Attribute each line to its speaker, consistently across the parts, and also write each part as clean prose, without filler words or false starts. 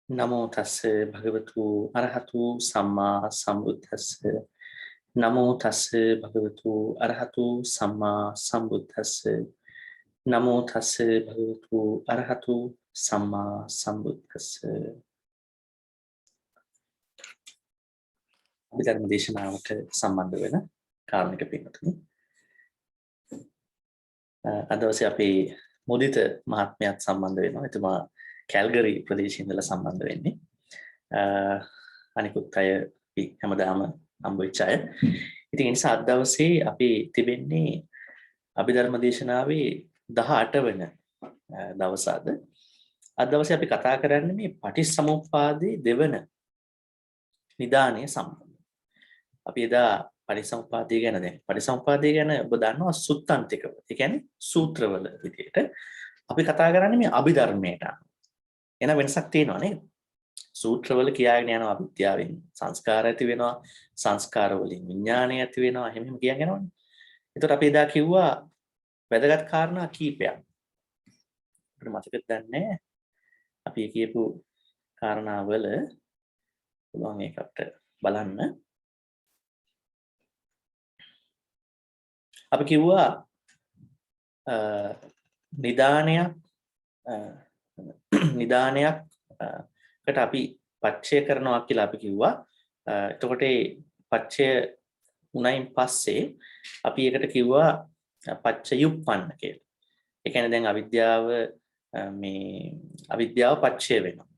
Speaker 1: නමෝ තස්ස භගවතු අරහතු සම්මා සම්බුද්දස්ස නමෝ තස්ස භගවතු අරහතු සම්මා සම්බුද්දස්ස නමෝ තස්ස භගවතු අරහතු සම්මා සම්බුද්දස්ස ධර්ම දේශනාවට සම්බන්ධ වෙන කාරණික පිටුතුනි අද දවසේ අපි මුදිත මහත්මයාත් සම්බන්ධ වෙනවා. එතුමා කැල්ගරි ප්‍රදේශයේ ඉඳලා සම්බන්ධ වෙන්නේ. අනිකුත් අය හැමදාම හම්බෙච්ච අය. ඉතින් ඒ නිසා අද දවසේ අපි තිබෙන්නේ අභිධර්ම දේශනාවේ 18 වෙනි දවස අද. අද දවසේ අපි කතා කරන්නේ මේ පටිච්චසමුප්පාදයේ දෙවන නිදානය සම්බන්ධව. අපි එදා පටිච්චසමුප්පාදය ගැන පටිච්චසමුප්පාදය ගැන ඔබ දන්නවා සුත්තන්තිකව. ඒ කියන්නේ සූත්‍රවල විදිහට අපි කතා කරන්නේ මේ අභිධර්මයට. එන වෙනසක් තියෙනවා නේද? සූත්‍රවල කියාගෙන යනවා අවිද්‍යාවෙන් සංස්කාර ඇති වෙනවා, සංස්කාර වලින් විඥානය ඇති වෙනවා, එහෙම කියන් යනවනේ. ඒතකොට අපි එදා කිව්වා වැදගත් කාරණා කීපයක්. අපිට මතකද නැහැ. අපි කියපු කාරණාවල පුළුවන් ඒකට බලන්න. අපි කිව්වා නිදානයකට අපි පච්චය කරනවා කියලා අපි කිව්වා. එතකොට ඒ පච්චය උනයින් පස්සේ අපි ඒකට කිව්වා පච්චයුප්පන්න කියලා. ඒ කියන්නේ දැන් අවිද්‍යාව පච්චය වෙනවා.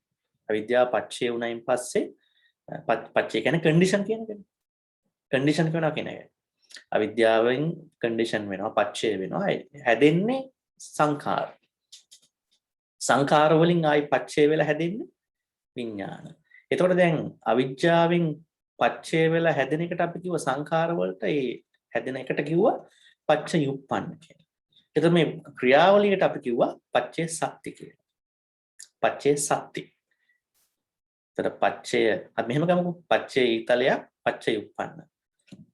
Speaker 1: අවිද්‍යාව පච්චය උනයින් පස්සේ පච්චය කියන්නේ කන්ඩිෂන් කියන එක. කන්ඩිෂන් කරනවා කියන එක. අවිද්‍යාවෙන් කන්ඩිෂන් වෙනවා, පච්චය වෙනවා. හැදෙන්නේ සංඛාර. සංඛාර වලින් ආයි පච්චය වෙලා හැදෙන්නේ විඥාන. එතකොට දැන් අවිද්‍යාවෙන් පච්චය වෙලා හැදෙන එකට අපි කිව්ව සංඛාර වලට ඒ හැදෙන එකට කිව්වා පච්චයුප්පන්න කියලා. එතකොට මේ ක්‍රියාවලියට අපි කිව්වා පච්චේ සත්‍ය කියලා. පච්චේ සත්‍ය. එතකොට පච්චය අපි මෙහෙම ගමුකෝ. පච්චේ ඊතලයක් පච්චයුප්පන්න.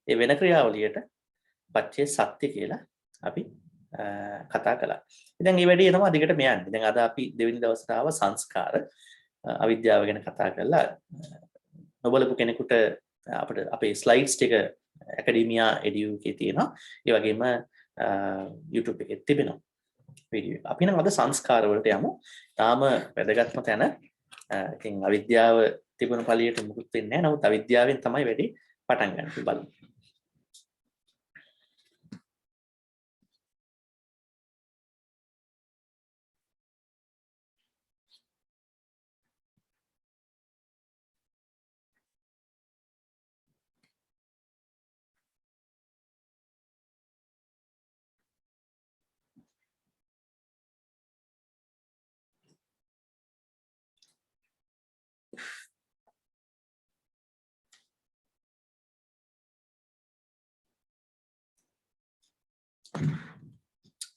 Speaker 1: ඒ වෙන ක්‍රියාවලියට පච්චේ සත්‍ය කියලා අපි කතා කළා. ඉතින් මේ වැඩේ තමයි දිගටම යන්නේ. දැන් අද අපි දෙවෙනි දවසට ආව සංස්කාර අවිද්‍යාව ගැන කතා කරලා නොබලපු කෙනෙකුට අපිට අපේ ස්ලයිඩ්ස් ටික ඇකඩෙමියා එඩියු එකේ තියෙනවා. ඒ වගේම YouTube එකේ තිබෙනවා වීඩියෝ. අපි නම් අද සංස්කාර වලට යමු. තාම වැදගත්ම තැන ඉතින් අවිද්‍යාව තිබුණු පළියට මුකුත් වෙන්නේ නැහැ. නමුත් අවිද්‍යාවෙන් තමයි වැඩි පටන් ගන්න බලමු.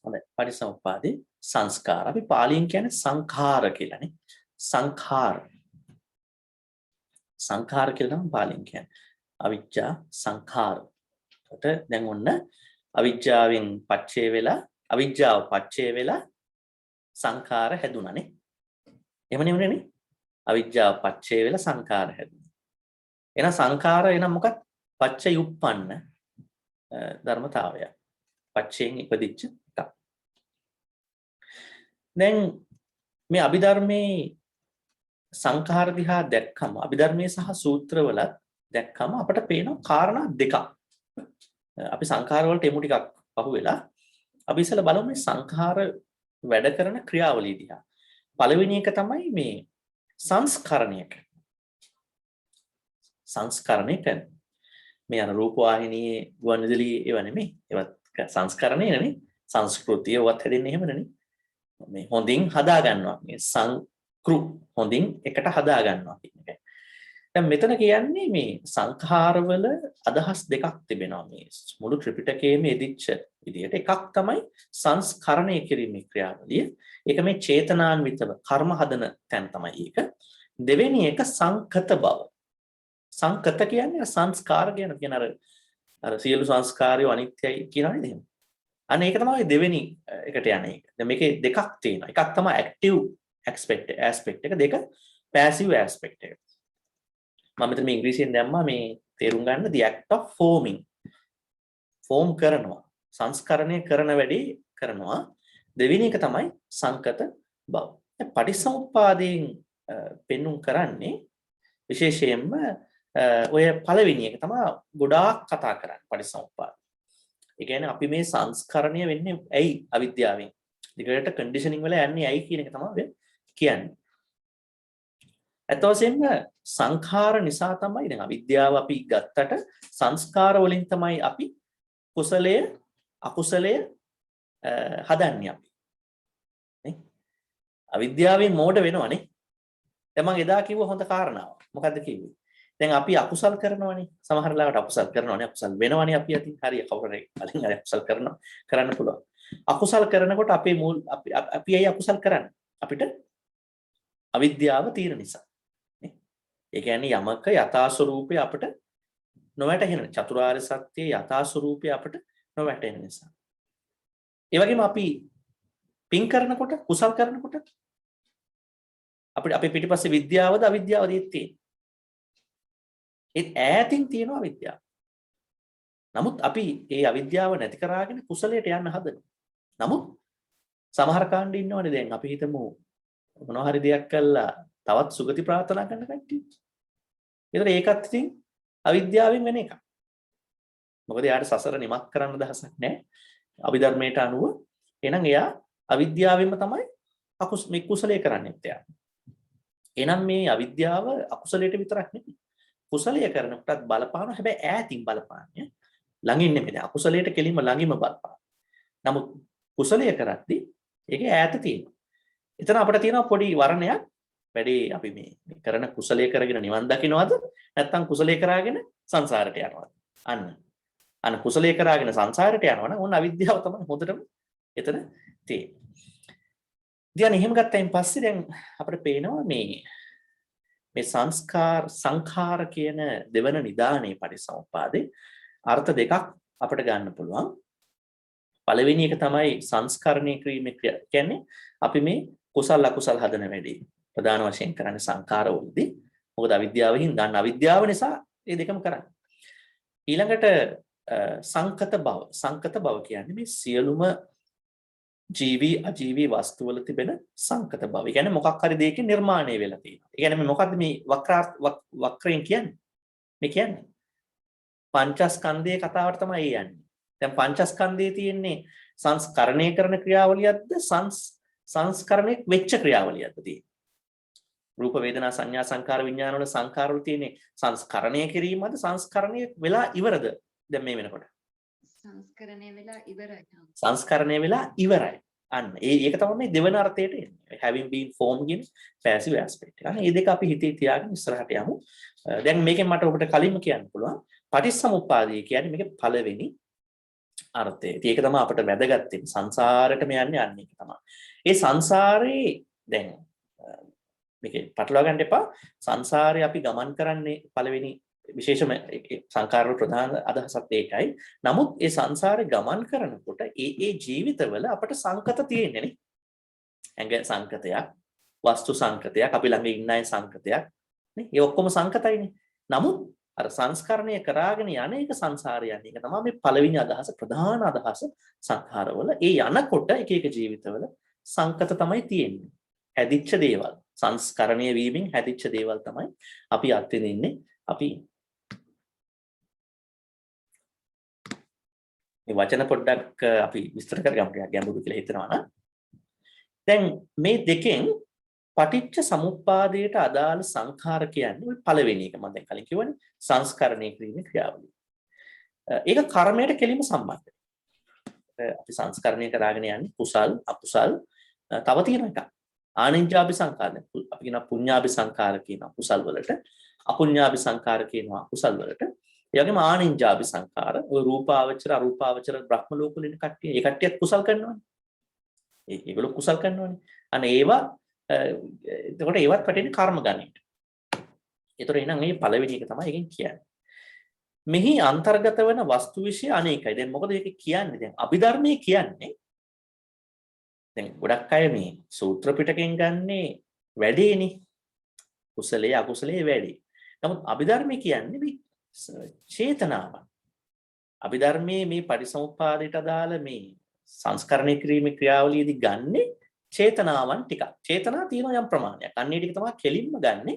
Speaker 1: හොඳයි. පටිච්චසමුප්පාදේ සංස්කාර. අපි පාලියෙන් කියන්නේ සංඛාර කියලානේ. සංඛාර. සංඛාර කියලා නම් පාලියෙන් කියන්නේ. අවිජ්ජා සංඛාර. එතකොට දැන් ඔන්න අවිජ්ජාවෙන් පච්චය වෙලා අවිජ්ජාව පච්චය වෙලා සංඛාර හැදුණානේ. එහෙම නෙවෙයිනේ. අවිජ්ජාව පච්චය වෙලා සංඛාර හැදුණා. එහෙනම් සංඛාර එනම් මොකක්ද? පච්චයුප්පන්න ධර්මතාවය. පච්චයෙන් ඉපදිච්ච එකක්. දැන් මේ අභිධර්මයේ සංඛාර දිහා දැක්කම අභිධර්මයේ සහ සූත්‍රවල දැක්කම අපට පේන කාරණා දෙකක්. අපි සංඛාර වලට එමු ටිකක් පහුවෙලා අපි ඉස්සෙල්ලා බලමු මේ සංඛාර වැඩ කරන ක්‍රියාවලිය දිහා. පළවෙනි එක තමයි මේ සංස්කරණය. සංස්කරණය කියන්නේ මේ අර රූප வாහිනියේ ගුවන්විදුලි ඒවා නෙමෙයි. ඒවත් සංස්කරණය නෙමෙයි. සංස්කෘතිය වත් හැදෙන්නේ එහෙම නෙමෙයි. මේ හොඳින් හදා ගන්නවා. මේ හොඳින් එකට හදා ගන්නවා කියන එක. දැන් මෙතන කියන්නේ මේ සංඛාරවල අදහස් දෙකක් තිබෙනවා මේ මුළු ත්‍රිපිටකයේම එදිච්ච විදිහට. එකක් තමයි සංස්කරණය කිරීමේ ක්‍රියාවලිය. ඒක මේ චේතනාන්විතව කර්ම හදන තැන තමයි ඒක. දෙවෙනි එක සංකත බව. සංකත කියන්නේ සංස්කාර කියන අර සියලු සංස්කාරය අනිත්‍යයි කියනවා නේද? අන්න ඒක තමයි දෙවෙනි එකට යන්නේ. දැන් මේකේ දෙකක් තියෙනවා. එකක් තමයි ඇක්ටිව් ඇස්පෙක්ට් එක. දෙක passive aspect එක. මම මෙතන මේ ඉංග්‍රීසියෙන් දැම්මා මේ තේරුම් ගන්න the act of forming. form කරනවා. සංස්කරණය කරන වැඩේ කරනවා. දෙවෙනි එක තමයි සංකත බව. පටිච්චසමුප්පාදයෙන් පෙන්눔 කරන්නේ විශේෂයෙන්ම ඔය පළවෙනි එක තමයි ගොඩාක් කතා කරන්නේ පටිච්චසමුප්පාද. ඒ කියන්නේ අපි මේ සංස්කරණය වෙන්නේ ඇයි අවිද්‍යාවෙන්. දිගට කන්ඩිෂනින් වල යන්නේ ඇයි කියන එක තමයි කියන්නේ. අත වශයෙන්ම සංඛාර නිසා තමයි දැන් අවිද්‍යාව අපි ගත්තට සංස්කාර වලින් තමයි අපි කුසලය අකුසලය හදන්නේ අපි. නේ? අවිද්‍යාවෙන් මෝඩ වෙනවනේ. දැන් මම එදා කිව්ව හොඳ කාරණාවක්. මොකද්ද කිව්වේ? දැන් අපි අකුසල් කරනවනේ. සමහර ලාවට අකුසල් කරනවනේ. අකුසල් වෙනවනේ අපි අතින්. හරිය කවුරුරේ කලින් හරි අකුසල් කරන්න පුළුවන්. අකුසල් කරනකොට අපේ අපි ඇයි අකුසල් කරන්නේ? අපිට අවිද්‍යාව තියෙන නිසා. නේ? ඒ කියන්නේ යමක යථා ස්වરૂපය අපිට නොවැටහෙන චතුරාර්ය සත්‍යයේ යථා ස්වરૂපය අපිට නොවැටහෙන නිසා. ඒ වගේම අපි පින් කරනකොට කුසල් කරනකොට අපිට අපේ පිටිපස්සේ විද්‍යාවද අවිද්‍යාවද තියෙන්නේ. ඒ ඈතින් තියෙන අවිද්‍යාව. නමුත් අපි ඒ අවිද්‍යාව නැති කරාගෙන කුසලයට යන්න හදනවා. නමුත් සමහර කාණ්ඩ ඉන්නවනේ දැන් අපි හිතමු මොනවා හරි දෙයක් කළා තවත් සුගති ප්‍රාර්ථනා කරන කට්ටිය. ඒතර ඒකත් ඉතින් අවිද්‍යාවෙන් වෙන එකක්. මොකද එයාට සසර නිමක් කරන්න දහසක් නැහැ. අභිධර්මයට අනුව එහෙනම් එයා අවිද්‍යාවෙන්ම තමයි මේ කුසලයේ කරන්නේ එයා. එහෙනම් මේ අවිද්‍යාව අකුසලයට විතරක් නෙමෙයි. කුසලයේ කරනකොටත් බලපාන හැබැයි ඈතින් බලපාන්නේ. ළඟින් නෙමෙයි. අකුසලයට කෙලින්ම ළඟින්ම බලපාන. නමුත් කුසලයේ කරද්දී ඒකේ ඈත තියෙනවා. එතන අපිට තියෙනවා පොඩි වර්ණයක්. වැඩි අපි මේ කරන කුසලයේ කරගෙන නිවන් දකින්නවද? නැත්නම් කුසලයේ කරාගෙන සංසාරයට යනවද? අන්න කුසලයේ කරාගෙන සංසාරයට යනවා නම් ඕන අවිද්‍යාව තමයි හොඳටම එතන තියෙන්නේ. දැන් එහෙම ගත්තයින් පස්සේ දැන් අපිට පේනවා මේ සංඛාර කියන දෙවන නිදානේ පරිසම්පාදේ අර්ථ දෙකක් අපිට ගන්න පුළුවන්. පළවෙනි එක තමයි සංස්කරණය කිරීමේ ක්‍රියාව. කියන්නේ අපි මේ කුසල අකුසල හදන වැඩේ ප්‍රධාන වශයෙන් කරන්නේ සංඛාරවලදී. මොකද අවිද්‍යාවෙන් ගන්න අවිද්‍යාව නිසා මේ දෙකම කරන්නේ. ඊළඟට සංකත බව කියන්නේ මේ සියලුම ජීවි අජීවි වස්තු වල තිබෙන සංකත බව. ඒ කියන්නේ මොකක් හරි දෙයකින් නිර්මාණය වෙලා තියෙනවා. ඒ කියන්නේ මේ මොකද්ද මේ වක්‍රයෙන් කියන්නේ? මේ කියන්නේ පංචස්කන්ධයේ කතාවට තමයි යන්නේ. දැන් පංචස්කන්ධයේ තියෙන්නේ සංස්කරණය කරන ක්‍රියාවලියක්ද සංස්කරණය වෙච්ච ක්‍රියාවලියක්ද තියෙන්නේ. රූප වේදනා සංඥා සංකාර විඥාන වල සංකාර වල තියෙන්නේ සංස්කරණය කිරීමද සංස්කරණය වෙලා ඉවරද? දැන් මේ වෙනකොට
Speaker 2: සංස්කරණය වෙලා ඉවරයි.
Speaker 1: සංස්කරණය වෙලා ඉවරයි. අන්න ඒක තමයි මේ දෙවන අර්ථයට එන්නේ. having been formed කියන passive aspect. අන්න මේ දෙක අපි හිතේ තියාගෙන ඉස්සරහට යමු. දැන් මේකෙන් මට ඔබට කලින්ම කියන්න පුළුවන් පටිච්චසමුප්පාදය කියන්නේ මේකේ පළවෙනි අර්ථය. ඒක තමයි අපිට වැදගත් වෙන්නේ. සංසාරෙටම යන්නේ අන්න ඒක තමයි. ඒ සංසාරේ දැන් මේකේ පටලවා ගන්න එපා. සංසාරේ අපි ගමන් කරන්නේ පළවෙනි විශේෂම සංකාර ප්‍රධාන අදහසක් ඒකයි. නමුත් ඒ සංසාරේ ගමන් කරනකොට ඒ ජීවිතවල අපට සංකත තියෙන්නේ නේ. ඇඟ සංකතයක්, වස්තු සංකතයක්, අපි ළඟ ඉන්න අය සංකතයක් නේ. ඒ ඔක්කොම සංකතයිනේ. නමුත් අර සංස්කරණය කරාගෙන යන එක සංසාරය යන එක තමයි මේ පළවෙනි අදහස ප්‍රධාන අදහස සංඛාරවල. ඒ යනකොට එක එක ජීවිතවල සංකත තමයි තියෙන්නේ. හැදිච්ච දේවල්. සංස්කරණය වීමෙන් හැදිච්ච දේවල් තමයි අපි අත්විඳින්නේ. අපි මේ වචන පොඩ්ඩක් අපි විස්තර කරගමු ටිකක් ගැඹුරු කියලා හිතනවා නම් දැන් මේ දෙකෙන් පටිච්ච සමුප්පාදයට අදාළ සංඛාර කියන්නේ ওই පළවෙනි එක මම දැන් කලින් කිව්වනේ සංස්කරණය කිරීමේ ක්‍රියාවලිය. ඒක කර්මයට කෙලින්ම සම්බන්ධයි. අපි සංස්කරණය කරාගෙන යන්නේ කුසල් අකුසල් තව තියෙන එකක්. ආනිඤ්ඤාභි සංඛාර. අපි කියන පුඤ්ඤාභි සංඛාර කියන කුසල් වලට අපුඤ්ඤාභි සංඛාර කියනවා කුසල් වලට. ඒ වගේම ආනිඤ්ඤාභි සංඛාර ඔය රූපාවචර අරූපාවචර බ්‍රහ්ම ලෝක වලින් කට්ටිය ඒ කට්ටියත් කුසල් කරනවානේ. ඒගොල්ලෝ කුසල් කරනවානේ. අනේ ඒවා එතකොට ඒවත් පැටෙන්නේ කර්ම ගණයට. ඒතර එහෙනම් මේ පළවෙනි එක තමයි එකෙන් කියන්නේ. මෙහි අන්තර්ගත වෙන වස්තු විශ්ය අනේකයි. දැන් මොකද මේක කියන්නේ? දැන් අභිධර්මයේ කියන්නේ දැන් ගොඩක් අය මේ සූත්‍ර පිටකෙන් ගන්නේ වැඩේනේ. කුසලයේ අකුසලයේ වැඩි. නමුත් අභිධර්මයේ කියන්නේ මේ චේතනාව. අභිධර්මයේ මේ පරිසමුප්පාදයට අදාළ මේ සංස්කරණය කිරීමේ ක්‍රියාවලියේදී ගන්නේ චේතනාවන් ටිකක්. චේතනා තියෙන යම් ප්‍රමාණයක්. අන්නේ ටික තමයි කෙලින්ම ගන්නෙ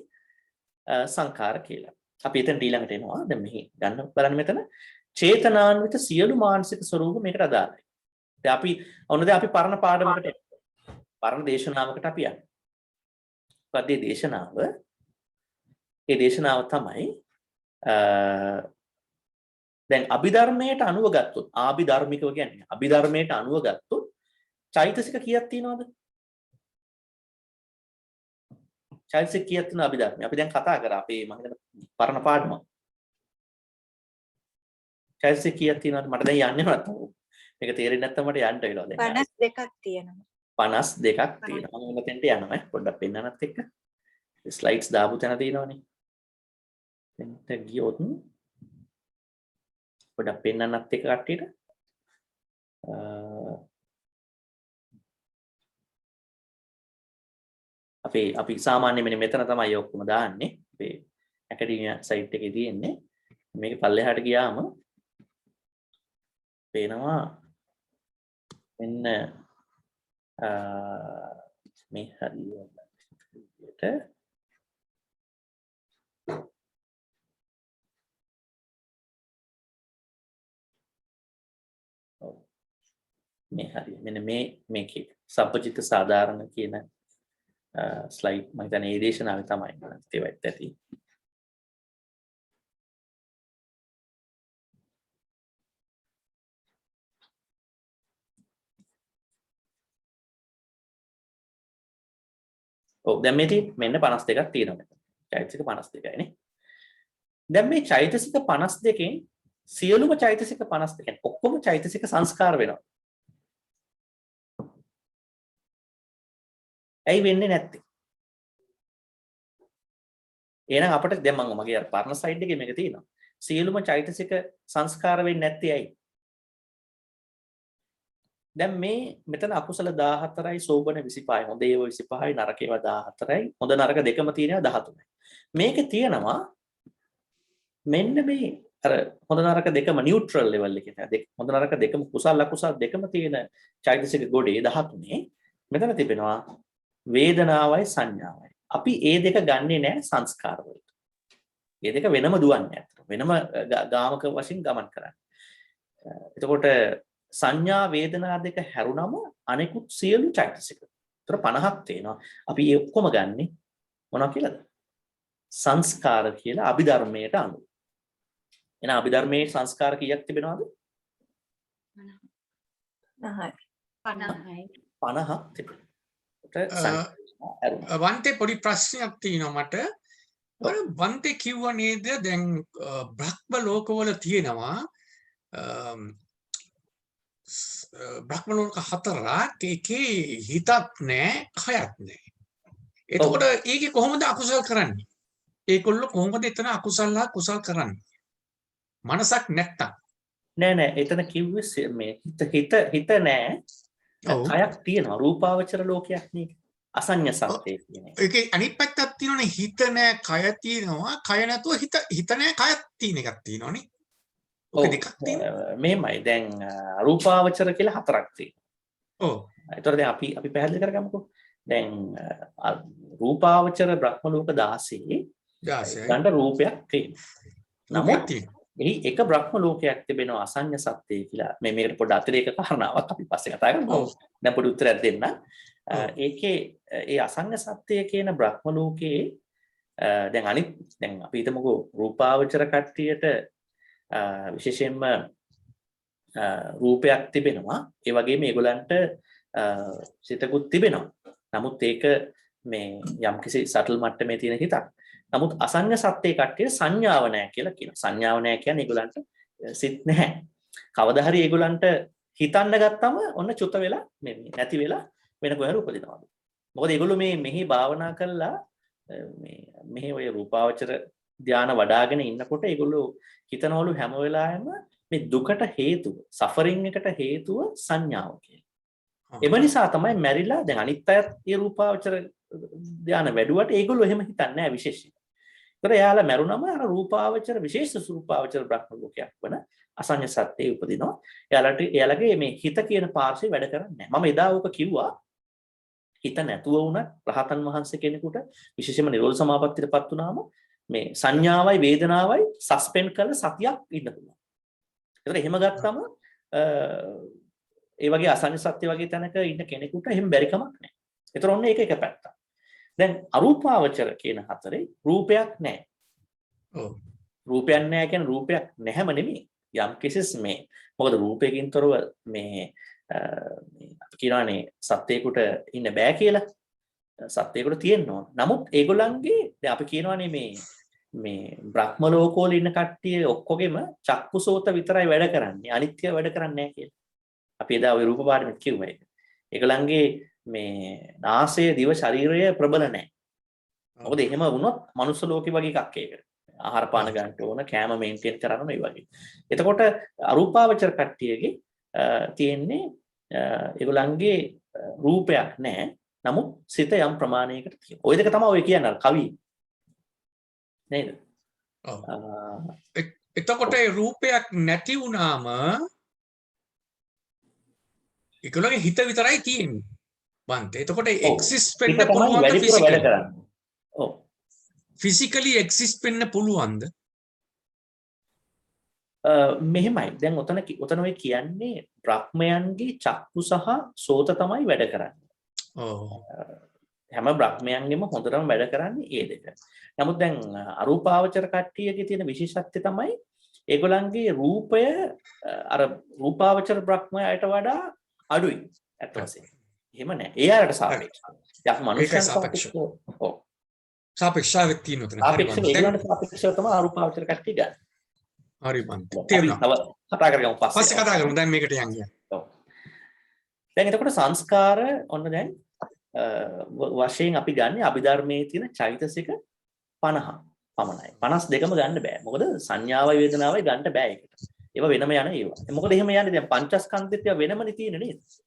Speaker 1: සංඛාර කියලා. අපි එතනට ඊළඟට එනවා. දැන් මෙහි ගන්න බලන්න මෙතන චේතනාන්විත සියලු මානසික ස්වરૂප මේකට අදාළයි. දැන් අපි අපි පරණ පාඩමකට පරණ දේශනාවකට අපි යන්නේ. පදේ දේශනාව ඒ දේශනාව තමයි දැන් අභිධර්මයට අනුව ගත්තොත් ආභිධර්මිකව කියන්නේ අභිධර්මයට අනුව ගත්තොත් චෛතසික කීයක් තියෙනවද? චෛතසික කීයක් තියෙනවද අභිධර්මයේ? අපි දැන් කතා කරා අපේ මම හිතන පරණ පාඩම. චෛතසික කීයක් තියෙනවද? මට දැන් යන්නේ නැත්තම් මේක තේරෙන්නේ නැත්තම් මට යන්න වෙනවා දැන්.
Speaker 3: 52ක් තියෙනවා.
Speaker 1: 52ක් තියෙනවා. මම මෙතෙන්ට යනවා පොඩ්ඩක් පෙන්නන්නත් එක්ක. ස්ලයිඩ්ස් දාපු තැන තියෙනවනේ. එතන ගියොත් පොඩ්ඩක් පෙන්නන්නත් එක්ක කට්ටියට. අපි සාමාන්‍ය මෙතන තමයි ඔක්කොම දාන්නේ. අපේ ඇකඩමියා සයිට් එකේ තියෙන්නේ. මේක පල්ලෙහාට ගියාම පේනවා මෙන්න මේ හරියට මේ හරිය මෙන්න මේකේ සබ්බචිත්ත සාධාරණ කියන ස්ලයිඩ් මම හිතන්නේ ඒ දේශනාවේ තමයි ඒවත් ඇති. දැන් මේටි මෙන්න 52ක් තියෙනවා. චෛතසික 52යි නේ. දැන් මේ චෛතසික 52කින් සියලුම චෛතසික 52 කියන්නේ ඔක්කොම චෛතසික සංස්කාර වෙනවා. ඇයි වෙන්නේ නැත්තේ? එහෙනම් අපිට දැන් මගේ අර පරණ සයිඩ් එකේ මේක තියෙනවා. සියලුම චෛතසික සංස්කාර වෙන්නේ නැත්තේ ඇයි? දැන් මෙතන අකුසල 14යි සෝබන 25යි හොඳ ඒවා 25යි නරක ඒවා 14යි හොඳ නරක දෙකම තියෙනවා 13යි. මේකේ තියෙනවා මෙන්න මේ අර හොඳ නරක දෙකම නියුට්‍රල් ලෙවල් එකේ තියෙනවා. හොඳ නරක දෙකම කුසල අකුසල දෙකම තියෙන චෛතසික ගොඩේ 13 මෙතන තිබෙනවා වේදනාවයි සංඥාවයි. අපි ඒ දෙක ගන්නෙ නෑ සංස්කාර වලට. මේ දෙක වෙනම දුවන්නේ අතට. වෙනම ගාමක වශයෙන් ගමන් කරන්නේ. එතකොට සංඥා වේදනා දෙක හැරුණම අනෙකුත් සියලු චෛතසික. ඒතර 50ක් තියෙනවා. අපි ඒ ඔක්කොම ගන්නෙ මොනවා කියලාද? සංස්කාර කියලා අභිධර්මයට අනුව. එහෙනම් අභිධර්මයේ සංස්කාර කීයක් තිබෙනවද? 50ක් තිබෙනවා.
Speaker 4: වන්තේ පොඩි ප්‍රශ්නයක් තියෙනවා මට. වන්තේ කිව්ව නේද දැන් බ්‍රහ්ම ලෝකවල තියෙනවා බ්‍රහ්ම ලෝක 4ක් එකේ හිතක් නැහැ කයක් නැහැ. එතකොට ඒකේ කොහොමද අකුසල් කරන්නේ? ඒගොල්ලෝ කොහොමද එතන අකුසල් හා කුසල් කරන්නේ? මනසක් නැත්තම්.
Speaker 1: නෑ එතන කිව්වේ මේ හිත නෑ. කයක් තියෙනවා රූපාවචර ලෝකයක් නේ. අසඤ්ඤ සත්‍යය කියන්නේ.
Speaker 4: ඒකේ අනිත් පැත්තක් තියෙනවනේ හිත නෑ කය තියෙනවා. කය නැතුව හිත නෑ කයක් තියෙන එකක් තියෙනවනේ. ඔක දෙකක් තියෙනවා.
Speaker 1: මෙහෙමයි දැන් රූපාවචර කියලා 4ක් තියෙනවා.
Speaker 4: ඔව්.
Speaker 1: ඒතකොට දැන් අපි පැහැදිලි කරගමුකෝ. දැන් රූපාවචර බ්‍රහ්ම ලෝක 16 ගන්න රූපයක් තියෙනවා. නමුත් එහි එක බ්‍රහ්ම ලෝකයක් තිබෙනවා අසඤ්ඤ සත්‍යය කියලා. මේකට පොඩ්ඩක් අතිරේක කාරණාවක් අපි පස්සේ කතා කරමු. දැන් පොඩි උත්තරයක් දෙන්න. ඒකේ ඒ අසඤ්ඤ සත්‍යය කියන බ්‍රහ්ම ලෝකයේ දැන් අපි හිතමුකෝ රූපාවචර කට්ටියට විශේෂයෙන්ම රූපයක් තිබෙනවා. ඒ වගේම මේගොල්ලන්ට සිතකුත් තිබෙනවා. නමුත් ඒක මේ යම්කිසි සටල් මට්ටමේ තියෙන හිතක්. නමුත් අසඤ්ඤ සත්‍යයේ කට්ටියට සංඥාව නැහැ කියලා කියනවා. සංඥාව නැහැ කියන්නේ ඒගොල්ලන්ට සිත් නැහැ. කවදා හරි ඒගොල්ලන්ට හිතන්න ගත්තම ඔන්න චුත වෙලා මේ නැති වෙලා වෙන කොහෙර උපදිනවා. මොකද ඒගොල්ලෝ මෙහි භාවනා කළා මෙහි ඔය රූපාවචර ධාන වඩාගෙන ඉන්නකොට ඒගොල්ලෝ හිතනවලු හැම වෙලාවෙම මේ දුකට හේතුව සෆරින් එකට හේතුව සංඥාව කියලා. එම නිසා තමයි මැරිලා දැන් අනිත් අයත් ඒ රූපාවචර ධාන වැඩුවට ඒගොල්ලෝ එහෙම හිතන්නේ නැහැ විශේෂයෙන්. ඒතර එයාලා මරුණම අර රූපාවචර විශේෂ රූපාවචර බ්‍රහ්ම ලෝකයක් වන අසඤ්ඤ සත්‍යයේ උපදිනවා. එයාලගේ මේ හිත කියන පාර්ශ්වය වැඩ කරන්නේ නැහැ. මම එදා ඔක කිව්වා හිත නැතුව වුණත් රහතන් වහන්සේ කෙනෙකුට විශේෂයෙන්ම නිරෝධ සමාපත්තියටපත් වුණාම මේ සංඥාවයි වේදනාවයි සස්පෙන්ඩ් කරලා සතියක් ඉන්න පුළුවන්. ඒතර එහෙම ගත්තම ඒ වගේ අසඤ්ඤ සත්‍ය වගේ තැනක ඉන්න කෙනෙකුට එහෙම බැරි කමක් නැහැ. ඒතර ඔන්න ඒක එක පැත්තක්. දැන් අරූපාවචර කියන හතරේ රූපයක් නැහැ.
Speaker 4: ඔව්.
Speaker 1: රූපයක් නැහැ කියන්නේ රූපයක් නැහැම නෙමෙයි. යම් කිසිස් මේ මොකද රූපයකින් තොරව මේ අපි කියනවානේ සත්‍යයකට ඉන්න බෑ කියලා. සත්‍යයකට තියෙනවා. නමුත් ඒගොල්ලන්ගේ දැන් අපි කියනවානේ මේ බ්‍රහ්ම ලෝකවල ඉන්න කට්ටිය ඔක්කොගෙම චක්කුසෝත විතරයි වැඩ කරන්නේ. අනිත්‍ය වැඩ කරන්නේ නැහැ කියලා. අපි එදා ওই රූප පාඩමෙත් කිව්වා ඒක. ඒගොල්ලන්ගේ මේ නාසය දිව ශරීරය ප්‍රබල නැහැ. මොකද එහෙම වුණොත් මනුස්ස ලෝකේ වගේ එකක් ඒක. ආහාර පාන ගන්න ඕන, කැම මේන්ටේන් කරන්න ඕන ඒ වගේ. එතකොට අරූපාවචර කට්ටියගේ තියෙන්නේ ඒගොල්ලන්ගේ රූපයක් නැහැ. නමුත් සිත යම් ප්‍රමාණයකට තියෙනවා. ওই දෙක තමයි ඔය කියන්නේ කවි. නේද?
Speaker 4: ඔව්. එතකොට රූපයක් නැති වුණාම ඒගොල්ලන්ගේ හිත විතරයි තියෙන්නේ. වන්ත. එතකොට එක්සිස්ට් වෙන්න පුළුවන්
Speaker 1: වැඩ කරන්නේ. ඔව්.
Speaker 4: ෆිසිකලි එක්සිස්ට් වෙන්න පුළුවන්ද?
Speaker 1: මෙහෙමයි. දැන් ඔතන ඔය කියන්නේ බ්‍රහ්මයන්ගේ චක්කු සහ සෝත තමයි වැඩ කරන්නේ.
Speaker 4: ඔව්.
Speaker 1: හැම බ්‍රහ්මයන්ගෙම හොඳටම වැඩ කරන්නේ ඒ දෙක. නමුත් දැන් අරූපාවචර කට්ටියගේ තියෙන විශේෂත්වය තමයි ඒගොල්ලන්ගේ රූපය අර රූපාවචර බ්‍රහ්මයට වඩා අඩුයි. ඇත්ත වශයෙන්ම. එහෙම නෑ. ඒ අයට සාපේක්ෂව. යක් මනුෂ්‍යයන් සාපේක්ෂව. ඔව්.
Speaker 4: සාපේක්ෂතාවයක් තියෙනවා එතන.
Speaker 1: සාපේක්ෂව ඒගොල්ලන්ට සාපේක්ෂව තමයි අරූපාවචර කට්ටිය ගන්න.
Speaker 4: හරි බං. තේරුණා.
Speaker 1: කතා කරගමු
Speaker 4: පස්සේ කතා කරමු. දැන් මේකට යන්න.
Speaker 1: ඔව්. දැන් එතකොට සංස්කාර ඔන්න දැන් වශයෙන් අපි ගන්න අභිධර්මයේ තියෙන චෛතසික 50 පමණයි. 52ම ගන්න බෑ. මොකද සංඥාවයි වේදනාවයි ගන්න බෑ ඒකට. ඒවා වෙනම යන ඒවා. මොකද එහෙම යන්නේ දැන් පංචස්කන්ධෙත් ඒවා වෙනමනේ තියෙන්නේ නේද?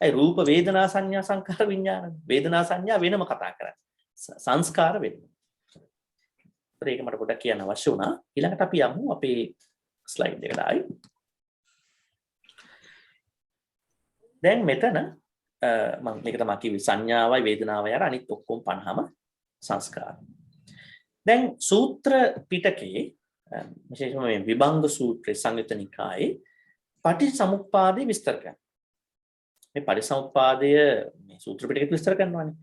Speaker 1: ඒ රූප වේදනා සංඥා සංකාර විඥාන. වේදනා සංඥා වෙනම කතා කරන්නේ. සංස්කාර වෙනම. ඒක මට පොඩ්ඩක් කියන්න අවශ්‍ය වුණා. ඊළඟට අපි යමු අපේ ස්ලයිඩ් එකට ආයි. දැන් මෙතන මම මේක තමයි කිව්වේ සංඥාවයි වේදනාවයි අර අනිත් ඔක්කොම 50ම සංස්කාර. දැන් සූත්‍ර පිටකයේ විශේෂයෙන්ම මේ විභංග සූත්‍රයේ සංයුත්ත නිකායේ පටිච්චසමුප්පාදේ විස්තර කරනවා. මේ පටිච්චසමුප්පාදය මේ සූත්‍ර පිටකෙත් විස්තර කරනවානේ.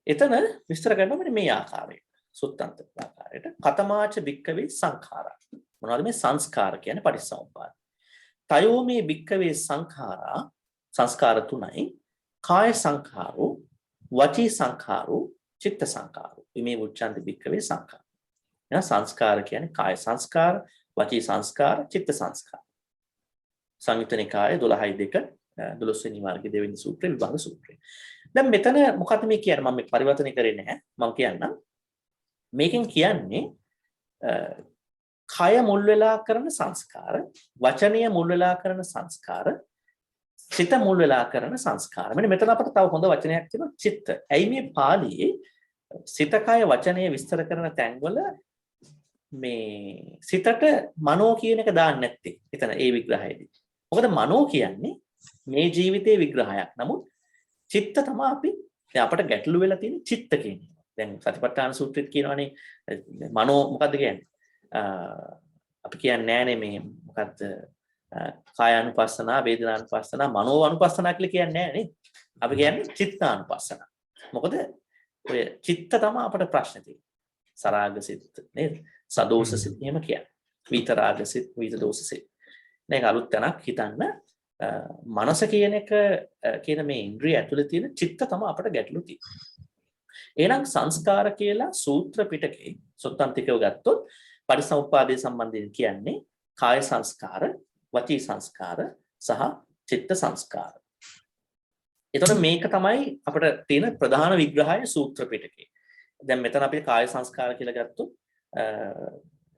Speaker 1: එතන විස්තර කරනවා මෙන්න මේ ආකාරයට. සුත්තන්ත ආකාරයට කතමාච භික්කවේ සංඛාරා. මොනවද මේ සංස්කාර කියන්නේ පටිච්චසමුප්පාද. තයෝ මේ භික්කවේ සංඛාරා සංස්කාර තුනයි. කාය සංඛාරෝ, වචී සංඛාරෝ, චිත්ත සංඛාරෝ. මේ උච්චන්ති භික්කවේ සංඛාර. එහෙනම් සංස්කාර කියන්නේ කාය සංස්කාර, වචී සංස්කාර, චිත්ත සංස්කාර. සංයුත්ත නිකායේ 12:2 12 වෙනි වර්ගයේ දෙවෙනි සූත්‍රය විභංග සූත්‍රය. දැන් මෙතන මොකද්ද මේ කියන්නේ? මම මේ පරිවර්තනය කරේ නැහැ. මම කියන්නම්. මේකෙන් කියන්නේ කය මුල් වෙලා කරන සංස්කාර, වචනය මුල් වෙලා කරන සංස්කාර, චිත්ත මුල් වෙලා කරන සංස්කාර. මෙන්න මෙතන අපිට තව හොඳ වචනයක් තියෙනවා චිත්ත. ඇයි මේ පාළියේ සිත කය වචනය විස්තර කරන තැන්වල මේ සිතට මනෝ කියන එක දාන්නේ නැත්තේ. එතන ඒ විග්‍රහයේදී. මොකද මනෝ කියන්නේ මේ ජීවිතයේ විග්‍රහයක්. නමුත් චිත්ත තමයි අපි දැන් අපට ගැටලු වෙලා තියෙන චිත්ත කියන්නේ. දැන් සතිපට්ඨාන සූත්‍රෙත් කියනවානේ මනෝ මොකද්ද කියන්නේ? අපි කියන්නේ නෑනේ මේ මොකද්ද කායානුපස්සනා, වේදනානුපස්සනා, මනෝඅනුපස්සනා කියලා කියන්නේ නෑ නේද? අපි කියන්නේ චිත්තානුපස්සනා. මොකද ඔය චිත්ත තමයි අපට ප්‍රශ්නේ තියෙන්නේ. සරාග සිත් නේද? සදෝෂ සිත් එහෙම කියන්නේ. විතරාග සිත්, විත දෝෂ සිත්. මේක අලුත් තැනක් හිතන්න. මනස කියන එක කියන මේ ඉන්ද්‍රිය ඇතුලේ තියෙන චිත්ත තමයි අපට ගැටලු තියෙන්නේ. එහෙනම් සංස්කාර කියලා සූත්‍ර පිටකේ සොත්තන්තිකව ගත්තොත් පරිසම්පාදයේ සම්බන්ධයෙන් කියන්නේ කාය සංස්කාර, වචී සංස්කාර සහ චිත්ත සංස්කාර. එතකොට මේක තමයි අපිට තියෙන ප්‍රධාන විග්‍රහය සූත්‍ර පිටකේ. දැන් මෙතන අපි කාය සංස්කාර කියලා ගත්තොත්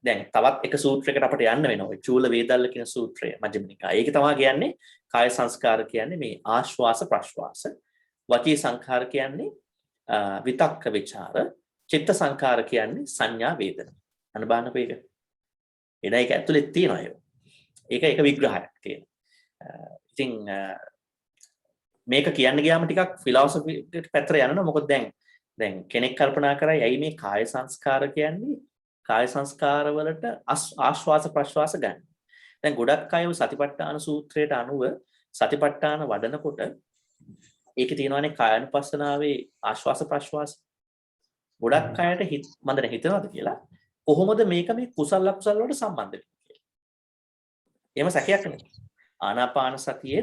Speaker 1: දැන් තවත් එක සූත්‍රයකට අපිට යන්න වෙනවා. ඒ චූල වේදල්ල කියන සූත්‍රය මජ්ක්‍ධිම නිකායේ. ඒක තමයි කියන්නේ කාය සංස්කාර කියන්නේ මේ ආශ්වාස ප්‍රශ්වාස. වචී සංඛාර කියන්නේ විතක්ක විචාර චිත්ත සංඛාර කියන්නේ සංඥා වේදනා. අන්න බලන්නකෝ ඒක. එදා ඒක ඇතුලේ තියෙනවා ඒක. ඒක විග්‍රහයක් තියෙනවා. ඉතින් මේක කියන්න ගියාම ටිකක් ෆිලොසොෆි පැත්තට යනවා. මොකද දැන් කෙනෙක් කල්පනා කරයි ඇයි මේ කාය සංස්කාර කියන්නේ කාය සංස්කාර වලට ආශ්වාස ප්‍රශ්වාස ගන්න. දැන් ගොඩක් අය සතිපට්ඨාන සූත්‍රයට අනුව සතිපට්ඨාන වඩනකොට ඒකේ තියෙනවානේ කායानुපස්සනාවේ ආශ්වාස ප්‍රශ්වාස. ගොඩක් අයට මම දැන් හිතනවාද කියලා කොහොමද මේක මේ කුසල අකුසල වලට සම්බන්ධ වෙන්නේ කියලා. එහෙම සැකයක් නෙමෙයි. ආනාපාන සතියේ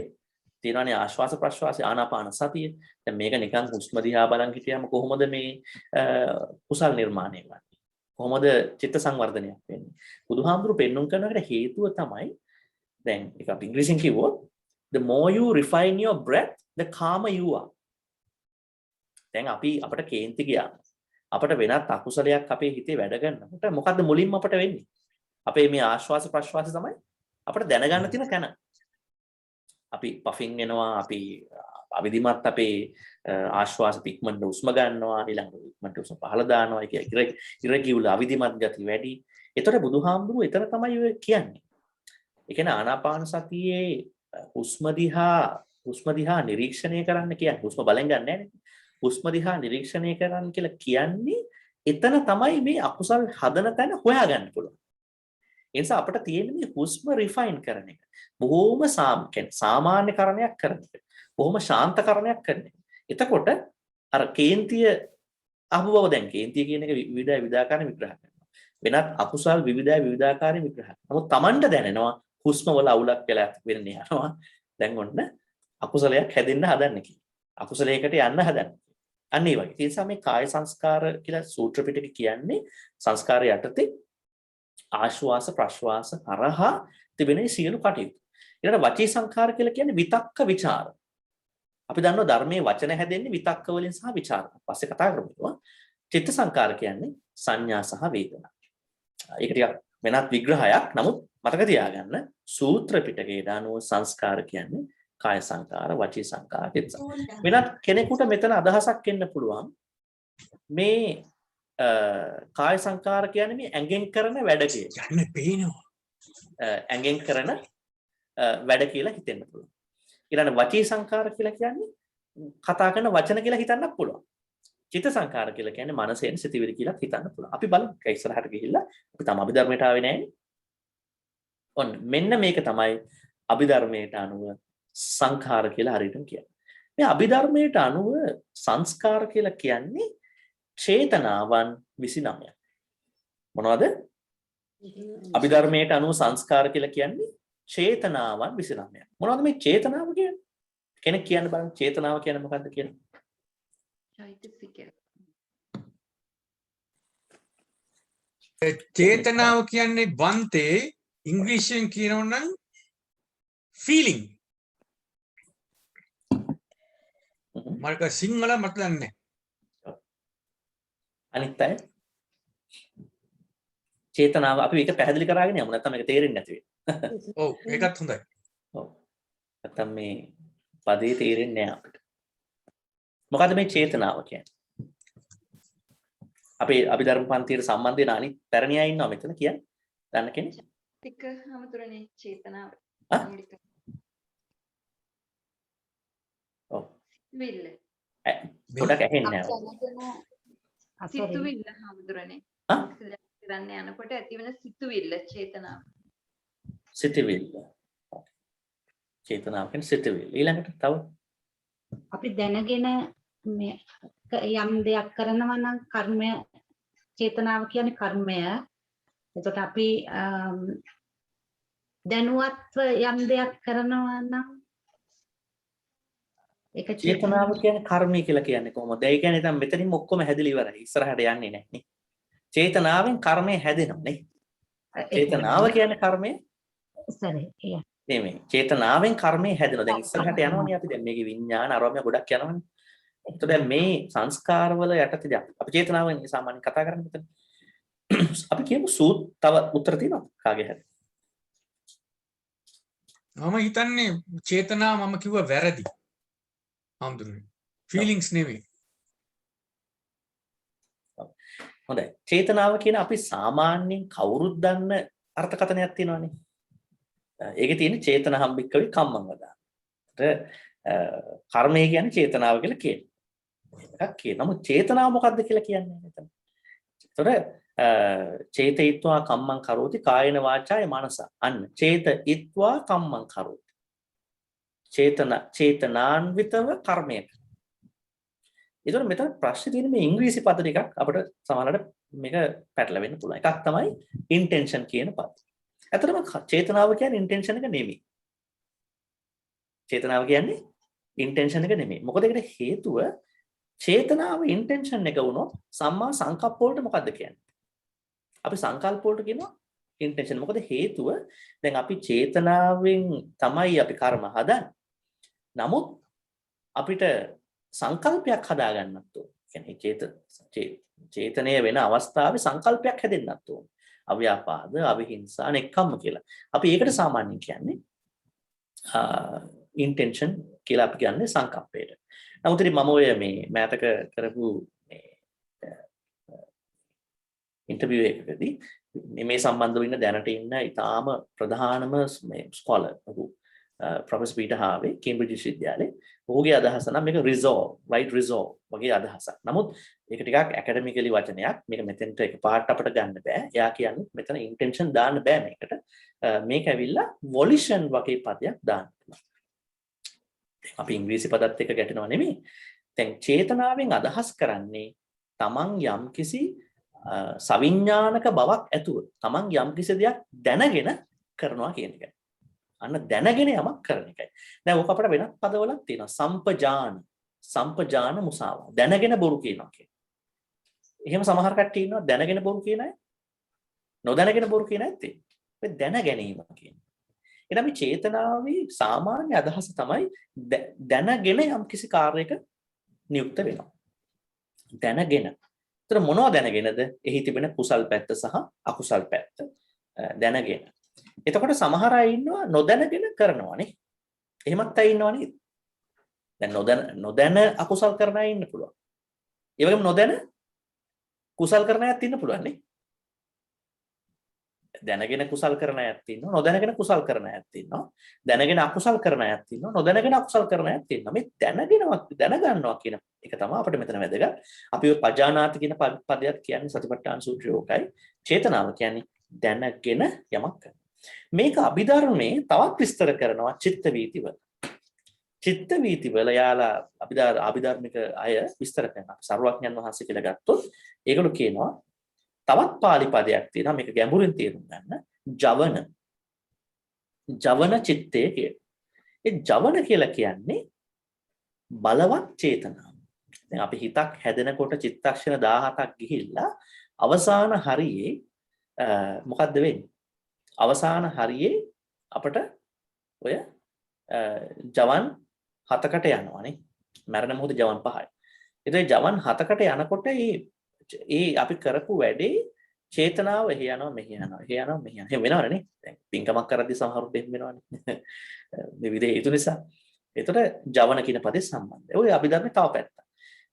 Speaker 1: තියෙනවානේ ආශ්වාස ප්‍රශ්වාසයේ ආනාපාන සතිය. දැන් මේක නිකන් හුස්ම දිහා බලන් හිටියාම කොහොමද මේ කුසල් නිර්මාණය වෙන්නේ? කොහොමද චිත්ත සංවර්ධනයක් වෙන්නේ? බුදුහාමුදුරු පෙන්눔 කරනකට හේතුව තමයි දැන් ඒක අපි ඉංග්‍රීසියෙන් කිව්වොත් the more you refine your breath the calmer you are. දැන් අපිට කේන්ති ගියා. අපිට වෙනත් අකුසලයක් අපේ හිතේ වැඩ ගන්නකොට මොකද්ද මුලින්ම අපිට වෙන්නේ? අපේ මේ ආශ්වාස ප්‍රශ්වාසය තමයි අපිට දැනගන්න තියෙන තැන. අපි පෆින් වෙනවා, අපි අවිධිමත් අපේ ආශ්වාස පික්මන්ට උස්ම ගන්නවා, ඊළඟ ඉක්මනට උස්ම පහළ දානවා. ඒක ඉරකියුල අවිධිමත් ගති වැඩි. ඒතර බුදුහාමුදුරුවෝ එතන තමයි ඔය කියන්නේ. ඒ කියන්නේ ආනාපාන සතියේ හුස්ම දිහා නිරීක්ෂණය කරන්න කියන්නේ. හුස්ම බලෙන් ගන්න නැහැ නේ. හුස්ම දිහා නිරීක්ෂණය කරන්න කියලා කියන්නේ එතන තමයි මේ අකුසල් හදන තැන හොයාගන්න පුළුවන්. ඒ නිසා අපිට තියෙන්නේ මේ හුස්ම රිෆයින් කරන එක. බොහොම සාමාන්‍ය කරණයක් කරන එක. බොහොම ශාන්ත කරණයක් කරන එක. එතකොට අර කේන්තිය අහු බව දැන් කේන්තිය කියන එක විවිධාකාරයෙන් විග්‍රහ කරනවා. වෙනත් අකුසල් විවිධාකාරයෙන් විග්‍රහ කරනවා. නමුත් Tamanට දැනෙනවා හුස්ම වල අවුලක් වෙලා වෙන්නේ යනවා. දැන් ඔන්න අකුසලයක් හැදෙන්න හදන්නේ කියලා. අකුසලයකට යන්න හදන්නේ. අන්න ඒ වගේ. ඒ නිසා මේ කාය සංස්කාර කියලා සූත්‍ර පිටකේ කියන්නේ සංස්කාර යටතේ ආශ්වාස ප්‍රශ්වාස හරහා තිබෙන සියලු කටයුතු. ඊළඟ වචී සංඛාර කියලා කියන්නේ විතක්ක ਵਿਚාර. අපි දන්නවා ධර්මයේ වචන හැදෙන්නේ විතක්ක වලින් සහ ਵਿਚාර. පස්සේ කතා කරමු. චිත්ත සංඛාර කියන්නේ සංඥා සහ වේදනා. ඒක ටිකක් වෙනත් විග්‍රහයක්. නමුත් මතක තියාගන්න සූත්‍ර පිටකේ දානෝ සංස්කාර කියන්නේ කාය සංකාර, වචී සංකාර, චිත්ත සංකාර. වෙනත් කෙනෙකුට මෙතන අදහසක් එන්න පුළුවන්. මේ කාය සංකාර කියන්නේ මේ ඇඟෙන් කරන වැඩ කියලා.
Speaker 4: යන්නේ පේනවා.
Speaker 1: ඇඟෙන් කරන වැඩ කියලා හිතෙන්න පුළුවන්. ඊළඟ වචී සංකාර කියලා කියන්නේ කතා කරන වචන කියලා හිතන්නත් පුළුවන්. චිත්ත සංකාර කියලා කියන්නේ මනසෙන් සිතිවිලි කියලා හිතන්න පුළුවන්. අපි බලමු ඉස්සරහට ගිහිල්ලා අපි තම අභිධර්මයට ආවේ නැහැ. ඔන්න මෙන්න මේක තමයි අභිධර්මයට අනුව සංඛාර කියලා හරියටම කියන්නේ. මේ අභිධර්මයට අනුව සංස්කාර කියලා කියන්නේ චේතනාවන් 29ක්. මොනවද? අභිධර්මයට අනුව සංස්කාර කියලා කියන්නේ චේතනාවන් 29ක්. මොනවද මේ චේතනාව කියන්නේ? කෙනෙක් කියන්න බලන්න චේතනාව කියන්නේ මොකද්ද කියලා?
Speaker 4: චේතනාව කියන්නේ වන්තේ ඉංග්‍රීසියෙන් කියනවා නම් feeling. මට සිංහල මට දන්නේ නැහැ.
Speaker 1: අනිත් අය චේතනාව අපි ඒක පැහැදිලි කරාගෙන යමු නැත්නම් මේක තේරෙන්නේ නැති වෙයි.
Speaker 4: ඔව් ඒකත් හොඳයි.
Speaker 1: ඔව්. නැත්නම් මේ පදේ තේරෙන්නේ නැහැ අපිට. මොකද්ද මේ චේතනාව කියන්නේ? අපේ අභිධර්ම පන්තියට සම්බන්ධ වෙන අනිත් පැරණි අය ඉන්නවා මෙතන කියන්නේ. දන්න කෙනෙක්?
Speaker 2: ටික හැමතුරනේ චේතනාව.
Speaker 1: ඔව්.
Speaker 2: විල්ල.
Speaker 1: පොඩක් ඇහෙන්නේ නැහැ.
Speaker 2: සිතුවිල්ල හැමතුරනේ. කරන්න යනකොට ඇතිවෙන සිතුවිල්ල චේතනාව.
Speaker 1: සිතුවිල්ල. චේතනාව කියන්නේ සිතුවිල්ල. ඊළඟට තව
Speaker 3: අපි දැනගෙන මේ යම් දෙයක් කරනවා නම් කර්මය චේතනාව කියන්නේ කර්මය. එතකොට අපි දැනුවත්ව යම් දෙයක් කරනවා නම් ඒක
Speaker 1: චේතනාව කියන්නේ කර්මය කියලා කියන්නේ කොහොමද? ඒ කියන්නේ දැන් මෙතනින් ඔක්කොම හැදිලා ඉවරයි. ඉස්සරහට යන්නේ නැහැ නේ. චේතනාවෙන් කර්මය හැදෙනවා නේ. චේතනාව කියන්නේ කර්මය.
Speaker 3: සරි.
Speaker 1: නෙමෙයි. චේතනාවෙන් කර්මය හැදෙනවා. දැන් ඉස්සරහට යනවනේ අපි දැන් මේකේ විඥාන අරවම ගොඩක් යනවනේ. එතකොට දැන් මේ සංස්කාරවල යටතේදී අපි චේතනාවෙන් සාමාන්‍යයෙන් කතා කරන්නේ මෙතන. අපි කියමු තව උත්තර තියෙනවා කාගේ හරි.
Speaker 4: මම හිතන්නේ චේතනාව මම කිව්ව වැරදි. හම්දුනේ. feelings නෙවෙයි.
Speaker 1: හොඳයි. චේතනාව කියන අපි සාමාන්‍යයෙන් කවුරුත් දන්න අර්ථකථනයක් තියෙනවානේ. ඒකේ තියෙන චේතනහම්බික්කවේ කම්මං වදා. කර්මය කියන්නේ චේතනාව කියලා කියනවා. එකක් කියනවා. නමුත් චේතනාව මොකක්ද කියලා කියන්නේ මෙතන. ඒතර චේතයිත්වා කම්මං කරෝති කායන වාචාය මනස. අන්න චේතයිත්වා කම්මං කරෝති. චේතනාන්විතව කර්මය. ඒතර මෙතන ප්‍රශ්නේ තියෙන්නේ මේ ඉංග්‍රීසි පද ටිකක් අපිට සමහරවිට මේක පැටලෙන්න පුළුවන්. එකක් තමයි intention කියන පද. ඇත්තටම චේතනාව කියන්නේ intention එක නෙමෙයි. චේතනාව කියන්නේ intention එක නෙමෙයි. මොකද ඒකට හේතුව චේතනාව intention එක වුණොත් සම්මා සංකප්ප වලට මොකද්ද කියන්නේ? අපි සංකල්ප වලට කියනවා intention. මොකද හේතුව දැන් අපි චේතනාවෙන් තමයි අපි කර්ම හදන්නේ. නමුත් අපිට සංකල්පයක් හදාගන්නත් ඕන. කියන්නේ චේතනය වෙන අවස්ථාවේ සංකල්පයක් හැදෙන්නත් ඕන. අව්‍යාපාද, අවිහිංසා, නෙක්ඛම්ම කියලා. අපි ඒකට සාමාන්‍යයෙන් කියන්නේ intention කියලා අපි කියන්නේ සංකප්පයට. නමුත් ඉතින් මම ඔය මේ මෑතක කරපු මේ ඉන්ටර්විව් එකකදී මේ සම්බන්ධව ඉන්න දැනට ඉන්න ඉතාම ප්‍රධානම මේ ස්කෝලර් ප්‍රොෆෙසර් පීටර් හාවේ කේම්බ්‍රිජ් විශ්වවිද්‍යාලයේ ඔහුගේ අදහස නම් මේක right resolve වගේ අදහසක්. නමුත් මේක ටිකක් ඇකඩමිකලි වචනයක්. මේක මෙතෙන්ට එකපාරට අපිට ගන්න බෑ. එයා කියන්නේ මෙතන intention දාන්න බෑ මේකට. මේක ඇවිල්ලා volition වගේ පදයක් දාන්න. අපි ඉංග්‍රීසි පදත් එක්ක ගැටෙනව නෙමෙයි. දැන් චේතනාවෙන් අදහස් කරන්නේ තමන් යම්කිසි සවිඥානික බවක් ඇතුව තමන් යම්කිසි දෙයක් දැනගෙන කරනවා කියන එකයි. අන්න දැනගෙන යමක් කරන එකයි. දැන් ඕක අපිට වෙනත් පදවලක් තියෙනවා. සම්පජාන මුසාවා. දැනගෙන බොරු කියනවා කියන්නේ. එහෙම සමහර කට්ටිය ඉන්නවා දැනගෙන බොරු කියන අය. නොදැනගෙන බොරු කියන අයත් තියෙනවා. ඒ දැන ගැනීම කියන්නේ. එනම් මේ චේතනාවේ සාමාන්‍ය අදහස තමයි දැනගෙන යම්කිසි කාර්යයක නියුක්ත වෙනවා. දැනගෙන. ඒතර මොනවද දැනගෙනද? එහි තිබෙන කුසල් පැත්ත සහ අකුසල් පැත්ත දැනගෙන. එතකොට සමහර අය ඉන්නවා නොදැනගෙන කරනවානේ. එහෙමත් අය ඉන්නවා නේද? දැන් නොදැන අකුසල් කරන අය ඉන්න පුළුවන්. ඒ වගේම නොදැන කුසල් කරන අයත් ඉන්න පුළුවන් නේ. දැනගෙන කුසල් කරන අයත් ඉන්නවා, නොදැනගෙන කුසල් කරන අයත් ඉන්නවා. දැනගෙන අකුසල් කරන අයත් ඉන්නවා, නොදැනගෙන අකුසල් කරන අයත් ඉන්නවා. මේ දැනගන්නවා කියන එක තමයි අපිට මෙතන වැදගත්. අපි ඔය පජානාති කියන පදයක් කියන්නේ සතිපට්ඨාන සූත්‍රයේ ඕකයි. චේතනාව කියන්නේ දැනගෙන යමක් කරනවා. මේක අභිධර්මයේ තවත් විස්තර කරනවා චිත්ත වීතිවල. චිත්ත වීතිවල යාලා අභිධර්මික අය විස්තර කරනවා. සරුවඥන් වහන්සේ කියලා ගත්තොත් ඒගොල්ලෝ කියනවා තවත් පාලි පදයක් තියෙනවා මේක ගැඹුරින් තේරුම් ගන්න. ජවන චිත්තය කියන. ඒ ජවන කියලා කියන්නේ බලවත් චේතනාව. දැන් අපි හිතක් හැදෙනකොට චිත්තක්ෂණ 17ක් ගිහිල්ලා අවසාන හරියේ මොකද්ද වෙන්නේ? අවසාන හරියේ අපිට ඔය ජවන් 7කට යනවානේ. මරණ මොහොත ජවන් 5යි. ඒතේ ජවන් 7කට යනකොට ඒ අපි කරපු වැඩේ චේතනාව එහි යනවා මෙහි යනවා. එහි යනවා මෙහි යනවා. එහෙම වෙනවනේ. දැන් පින්කමක් කරද්දී සමහරුත් එහෙම වෙනවනේ. විවිධ හේතු නිසා. ඒතර ජවන කියන පදේ සම්බන්ධය. ඔය අභිධර්මයේ තව පැත්තක්.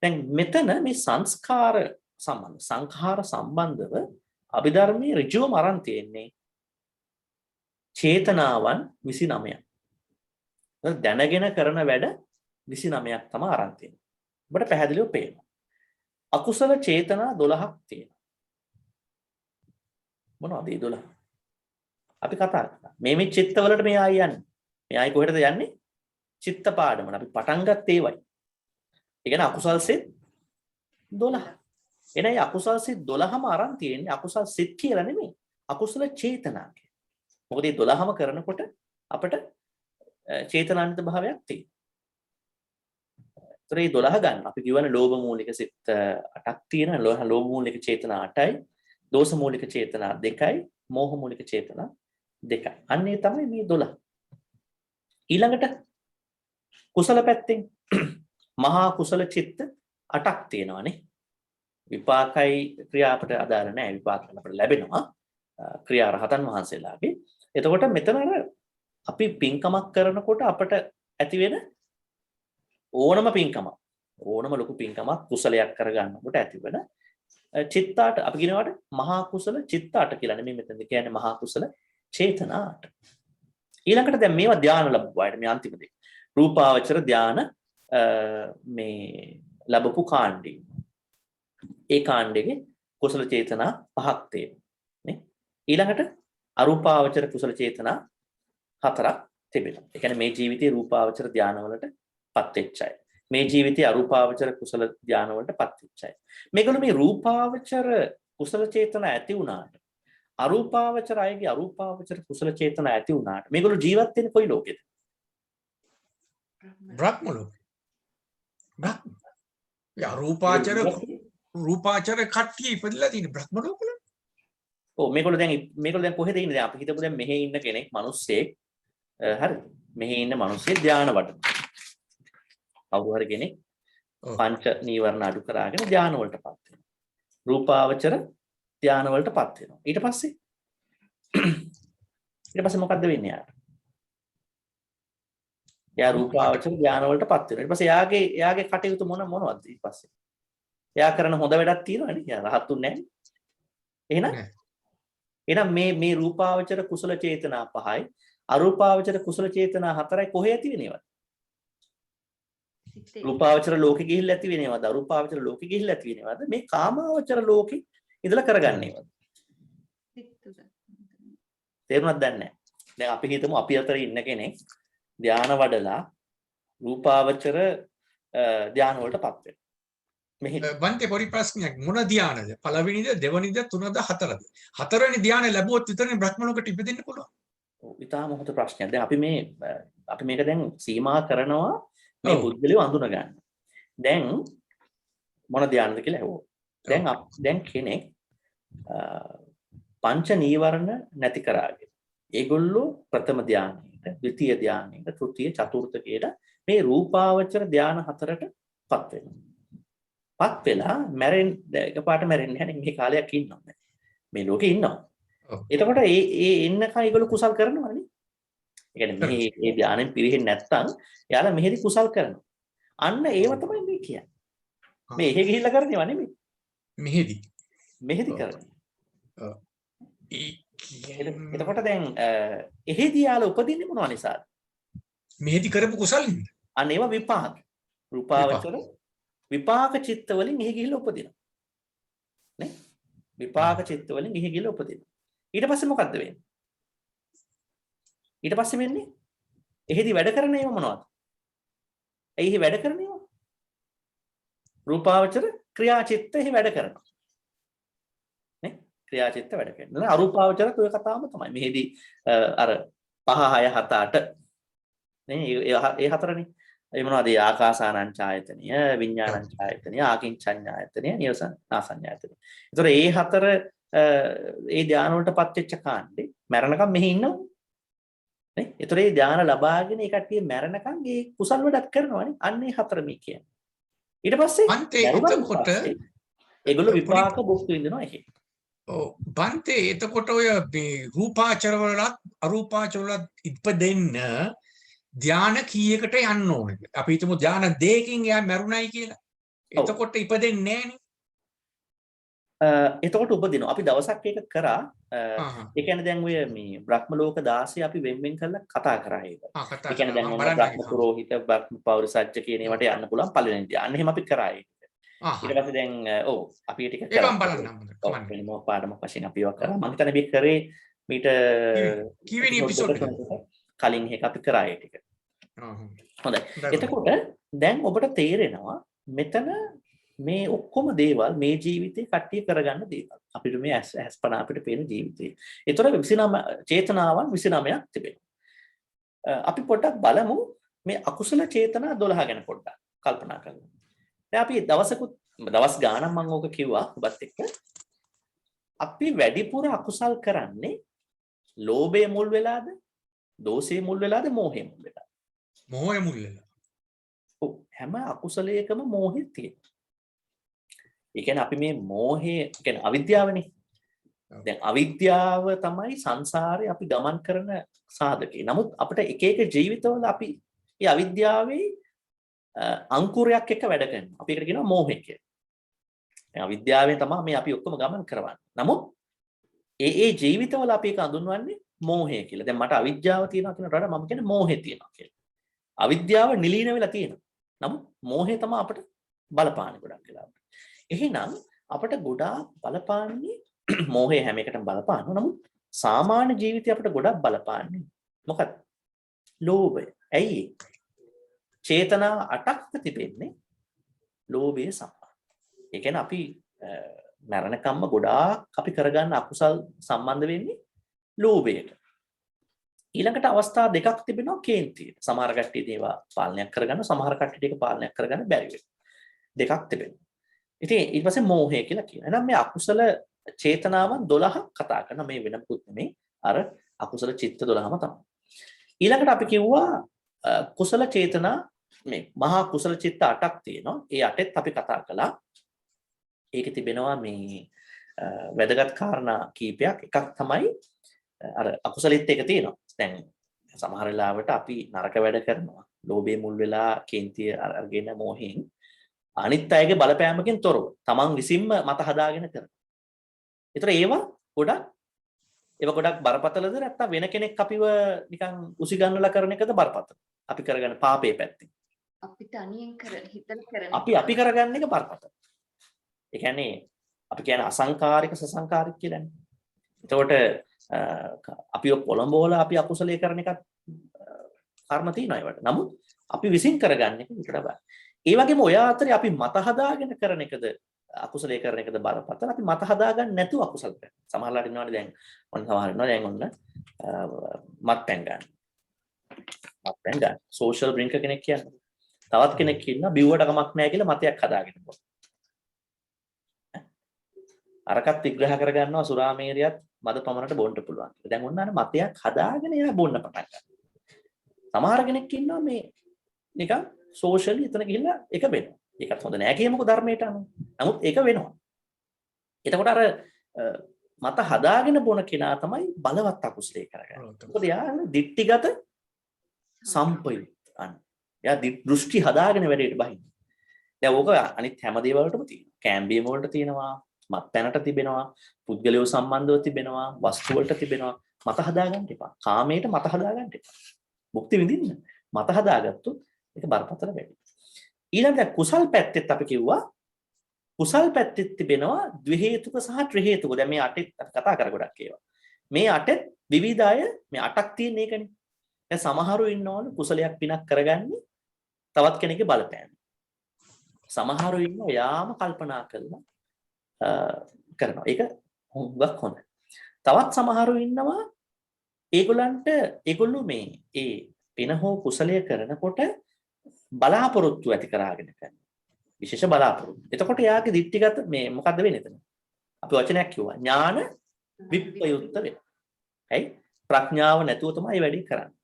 Speaker 1: දැන් මෙතන මේ සංඛාර සම්බන්ධව අභිධර්මයේ ඍජුවම අරන් තියෙන්නේ චේතනාවන් 29ක්. දැනගෙන කරන වැඩ 29ක් තමයි අරන් තියෙන්නේ. ඔබට පැහැදිලිව පේනවා. අකුසල චේතනා 12ක් තියෙනවා. මොනවද මේ 12? අපි කතා කරා. මේ චිත්තවලට මේ ආයි යන්නේ. මේ ආයි කොහෙටද යන්නේ? චිත්ත පාඩමට. අපි පටන් ගත්ත ඒවයි. ඒ කියන්නේ අකුසල් සිත් 12. එනේ අකුසල් සිත් 12ම අරන් තියෙන්නේ අකුසල් සිත් කියලා නෙමෙයි. අකුසල චේතනා කියලා. මොකද මේ 12ම කරනකොට අපිට චේතනාන්විත භාවයක් තියෙනවා. ඒතර මේ 12 ගන්න අපි කියවන ලෝභ මූලික සිත් 8ක් තියෙනවා. ලෝභ මූලික චේතනා 8යි, දෝෂ මූලික චේතනා 2යි, මෝහ මූලික චේතනා 2යි. අන්නේ තමයි මේ 12. ඊළඟට කුසල පැත්තෙන් මහා කුසල චිත්ත 8ක් තියෙනවානේ. විපාකයි ක්‍රියා අපට අදාළ නැහැ. විපාක අපට ලැබෙනවා. ක්‍රියා රහතන් වහන්සේලාගේ. එතකොට මෙතන අපි පින්කමක් කරනකොට අපට ඇති වෙන ඕනම පින්කමක් ඕනම ලොකු පින්කමක් කුසලයක් කරගන්නකොට ඇති වෙන චිත්තාට අපි කියනවාට මහා කුසල චිත්තාට කියලා නෙමෙයි මෙතනද කියන්නේ මහා කුසල චේතනාට. ඊළඟට දැන් මේවා ධානය ලැබුවාට මේ අන්තිම දෙක. රූපාවචර ධාන මේ ලැබපු කාණ්ඩේ. ඒ කාණ්ඩයේ කුසල චේතනා පහක් තියෙනවා. නේ? ඊළඟට අරූපාවචර කුසල චේතනා හතරක් තිබෙනවා. ඒ කියන්නේ මේ ජීවිතයේ රූපාවචර ධාන වලටපත් වෙච්ච අය. මේ ජීවිතයේ අරූපාවචර කුසල ධාන වලටපත් වෙච්ච අය. මේගොල්ලෝ මේ රූපාවචර කුසල චේතනා ඇති වුණාට අරූපාවචර අයගේ අරූපාවචර කුසල චේතනා ඇති වුණාට මේගොල්ලෝ ජීවත් වෙන්නේ කොයි ලෝකෙද?
Speaker 4: බ්‍රහ්ම ලෝකේ. බ්‍රහ්ම. යා රූපාචර කට්ටිය ඉපදලා තියෙන බ්‍රහ්ම ලෝකවල.
Speaker 1: ඔව් මේගොල්ලෝ දැන් කොහෙද ඉන්නේ? දැන් අපි හිතමු දැන් මෙහෙ ඉන්න කෙනෙක් මිනිස්සෙක් හරිද? මෙහෙ ඉන්න මිනිස්සෙක් ධාන වඩන. කවුරු හරි කෙනෙක් පංච නීවරණ අඩු කරාගෙන ධාන වලටපත් වෙනවා. රූපාවචර ධාන වලටපත් වෙනවා. ඊට පස්සේ මොකද්ද වෙන්නේ යාට? එයා රූපාවචර ධාන වලටපත් වෙනවා. ඊට පස්සේ එයාගේ කටයුතු මොනවද ඊට පස්සේ? එයා කරන හොඳ වැඩක් තියෙනවනේ. එයා රහත්ුන් නැහැ. එහෙනම් මේ රූපාවචර කුසල චේතනා පහයි අරූපාවචර කුසල චේතනා හතරයි කොහේ ඇති වෙනවද? රූපාවචර ලෝකෙ ගිහිල්ලා ඇති වෙනවද? අරූපාවචර ලෝකෙ ගිහිල්ලා ඇති වෙනවද? මේ කාමාවචර ලෝකෙ ඉඳලා කරගන්නේවද? තේරුණාද දන්නේ නැහැ. දැන් අපි හිතමු අපි අතර ඉන්න කෙනෙක් ධාන වඩලා රූපාවචර ධාන වලටපත් වෙනවා. මෙහි
Speaker 4: බන්තේ පොඩි ප්‍රශ්නයක් මොන ධානයද? පළවෙනිද, දෙවෙනිද, තුනද, හතරද? හතරවෙනි ධානය ලැබුවොත් විතරනේ බ්‍රහ්ම ලෝකෙට ඉපදෙන්න පුළුවන්.
Speaker 1: ඔව් ඊටාම හොඳ ප්‍රශ්නයක්. දැන් අපි මේක දැන් සීමා කරනවා මේ බුද්ධලිය අඳුන ගන්න. දැන් මොන ධානයද කියලා අහුවෝ. දැන් කෙනෙක් පංච නීවරණ නැති කරාගෙන ඒගොල්ලෝ ප්‍රථම ධානයට, ද්විතීය ධානයට, තෘතීය, චතුර්ථකයට මේ රූපාවචර ධාන හතරටපත් වෙනවා. පත් වෙලා එකපාරට මැරෙන්නේ නැහැ. මේ කාලයක් ඉන්නවා. මේ ලෝකේ ඉන්නවා. එතකොට ඒ එන්නකන් ඒගොල්ලෝ කුසල් කරනවනේ. ඒ කියන්නේ මේ ධානයෙන් පිරෙන්නේ නැත්තම් එයාලා මෙහෙදි කුසල් කරනවා. අන්න ඒව තමයි මේ කියන්නේ. මේ එහෙ ගිහිල්ලා කරනේව නෙමෙයි. මෙහෙදි කරන්නේ. එතකොට දැන් එහෙදි යාලා උපදින්නේ මොනවා නිසාද?
Speaker 4: මෙහෙදි කරපු කුසල් නේද?
Speaker 1: අන්න ඒවා විපාක. රූපාවචර විපාක චිත්ත වලින් එහි ගිහිල්ලා උපදිනවා. නේ? විපාක චිත්ත වලින් එහි ගිහිල්ලා උපදිනවා. ඊට පස්සේ මොකද්ද වෙන්නේ? ඊට පස්සේ වෙන්නේ එහෙදි වැඩ කරන ඒවා මොනවද? එහි වැඩ කරන ඒවා රූපාවචර ක්‍රියාචිත්ත එහි වැඩ කරනවා. නේ? ක්‍රියාචිත්ත වැඩ කරනවා. අරූපාවචරත් ඔය කතාවම තමයි. මෙහෙදි අර 5 6 7 8 නේ? ඒ හතරනේ. ඒ මොනවද? ආකාසානං ඡායතනය, විඥානං ඡායතනය, ආකින්චඤ්ඤායතනය, නිවසනාසඤ්ඤායතනය. ඒතර ඒ හතර ඒ ධාන වලටපත් වෙච්ච කාණ්ඩේ මරණකම් මෙහි ඉන්නව. නේ? ඒතර ඒ ධාන ලබාගෙන ඒ කට්ටිය මරණකම් ඒ කුසල් වැඩක් කරනවානේ. අන්න ඒ හතර මේ කියන්නේ. ඊට පස්සේ
Speaker 4: අන්තේ එතකොට
Speaker 1: ඒගොල්ලෝ විපාක භුක්ති විඳිනවා එහෙ.
Speaker 4: ඔව් බන්තේ එතකොට ඔය මේ රූපාචර වලත් අරූපාචර වලත් ඉපදෙන්න ධාන කීයකට යන්න ඕනද? අපි හිතමු ධාන දෙකකින් එයා මරුණයි කියලා. එතකොට ඉපදෙන්නේ නැහනේ.
Speaker 1: එතකොට උපදිනවා. අපි දවසක් ඒක කරා. ඒ කියන්නේ දැන් ඔය මේ බ්‍රහ්ම ලෝක 16 අපි වෙන් කරලා කතා කරා ඒක. ඒ කියන්නේ දැන් ඔන්න බ්‍රහ්ම පුරෝහිත, බ්‍රහ්ම පෞරසජ්ජ කියන ඒවට යන්න පුළුවන් පළවෙනි ධාන. එහෙම අපි කරා ඒක. ඊට පස්සේ දැන් ඔව් අපි ටික කරා.
Speaker 4: ඒකම බලන්න.
Speaker 1: ඔව් වෙනම පාඩමක් වශයෙන් අපි ඒක කරා. මම හිතන්නේ මේ කරේ මීට
Speaker 4: කීවෙනි එපිසෝඩ් එක?
Speaker 1: කලින් එක අපි කරා ඒ ටික. හොඳයි. එතකොට දැන් ඔබට තේරෙනවා මෙතන මේ ඔක්කොම දේවල් මේ ජීවිතේ කට්ටිය කරගන්න දේවල්. අපිට මේ ඇස්පන අපිට පේන ජීවිතේ. ඒතර 29 චේතනාවන් 29ක් තිබෙනවා. අපි පොඩ්ඩක් බලමු මේ අකුසල චේතනා 12 ගැන පොඩ්ඩක් කල්පනා කරමු. දැන් අපි දවස් ගානක් මම ඕක කිව්වා ඔබත් එක්ක. අපි වැඩිපුර අකුසල් කරන්නේ ලෝභය මුල් වෙලාද? දෝෂය මුල් වෙලාද? මෝහය මුල් වෙලාද?
Speaker 4: මෝහය මුල් වෙලා.
Speaker 1: ඔව් හැම අකුසලයකම මෝහය තියෙනවා. ඒ කියන්නේ අපි මේ මෝහය කියන්නේ අවිද්‍යාවනේ. දැන් අවිද්‍යාව තමයි සංසාරේ අපි ගමන් කරන සාධකේ. නමුත් අපිට එක එක ජීවිතවල අපි මේ අවිද්‍යාවේ අංකුරයක් එක්ක වැඩ කරනවා. අපි ඒකට කියනවා මෝහය කියලා. අවිද්‍යාවෙන් තමයි මේ අපි ඔක්කොම ගමන් කරවන්නේ. නමුත් ඒ ජීවිතවල අපි ඒක හඳුන්වන්නේ මෝහය කියලා. දැන් මට අවිද්‍යාව තියෙනවා කියනට වඩා මම කියන්නේ මෝහය තියෙනවා කියලා. අවිද්‍යාව නිලීන වෙලා තියෙනවා. නමුත් මෝහය තමයි අපට බලපාන්නේ ගොඩක් වෙලාවට. එහෙනම් අපට ගොඩාක් බලපාන්නේ මෝහය හැම එකටම බලපානවා. නමුත් සාමාන්‍ය ජීවිතය අපට ගොඩක් බලපාන්නේ මොකක්ද? ලෝභය. ඇයි? චේතනා 8ක් තිබෙන්නේ ලෝභය සම්බන්ධ. ඒ කියන්නේ අපි මරණකම්ම ගොඩාක් අපි කරගන්න අකුසල් සම්බන්ධ වෙන්නේ ලෝභයට. ඊළඟට අවස්ථා දෙකක් තිබෙනවා කේන්තියට. සමහර කට්ටිය ඒවා පාලනයක් කරගන්න, සමහර කට්ටියට ඒක පාලනයක් කරගන්න බැරි වෙනවා. දෙකක් තිබෙනවා. ඉතින් ඊට පස්සේ මෝහය කියලා කියනවා. එහෙනම් මේ අකුසල චේතනාවන් 12ක් කතා කරන මේ වෙන පුත් නෙමෙයි අර අකුසල චිත්ත 12ම තමයි. ඊළඟට අපි කිව්වා කුසල චේතනා මේ මහා කුසල චිත්ත 8ක් තියෙනවා. ඒ 8ෙත් අපි කතා කළා. ඒකේ තිබෙනවා මේ වැදගත් කාරණා කීපයක්. එකක් තමයි අර අකුසලිත එක තියෙනවා. දැන් සමහර වෙලාවට අපි නරක වැඩ කරනවා. ලෝභයේ මුල් වෙලා කේන්තිය අරගෙන මෝහයෙන් අනිත් අයගේ බලපෑමකින් තොරව තමන් විසින්ම මත හදාගෙන කරනවා. ඒතර ඒවා ගොඩක් බරපතලද නැත්නම් වෙන කෙනෙක් අපිව නිකන් උසිගන්නලා කරන එකද බරපතල? අපි කරගන්න පාපේ පැත්තෙන්.
Speaker 2: අපි තනියෙන් කරන හිතන කරන
Speaker 1: අපි කරගන්න එක බරපතල. ඒ කියන්නේ අපි කියන අසංකාරික සසංකාරික කියලානේ. එතකොට අපි පොළඹවලා අපි අකුසලයේ කරන එකත් කර්ම තියෙනවා ඒවට. නමුත් අපි විසින් කරගන්න එක විතර බෑ. ඒ වගේම ඔය අතරේ අපි මත හදාගෙන කරන එකද අකුසලයේ කරන එකද බරපතල. අපි මත හදාගන්න නැතුව අකුසල කරන. සමහරලාට ඉන්නවනේ දැන් සමහර ඉන්නවා දැන් ඔන්න මත්පැන් ගන්න. මත්පැන් ගන්න. සෝෂල් ඩ්‍රින්කර් කෙනෙක් කියන්නේ. තවත් කෙනෙක් ඉන්නවා බිව්වට කමක් නැහැ කියලා මතයක් හදාගෙන ඉන්නවා. අරකට විග්‍රහ කරගන්නවා සුරාමේරියත් මද පමණට බොන්න පුළුවන් කියලා. දැන් ඔන්න අර මතයක් හදාගෙන එයා බොන්න පටන් ගන්නවා. සමහර කෙනෙක් ඉන්නවා මේ නිකන් සෝෂලි එතන ගිහිල්ලා එක වෙනවා. ඒකත් හොඳ නෑ කියමුකෝ ධර්මයට අනුව. නමුත් ඒක වෙනවා. එතකොට අර මත හදාගෙන බොන කෙනා තමයි බලවත් අකුසලයේ කරගන්නේ. මොකද යා දිට්ඨිගත සම්පයුක්ත අන්න. යා දෘෂ්ටි හදාගෙන වැඩේට බහින්නේ. දැන් ඕක අනිත් හැම දේවල් වලටම තියෙනවා. කැම්බියම් වලට තියෙනවා, මත්පැනට තිබෙනවා, පුද්ගලයෝ සම්බන්ධව තිබෙනවා, වස්තු වලට තිබෙනවා. මත හදාගන්න එපා. කාමයට මත හදාගන්න එපා. මුක්ති විඳින්න. මත හදාගත්තොත් ඒක බරපතල වැඩි. ඊළඟට කුසල් පැත්තෙත් අපි කිව්වා කුසල් පැත්තෙත් තිබෙනවා ද්වි හේතුක සහ ත්‍රි හේතුක. දැන් මේ 8ත් අපි කතා කර ගොඩක් ඒවා. මේ 8ත් විවිධ අය මේ 8ක් තියෙන එකනේ. දැන් සමහරු ඉන්නවලු කුසලයක් පිනක් කරගන්නේ තවත් කෙනෙක්ගේ බලපෑම. සමහරු ඉන්නවා යාම කල්පනා කරලා කරනවා. ඒක හුඟක් හොඳයි. තවත් සමහරු ඉන්නවා ඒගොල්ලෝ මේ ඒ පින හෝ කුසලය කරනකොට බලාපොරොත්තු ඇති කරගෙන කරනවා. විශේෂ බලාපොරොත්තු. එතකොට යාගේ දිට්ඨිගත මේ මොකද්ද වෙන්නේ එතන? අපි වචනයක් කිව්වා. ඥාන විප්‍රයුක්ත වෙනවා. හරි? ප්‍රඥාව නැතුව තමයි වැඩි කරන්නේ.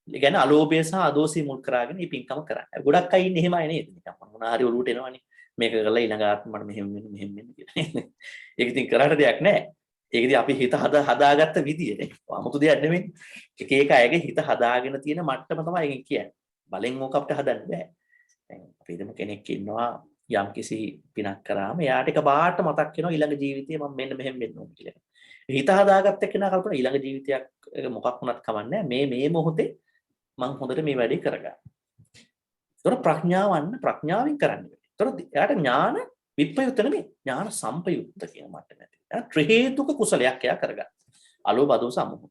Speaker 1: ඒ කියන්නේ අලෝභය සහ අදෝසී මුල් කරගෙන මේ පින්කම කරන්නේ. ගොඩක් අය ඉන්නේ එහෙමයි නේද? නිකන් මොනවා හරි ඔලුවට එනවනේ. මේක කරලා ඊළඟ ආත්ම මට මෙහෙම වෙන්න කියලා. ඒක ඉතින් කරන්න දෙයක් නැහැ. ඒකදී අපි හිත හදාගත්ත විදිය නේ. 아무තු දෙයක් නෙමෙයි. එක එක අයගේ හිත හදාගෙන තියෙන මට්ටම තමයි ඒකෙන් කියන්නේ. බලෙන් ඕක අපිට හදන්න බෑ. දැන් අපි හිතමු කෙනෙක් ඉන්නවා යම් කිසි පිනක් කරාම එයාට එක පාට මතක් වෙනවා ඊළඟ ජීවිතේ මම මෙන්න මෙහෙම වෙන්න ඕන කියලා. හිත හදාගත්ත කෙනා කල්පනා ඊළඟ ජීවිතයක් මොකක් වුණත් කමන්නේ මේ මොහොතේ මම හොඳට මේ වැඩේ කරගන්න. ඒතර ප්‍රඥාවෙන් කරන්නේ. ඒතර එයාට ඥාන විප්‍රයුක්ත නෙමෙයි ඥාන සම්පයුක්ත කියන මට්ටම ඇති. ත්‍රි හේතුක කුසලයක් එයා කරගන්න. අලෝභ අදෝස අමෝහ.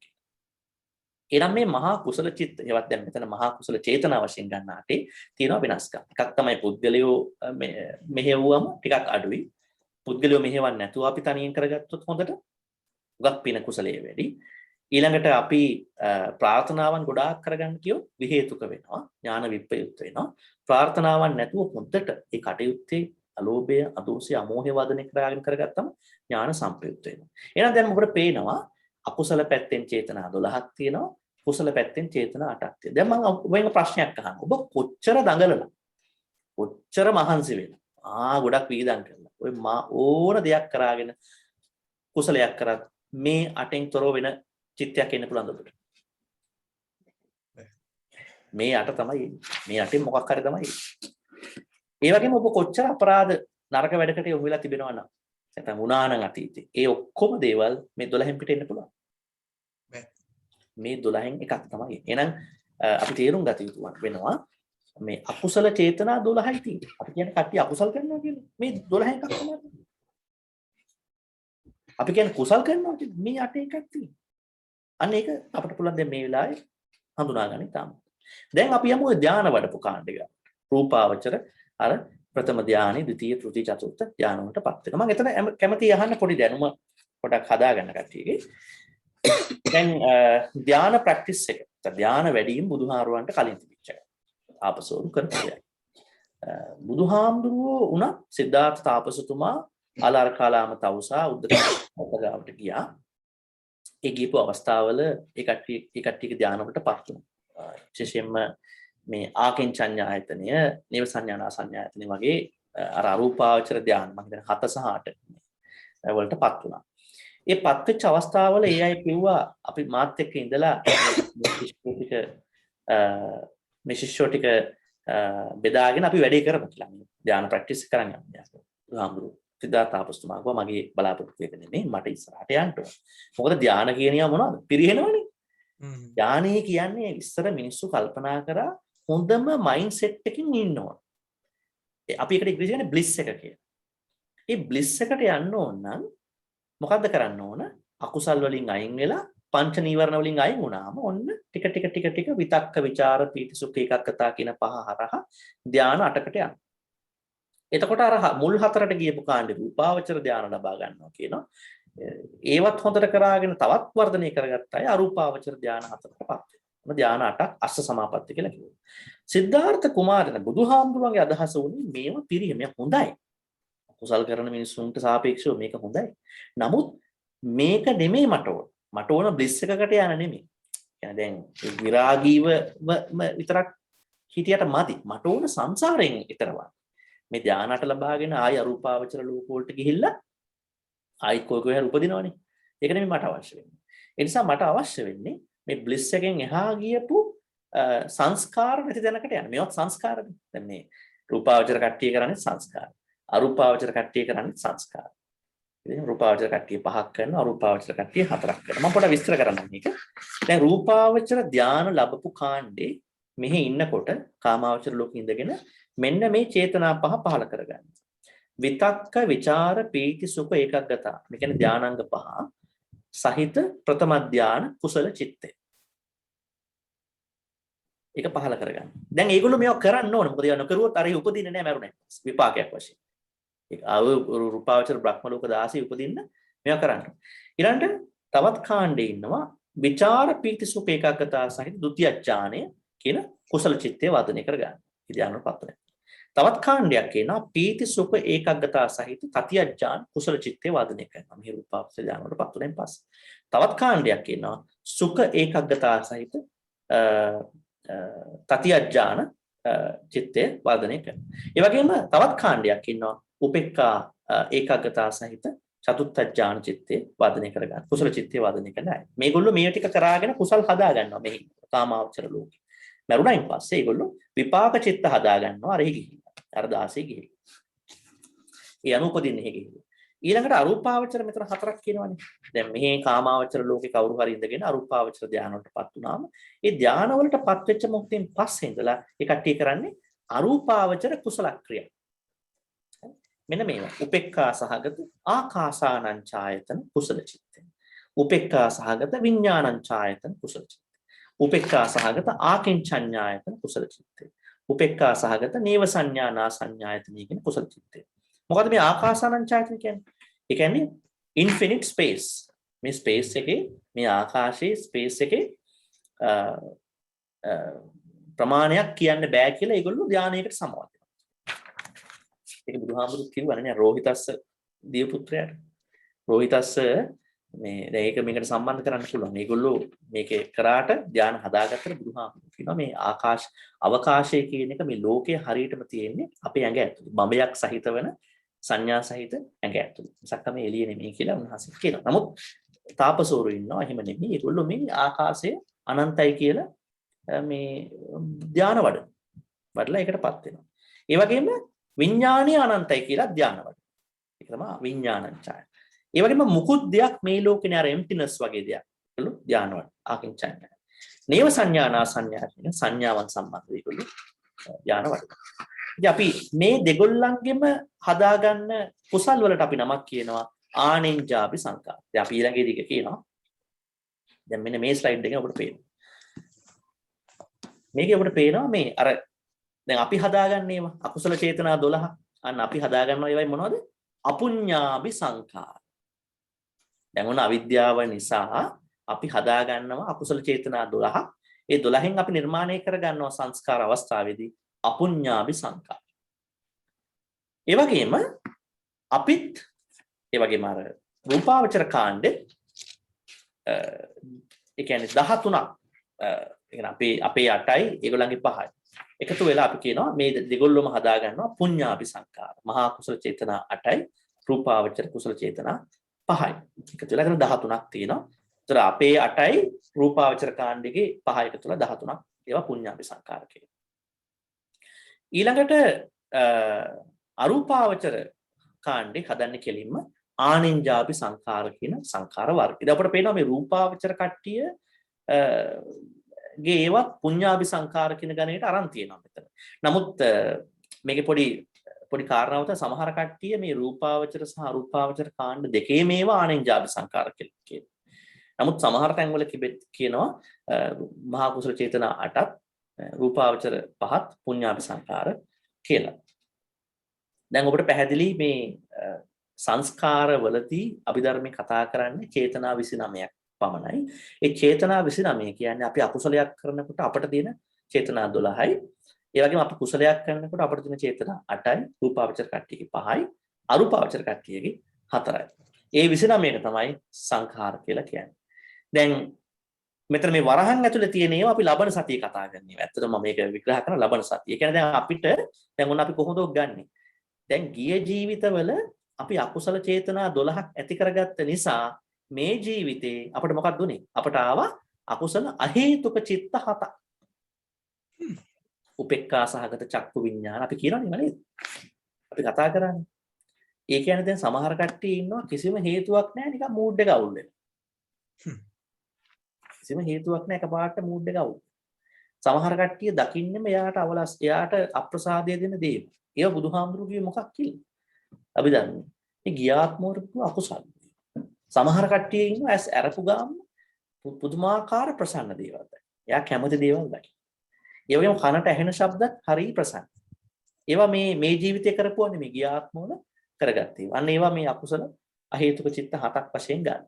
Speaker 1: එනම් මේ මහා කුසල චිත්ත ඒවත් දැන් මෙතන මහා කුසල චේතනා වශයෙන් ගන්නාටේ තියෙනවා වෙනස්කම්. එකක් තමයි පුද්ගලයෝ මෙහෙවුවම ටිකක් අඩුයි. පුද්ගලයෝ මෙහෙවන්නේ නැතුව අපි තනියෙන් කරගත්තොත් හොඳට උගක් පින කුසලයේ වැඩි. ඊළඟට අපි ප්‍රාර්ථනාවන් ගොඩාක් කරගන්න කියොත් විහේතුක වෙනවා. ඥාන විප්‍රයුක්ත වෙනවා. ප්‍රාර්ථනාවන් නැතුව හොඳට ඒ කටයුත්තේ අලෝභය, අදෝසය, අමෝහය වදනය කරගෙන කරගත්තම ඥාන සම්ප්‍රයුක්ත වෙනවා. එහෙනම් දැන් මොකද පේනවා අකුසල පැත්තෙන් චේතනා 12ක් තියෙනවා කුසල පැත්තෙන් චේතනා 8ක් තියෙනවා. දැන් මම ඔබෙන් ප්‍රශ්නයක් අහනවා. ඔබ කොච්චර දඟලලා කොච්චර මහන්සි වෙලා ගොඩක් වීදම් කරලා ඔය ඕන දෙයක් කරාගෙන කුසලයක් කරත් මේ 8න් තොරව වෙන චිත්තයක් එන්න පුළුවන්ද ඔබට? මේ 8 තමයි මේ 8න් මොකක් හරි තමයි. ඒ වගේම ඔබ කොච්චර අපරාධ නරක වැඩකට යොමු වෙලා තිබෙනවා නම් නැත්නම් වුණා නම් අතීතේ ඒ ඔක්කොම දේවල් මේ 12න් පිට එන්න පුළුවන්. මේ 12න් එකක් තමයි. එහෙනම් අපි තේරුම් ගත යුතු වෙනවා මේ අකුසල චේතනා 12යි තියෙන්නේ. අපි කියන්නේ කට්ටිය අකුසල් කරනවා කියන්නේ මේ 12න් එකක් තමයි. අපි කියන්නේ කුසල් කරනවා කියන්නේ මේ 8 එකක් තියෙනවා. අන්න ඒක අපිට පුළුවන් දැන් මේ වෙලාවේ හඳුනා ගන්න තාම. දැන් අපි යමු ධාන වඩපු කාණ්ඩ ගන්න. රූපාවචර අර ප්‍රථම ධානයේ ද්විතීය තෘතීය චතුර්ථ ධාන වලටපත් වෙනවා. මම එතන කැමති අහන්න පොඩි දැනුම පොඩක් හදා ගන්න කට්ටියගේ. දැන් ධාන ප්‍රැක්ටිස් එක. ධාන වැඩිම බුදුහාරුවන්ට කලින් තිබිච්ච එක. තාපසවරු කරපු දෙයක්. බුදුහාමුදුරුවෝ උනා සිද්ධාර්ථ තාපසතුමා අලර්කාලාම තවුසා උද්දකගාවට ගියා. ඒ ගියපු අවස්ථාවල ඒ කට්ටියගේ ධාන වලටපත් වුණා. විශේෂයෙන්ම මේ ආකින්චඤ්ඤ ආයතනය, නේව සංඥානා සංඥායතන වගේ අර අරූපාවචර ධාන මම හිතන 7 සහ 8 වලටපත් වුණා. ඒ පත් වෙච්ච අවස්ථාවල ඒ අය කිව්වා අපි මාත් එක්ක ඉඳලා මේ ශිෂ්‍යෝ ටික බෙදාගෙන අපි වැඩේ කරමු කියලා. ධාන ප්‍රැක්ටිස් කරන්න යනවා. බුදුහාමුදුරුවෝ සිද්ධාර්ථ තාපසතුමා කිව්වා මගේ බලාපොරොත්තු එක නෙමෙයි මට ඉස්සරහට යන්න ඕන. මොකද ධාන කියනියා මොනවද? පිරිහෙනවනේ. ධානයේ කියන්නේ ඉස්සර මිනිස්සු කල්පනා කරා හොඳම මයින්ඩ් සෙට් එකකින් ඉන්න ඕන. අපි ඒකට ඉංග්‍රීසි කියන්නේ බ්ලිස් එක කියලා. ඒ බ්ලිස් එකට යන්න ඕන නම් මොකද්ද කරන්න ඕන? අකුසල් වලින් අයින් වෙලා පංච නීවරණ වලින් අයින් වුණාම ඔන්න ටික විතක්ක ਵਿਚාර පීති සුඛ ඒකග්ගතා කියන පහ හරහා ධාන 8කට යනවා. එතකොට අර මුල් 4ට ගියපු කාණ්ඩේ රූපාවචර ධාන ලබා ගන්නවා කියනවා. ඒවත් හොඳට කරාගෙන තවත් වර්ධනය කරගත්ත අය අරූපාවචර ධාන 4කටපත් වෙනවා. ධාන 8ක් අස්ස සමාපatti කියලා කිව්වා. සිද්ධාර්ථ කුමාරයා බුදුහාමුදුරන්ගේ අදහස උනේ මේව පිරිහම හොඳයි. කුසල් කරන මිනිස්සුන්ට සාපේක්ෂව මේක හොඳයි. නමුත් මේක නෙමෙයි මට ඕන. මට ඕන බ්ලිස් එකකට යන්න නෙමෙයි. يعني දැන් විරාගීව විතරක් හිටියට මදි. මට ඕන සංසාරයෙන් ඈතරවා. මේ ධානයට ලබාගෙන ආය අරූපාවචර ලෝක වලට ගිහිල්ලා ආයි කොහේ උපදිනවනේ. ඒක නෙමෙයි මට අවශ්‍ය වෙන්නේ. ඒ නිසා මට අවශ්‍ය වෙන්නේ මේ බ්ලිස් එකෙන් එහා ගියපු සංස්කාර නැති දැනකට යන්න. මේවත් සංස්කාරනේ. දැන් මේ රූපාවචර කට්ටිය කරන්නේ සංස්කාර. අරූපාවචර කට්ටිය කරන්නේ සංස්කාර. ඉතින් රූපාවචර කට්ටිය 5ක් කරනවා අරූපාවචර කට්ටිය 4ක් කරනවා. මම පොඩ්ඩක් විස්තර කරන්නම් මේක. දැන් රූපාවචර ධාන ලැබපු කාණ්ඩේ මෙහි ඉන්නකොට කාමාවචර ලෝකෙ ඉඳගෙන මෙන්න මේ චේතනා පහ පහල කරගන්න. විතක්ක ਵਿਚාර පීති සුඛ ඒකග්ගතා. මේ කියන්නේ ධානාංග පහ සහිත ප්‍රථම ධාන කුසල චිත්තේ. ඒක පහල කරගන්න. දැන් ඒගොල්ලෝ මේක කරන්න ඕනේ. මොකද ඒවා නොකරුවොත් අර උපදින්නේ නැහැ මරුනේ. විපාකයක් වශයෙන්. ඒක රූපාවචර බ්‍රහ්ම ලෝක 16 උපදින්න මේවා කරන්න. ඊළඟට තවත් කාණ්ඩේ ඉන්නවා විචාර පීති සුඛ ඒකග්ගතා සහිත ဒုတိ ය ඥානය කියන කුසල චිත්තේ වර්ධනය කරගන්න. ධානවල පත්‍රය. තවත් කාණ්ඩයක් කියනවා පීති සුඛ ඒකග්ගතා සහිත තතිය ඥාන කුසල චිත්තේ වර්ධනය කරනවා. මේ රූපාවචර ධානවල පත්‍රයෙන් පස්සේ. තවත් කාණ්ඩයක් කියනවා සුඛ ඒකග්ගතා සහිත තතිය ඥාන චිත්තේ වර්ධනය කරනවා. ඒ වගේම තවත් කාණ්ඩයක් ඉන්නවා උපේක්ඛා ඒකග්ගතා සහිත චතුත්ථ ඥාන චිත්තේ වර්ධනය කරගන්න. කුසල චිත්තේ වර්ධනය කරලා. මේගොල්ලෝ මේ ටික කරාගෙන කුසල් හදා ගන්නවා මේ කාමාවචර ලෝකේ. මරුණයින් පස්සේ ඒගොල්ලෝ විපාක චිත්ත හදා ගන්නවා අර ගිහිල්ලා. අර 16 ගිහිල්ලා. ඒ අනුපදින්නේ හේ ගිහිල්ලා. ඊළඟට අරූපාවචර මෙතන 4ක් කියනවනේ. දැන් මෙහි කාමාවචර ලෝකේ කවුරු හරි ඉඳගෙන අරූපාවචර ධාන වලටපත් වුණාම ඒ ධාන වලටපත් වෙච්ච මොහොතෙන් පස්සේ ඉඳලා ඒ කට්ටිය කරන්නේ අරූපාවචර කුසල ක්‍රියා. මෙන්න මේවා. උපේක්ඛා සහගත ආකාසානං ඡායතන කුසල චිත්තේ. උපේක්ඛා සහගත විඥානං ඡායතන කුසල චිත්තේ. උපේක්ඛා සහගත ආකින්චඤ්ඤායතන කුසල චිත්තේ. උපේක්ඛා සහගත නේව සංඥානා සංඥායතන කියන කුසල චිත්තේ. මොකද මේ ආකාසානං ඡායතන කියන්නේ? ඒ කියන්නේ ඉන්ෆිනිට් ස්පේස්. මේ ස්පේස් එකේ මේ ආකාශයේ ස්පේස් එකේ ප්‍රමාණයක් කියන්න බෑ කියලා ඒගොල්ලෝ ධානයකට සමවදිනවා. ඒක බුදුහාමුදුරුවෝ කිව්වනේ නේ රෝහිතස්ස දිය පුත්‍රයාට. රෝහිතස්ස මේ දැන් ඒක මේකට සම්බන්ධ කරන්න පුළුවන්. මේගොල්ලෝ මේකේ කරාට ධාන හදාගත්තට බුදුහාමුදුරුවෝ කියනවා මේ අවකාශය කියන එක මේ ලෝකයේ හරියටම තියෙන්නේ අපේ ඇඟ ඇතුළේ. බඹයක් සහිත වෙන සංඥා සහිත ඇඟ ඇතුළේ. මිසක් මේ එළිය නෙමෙයි කියලා උන්වහන්සේ කියනවා. නමුත් තාපසෝරු ඉන්නවා එහෙම නෙමෙයි. ඒගොල්ලෝ මේ ආකාශය අනන්තයි කියලා මේ ධාන වඩලා ඒකටපත් වෙනවා. ඒ වගේම විඥානය අනන්තයි කියලා ධානය වඩනවා. ඒක තමයි විඥානංචය. ඒ වගේම මුකුත් දෙයක් මේ ලෝකේ නෑ අර එම්ප්ටිනස් වගේ දෙයක්. ඒකළු ධානය වඩ. ආකින්චය. නේව සංඥානා සංඥා කියන සංඥාවන් සම්බන්ධ ඒකළු ධානය වඩනවා. ඉතින් අපි මේ දෙගොල්ලන්ගෙම හදාගන්න කුසල් වලට අපි නමක් කියනවා ආනෙන්ජාපි සංඛාර. දැන් අපි ඊළඟ එක කියනවා. දැන් මෙන්න මේ ස්ලයිඩ් එකේ ඔබට පේනවා. මේකේ ඔබට පේනවා මේ අර දැන් අපි හදාගන්න ඒවා අකුසල චේතනා 12. අන්න අපි හදාගන්නවා ඒවයි මොනවද? අපුඤ්ඤාපි සංඛාර. දැන් ඔන්න අවිද්‍යාව නිසා අපි හදාගන්නවා අකුසල චේතනා 12. ඒ 12න් අපි නිර්මාණය කරගන්නවා සංස්කාර අවස්ථාවේදී අපුඤ්ඤාපි සංඛාර. ඒ වගේම අපිත් ඒ වගේම අර රූපාවචර කාණ්ඩේ ඒ කියන්නේ 13ක් අපේ 8යි ඒගොල්ලන්ගේ 5යි එකතු වෙලා අපි කියනවා මේ දෙගොල්ලොම හදා ගන්නවා පුඤ්ඤාපි සංඛාර. මහා කුසල චේතනා 8යි රූපාවචර කුසල චේතනා 5යි. එකතු වෙලා කරන 13ක් තියෙනවා. ඒතර අපේ 8යි රූපාවචර කාණ්ඩයේ 5 එකතු වෙලා 13ක් ඒවා පුඤ්ඤාපි සංඛාර කියනවා. ඊළඟට අරූපාවචර කාණ්ඩේ හදන්නේ කෙලින්ම ආනෙන්ජාපි සංඛාර කියන සංඛාර වර්ගය. ඉතින් අපිට පේනවා මේ රූපාවචර කට්ටිය ගේ ඒවත් පුඤ්ඤාපි සංඛාර කියන ගණයට අරන් තියෙනවා මෙතන. නමුත් මේකේ පොඩි කාරණාවක් තමයි සමහර කට්ටිය මේ රූපාවචර සහ අරූපාවචර කාණ්ඩ දෙකේ මේවා ආනෙන්ජාපි සංඛාර කියලා කියනවා. නමුත් සමහර තැන්වල කියනවා මහා කුසල චේතනා 8ත් රූපාවචර 5ත් පුඤ්ඤාපි සංඛාර කියලා. දැන් ඔබට පැහැදිලි මේ සංස්කාරවලදී අභිධර්මයේ කතා කරන්නේ චේතනා 29ක් පමණයි. ඒ චේතනා 29 කියන්නේ අපි අකුසලයක් කරනකොට අපට තියෙන චේතනා 12යි. ඒ වගේම අපි කුසලයක් කරනකොට අපට තියෙන චේතනා 8යි, රූපාවචර කට්ටියගේ 5යි, අරූපාවචර කට්ටියගේ 4යි. ඒ 29ක තමයි සංඛාර කියලා කියන්නේ. දැන් මෙතන මේ වරහන් ඇතුලේ තියෙන ඒවා අපි ලබන සතියේ කතා කරන්නේ. ඇත්තටම මම මේක විග්‍රහ කරන ලබන සතිය. ඒ කියන්නේ දැන් අපිට දැන් ඔන්න අපි කොහොමද ඔක් ගන්නෙ? දැන් ගිය ජීවිතවල අපි අකුසල චේතනා 12ක් ඇති කරගත්ත නිසා මේ ජීවිතේ අපිට මොකක්ද උනේ? අපට ආවා අකුසල අහේතුක චිත්ත 7ක්. උපේක්ඛා සහගත චක්කු විඤ්ඤාණ අපි කියනවනේ නේද? අපි කතා කරන්නේ. ඒ කියන්නේ දැන් සමහර කට්ටිය ඉන්නවා කිසිම හේතුවක් නැහැ නිකන් මූඩ් එක අවුල් වෙනවා. කිසිම හේතුවක් නැහැ එකපාරට මූඩ් එක අවුල්. සමහර කට්ටිය දකින්නෙම එයාට අප්‍රසාදය දෙන දේ. ඒව බුදුහාමුදුරුවෝ කිව්වේ මොකක් කියලා? අපි දන්නේ. මේ ගියාත්මවරපු අකුසල. සමහර කට්ටිය ඉන්නවා ඇස් අරපු ගාම පුදුමාකාර ප්‍රසන්න දේවල් දැක්ක. එයා කැමති දේවල් දැක්ක. ඒ වගේම කනට ඇහෙන ශබ්දත් හරි ප්‍රසන්න. ඒවා මේ ජීවිතේ කරපුවා නෙමෙයි ගියාත්මවල කරගත්තේ. අන්න ඒවා මේ අකුසල අහේතුක චිත්ත 7ක් වශයෙන් ගන්න.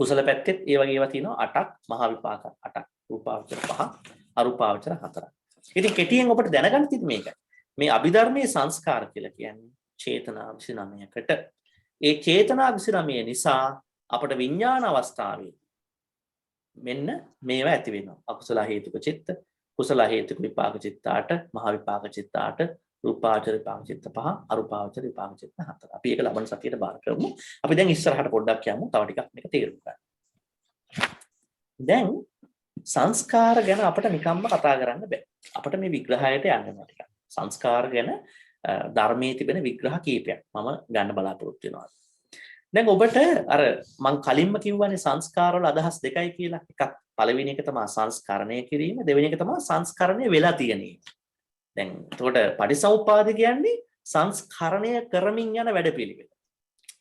Speaker 1: කුසල පැත්තෙත් ඒ වගේ ඒවා තියෙනවා 8ක් මහා විපාක 8ක් රූපාවචර 5 අරූපාවචර 4ක්. ඉතින් කෙටියෙන් ඔබට දැනගන්න තියෙන්නේ මේකයි. මේ අභිධර්මයේ සංස්කාර කියලා කියන්නේ චේතනා 29කට. ඒ චේතනා 29 නිසා අපට විඥාන අවස්ථාවේ මෙන්න මේවා ඇති වෙනවා. අකුසල හේතුක චිත්ත, කුසල හේතුක විපාක චිත්ත 8, මහා විපාක චිත්ත 8, රූපාවචර විපාක චිත්ත 5, අරූපාවචර විපාක චිත්ත 4. අපි ඒක ලබන සතියේ බාර කරමු. අපි දැන් ඉස්සරහට පොඩ්ඩක් යමු. තව ටිකක් මේක තේරුම් ගන්න. දැන් සංස්කාර ගැන අපිට නිකම්ම කතා කරන්න බෑ. අපිට මේ විග්‍රහයට යන්න ඕන ටිකක්. සංස්කාර ගැන ධර්මයේ තිබෙන විග්‍රහ කීපයක් මම ගන්න බලාපොරොත්තු වෙනවා. දැන් ඔබට අර මම කලින්ම කිව්වනේ සංස්කාර වල අදහස් දෙකයි කියලා. එකක් පළවෙනි එක තමයි සංස්කරණය කිරීම, දෙවෙනි එක තමයි සංස්කරණය වෙලා තියෙන එක. දැන් එතකොට පටිසමුප්පාද කියන්නේ සංස්කරණය කරමින් යන වැඩපිළිවෙල.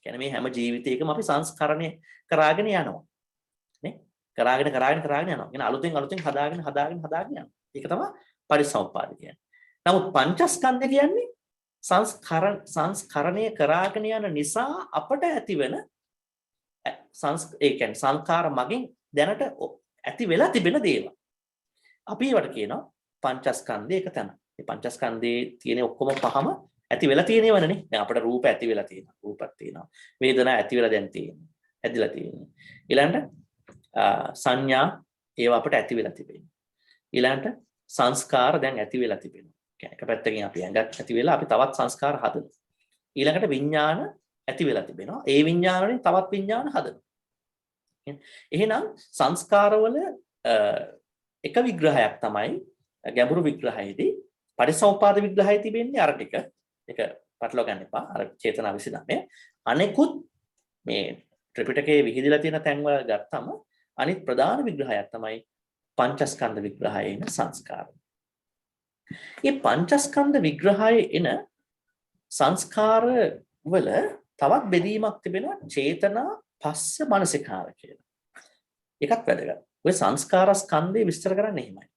Speaker 1: කියන්නේ මේ හැම ජීවිතයකම අපි සංස්කරණය කරාගෙන යනවා. නේ? කරාගෙන යනවා. කියන අලුතෙන් හදාගෙන යනවා. ඒක තමයි පටිසමුප්පාද කියන්නේ. නමුත් පංචස්කන්ධ කියන්නේ සංස්කරණය කරාගෙන යන නිසා අපට ඇතිවෙන ඒ කියන්නේ සංඛාර මගින් දැනට ඇති වෙලා තිබෙන දේවල්. අපි ඒවට කියනවා පංචස්කන්ධය එක තැන. මේ පංචස්කන්ධයේ තියෙන ඔක්කොම පහම ඇති වෙලා තියෙනවනේ. දැන් අපිට රූප ඇති වෙලා තියෙනවා. රූපක් තියෙනවා. වේදනා ඇති වෙලා දැන් තියෙනවා. ඇදිලා තියෙනවා. ඊළඟට සංඥා ඒවා අපිට ඇති වෙලා තිබෙනවා. ඊළඟට සංස්කාර දැන් ඇති වෙලා තිබෙනවා. එක පැත්තකින් අපි ඇඟක් ඇති වෙලා අපි තවත් සංස්කාර හදනවා. ඊළඟට විඥාන ඇති වෙලා තිබෙනවා. ඒ විඥාන වලින් තවත් විඥාන හදනවා. එහෙනම් සංස්කාරවල එක විග්‍රහයක් තමයි ගැඹුරු විග්‍රහයේදී පටිච්චසමුප්පාද විග්‍රහය තිබෙන්නේ අර ටික. ඒක පටලවා ගන්න එපා. අර චේතනා 29. අනෙකුත් මේ ත්‍රිපිටකයේ විහිදලා තියෙන තැන්වල ගත්තම අනිත් ප්‍රධාන විග්‍රහයක් තමයි පංචස්කන්ධ විග්‍රහයේ එන සංස්කාර. මේ පංචස්කන්ධ විග්‍රහයේ එන සංස්කාර වල තවත් බෙදීමක් තිබෙනවා චේතනා පස්ස මනසිකාර කියලා. ඒකත් වැදගත්. ඔය සංස්කාර ස්කන්ධය විස්තර කරන්නේ එහෙමයි.